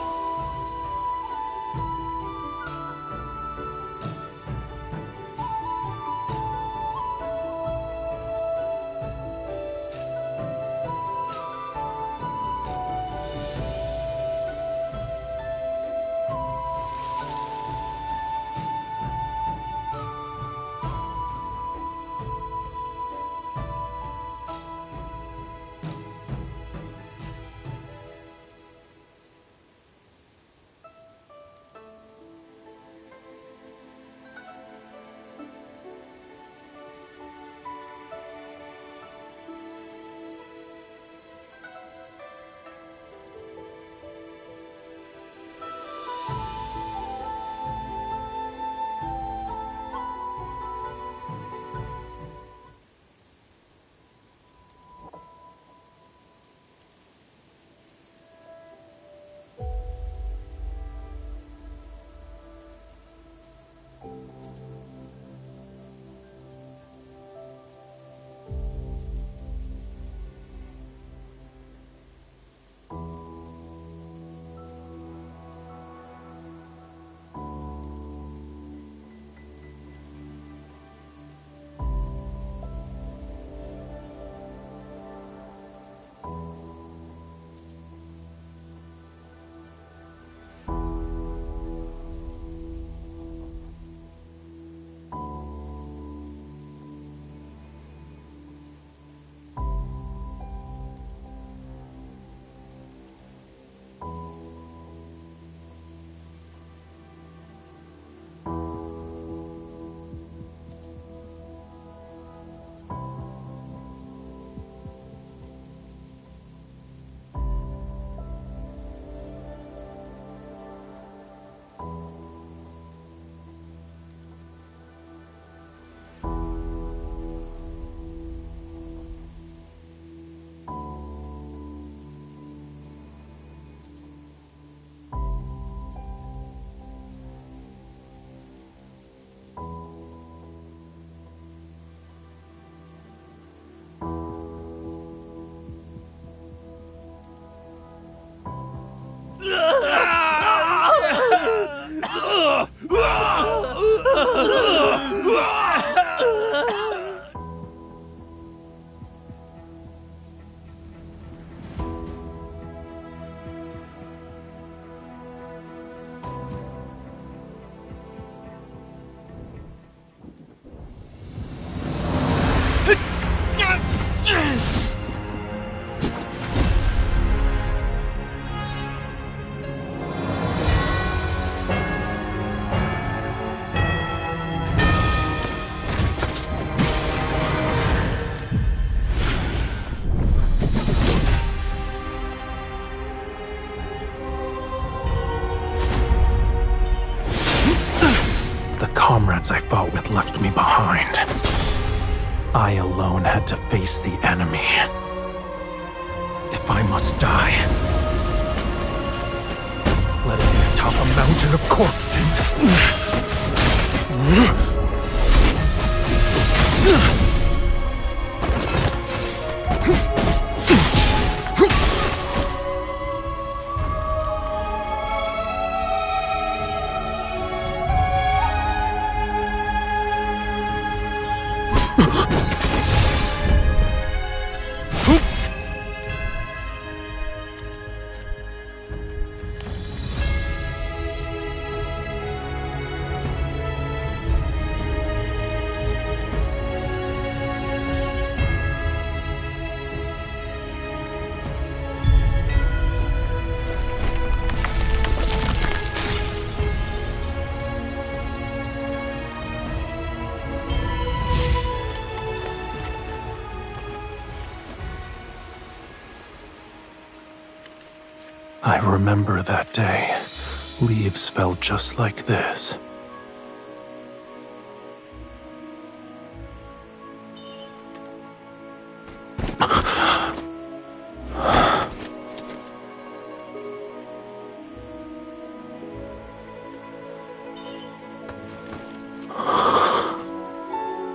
Comrades I fought with left me behind. I alone had to face the enemy. If I must die, let it be atop a mountain of corpses. I remember that day. Leaves fell just like this.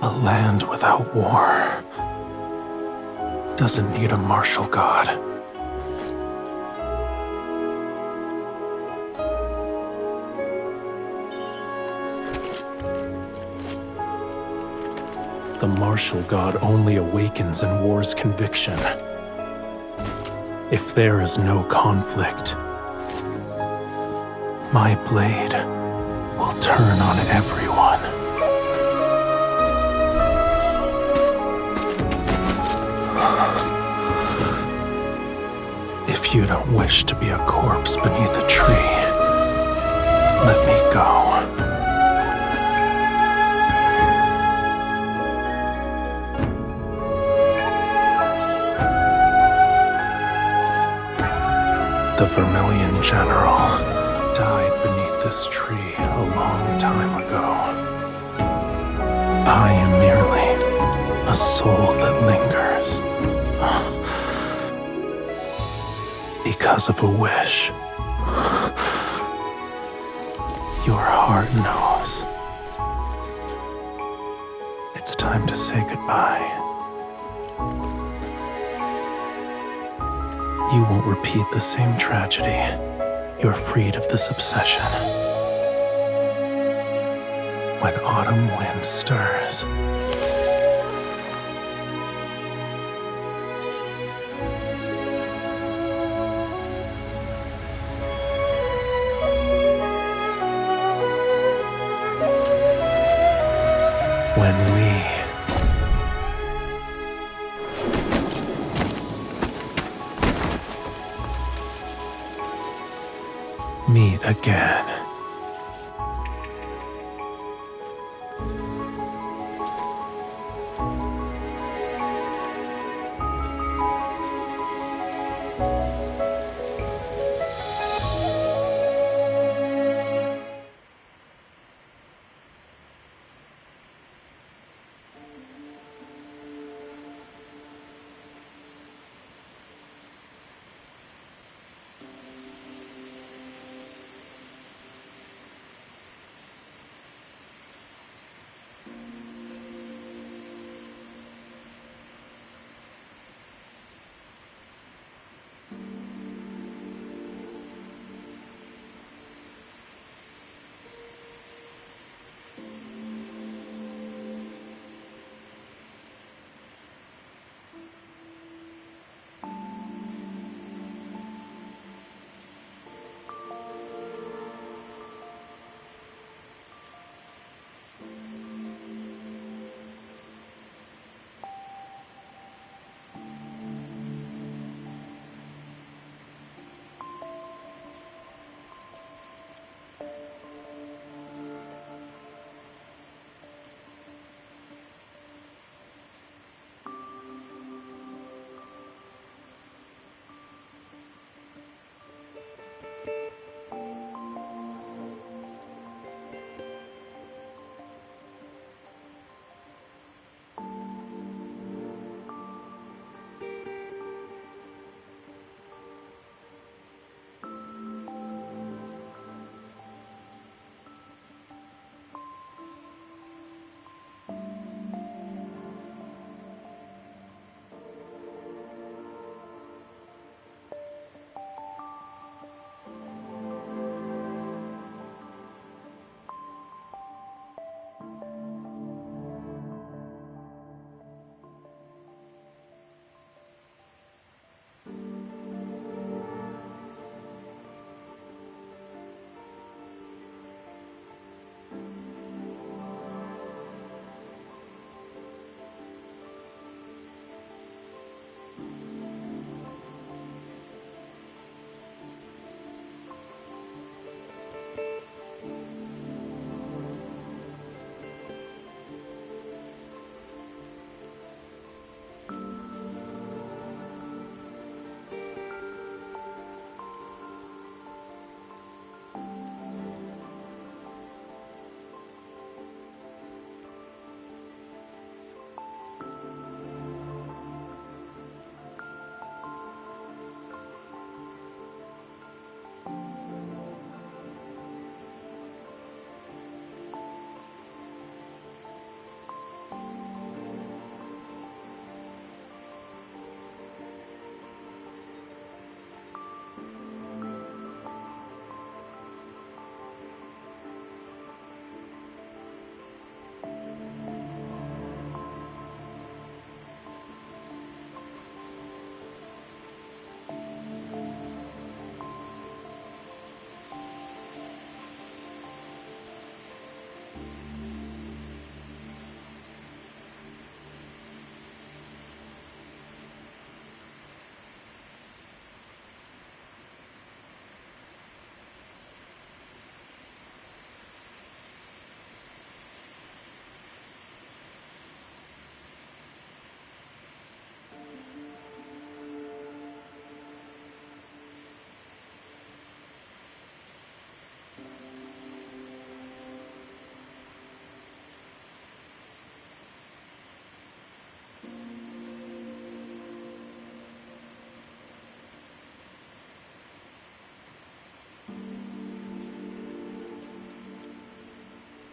A land without war doesn't need a martial god. The martial god only awakens in war's conviction. If there is no conflict, my blade will turn on everyone. If you don't wish to be a corpse beneath a tree, let me go. The Vermilion General died beneath this tree a long time ago. I am merely a soul that lingers. Because of a wish. Your heart knows. It's time to say goodbye. You won't repeat the same tragedy. You're freed of this obsession. When autumn wind stirs, when we meet again.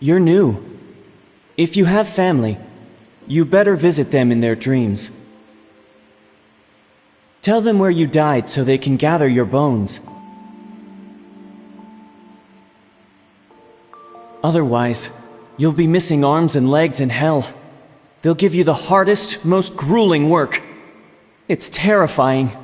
You're new. If you have family, you better visit them in their dreams. Tell them where you died so they can gather your bones. Otherwise, you'll be missing arms and legs in hell. They'll give you the hardest, most grueling work. It's terrifying.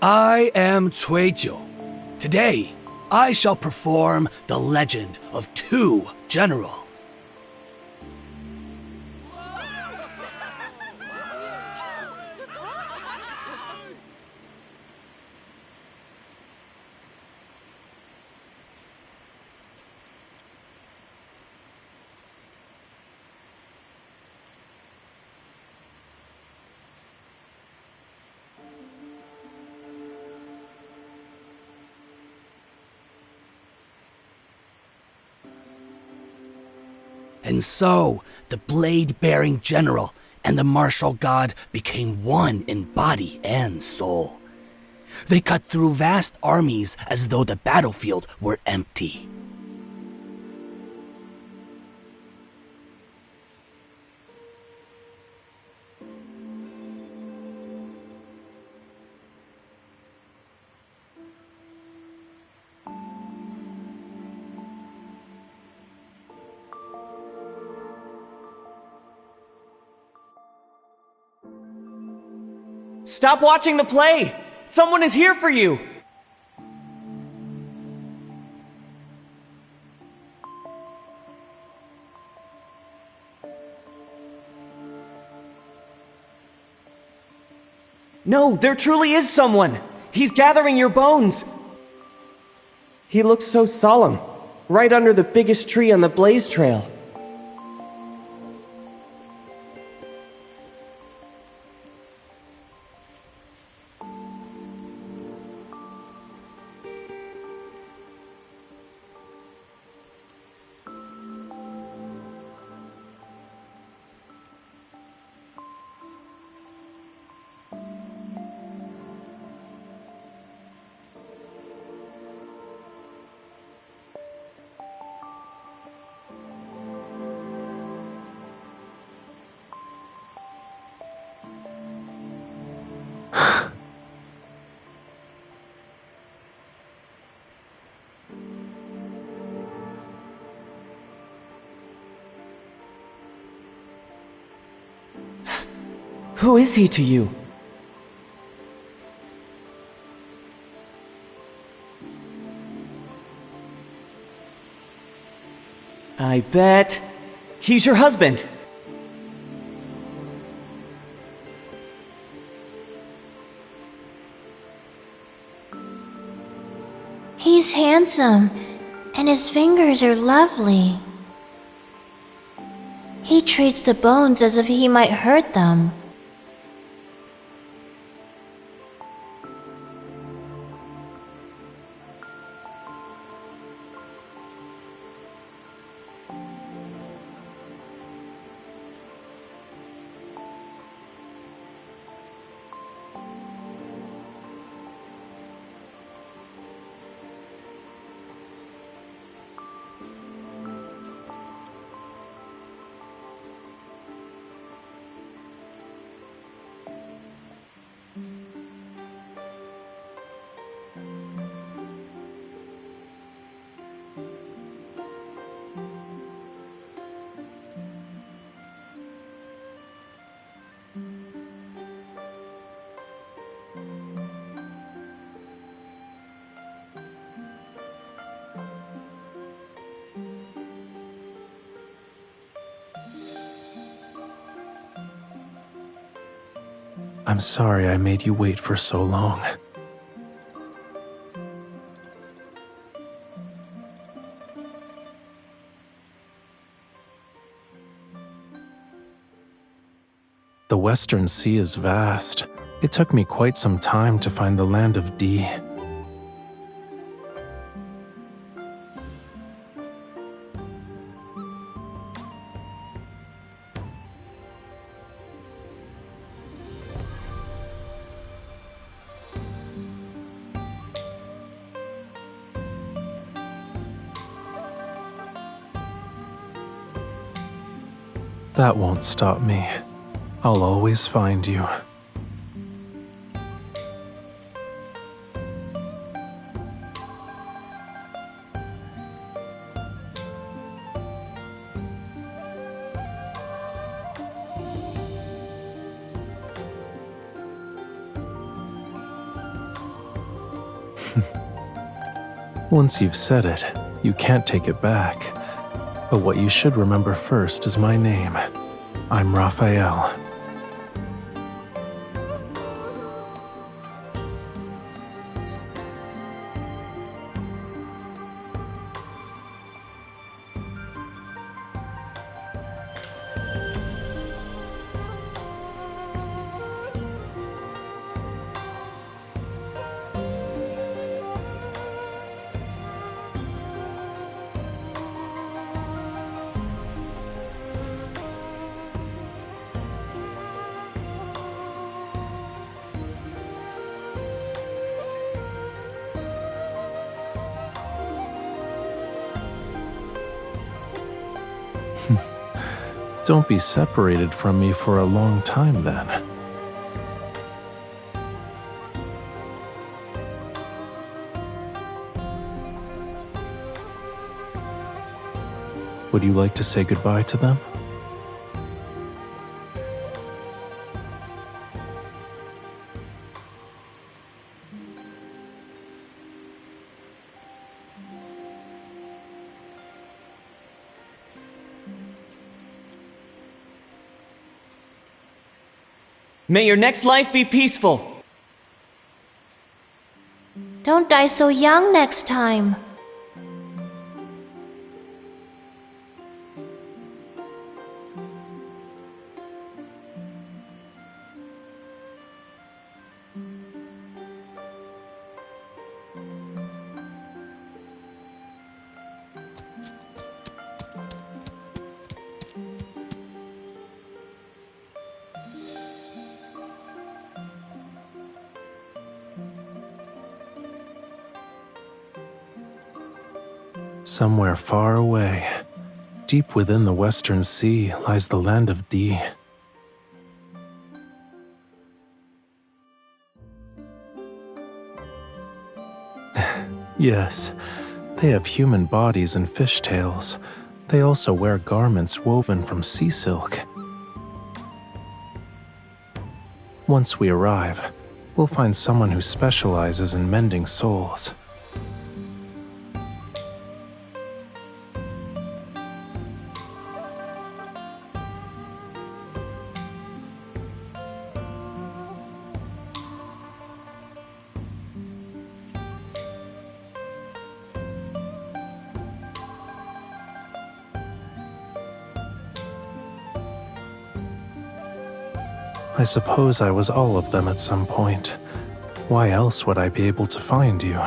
I am Cuejo. Today, I shall perform the legend of 2 generals. And so, the blade-bearing general and the martial god became one in body and soul. They cut through vast armies as though the battlefield were empty. Stop watching the play! Someone is here for you! No, there truly is someone! He's gathering your bones! He looks so solemn, right under the biggest tree on the Blaze Trail. Who is he to you? I bet he's your husband. He's handsome, and his fingers are lovely. He treats the bones as if he might hurt them. I'm sorry I made you wait for so long. The Western Sea is vast. It took me quite some time to find the land of D. That won't stop me. I'll always find you. Once you've said it, you can't take it back. But what you should remember first is my name. I'm Rafayel. Don't be separated from me for a long time, then. Would you like to say goodbye to them? May your next life be peaceful. Don't die so young next time. Somewhere far away, deep within the Western Sea, lies the land of D. Yes, they have human bodies and fishtails. They also wear garments woven from sea silk. Once we arrive, we'll find someone who specializes in mending souls. I suppose I was all of them at some point. Why else would I be able to find you?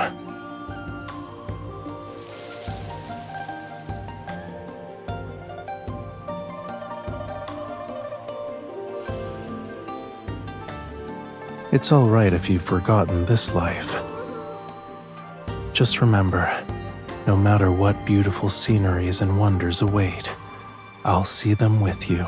It's all right if you've forgotten this life. Just remember, no matter what beautiful sceneries and wonders await, I'll see them with you.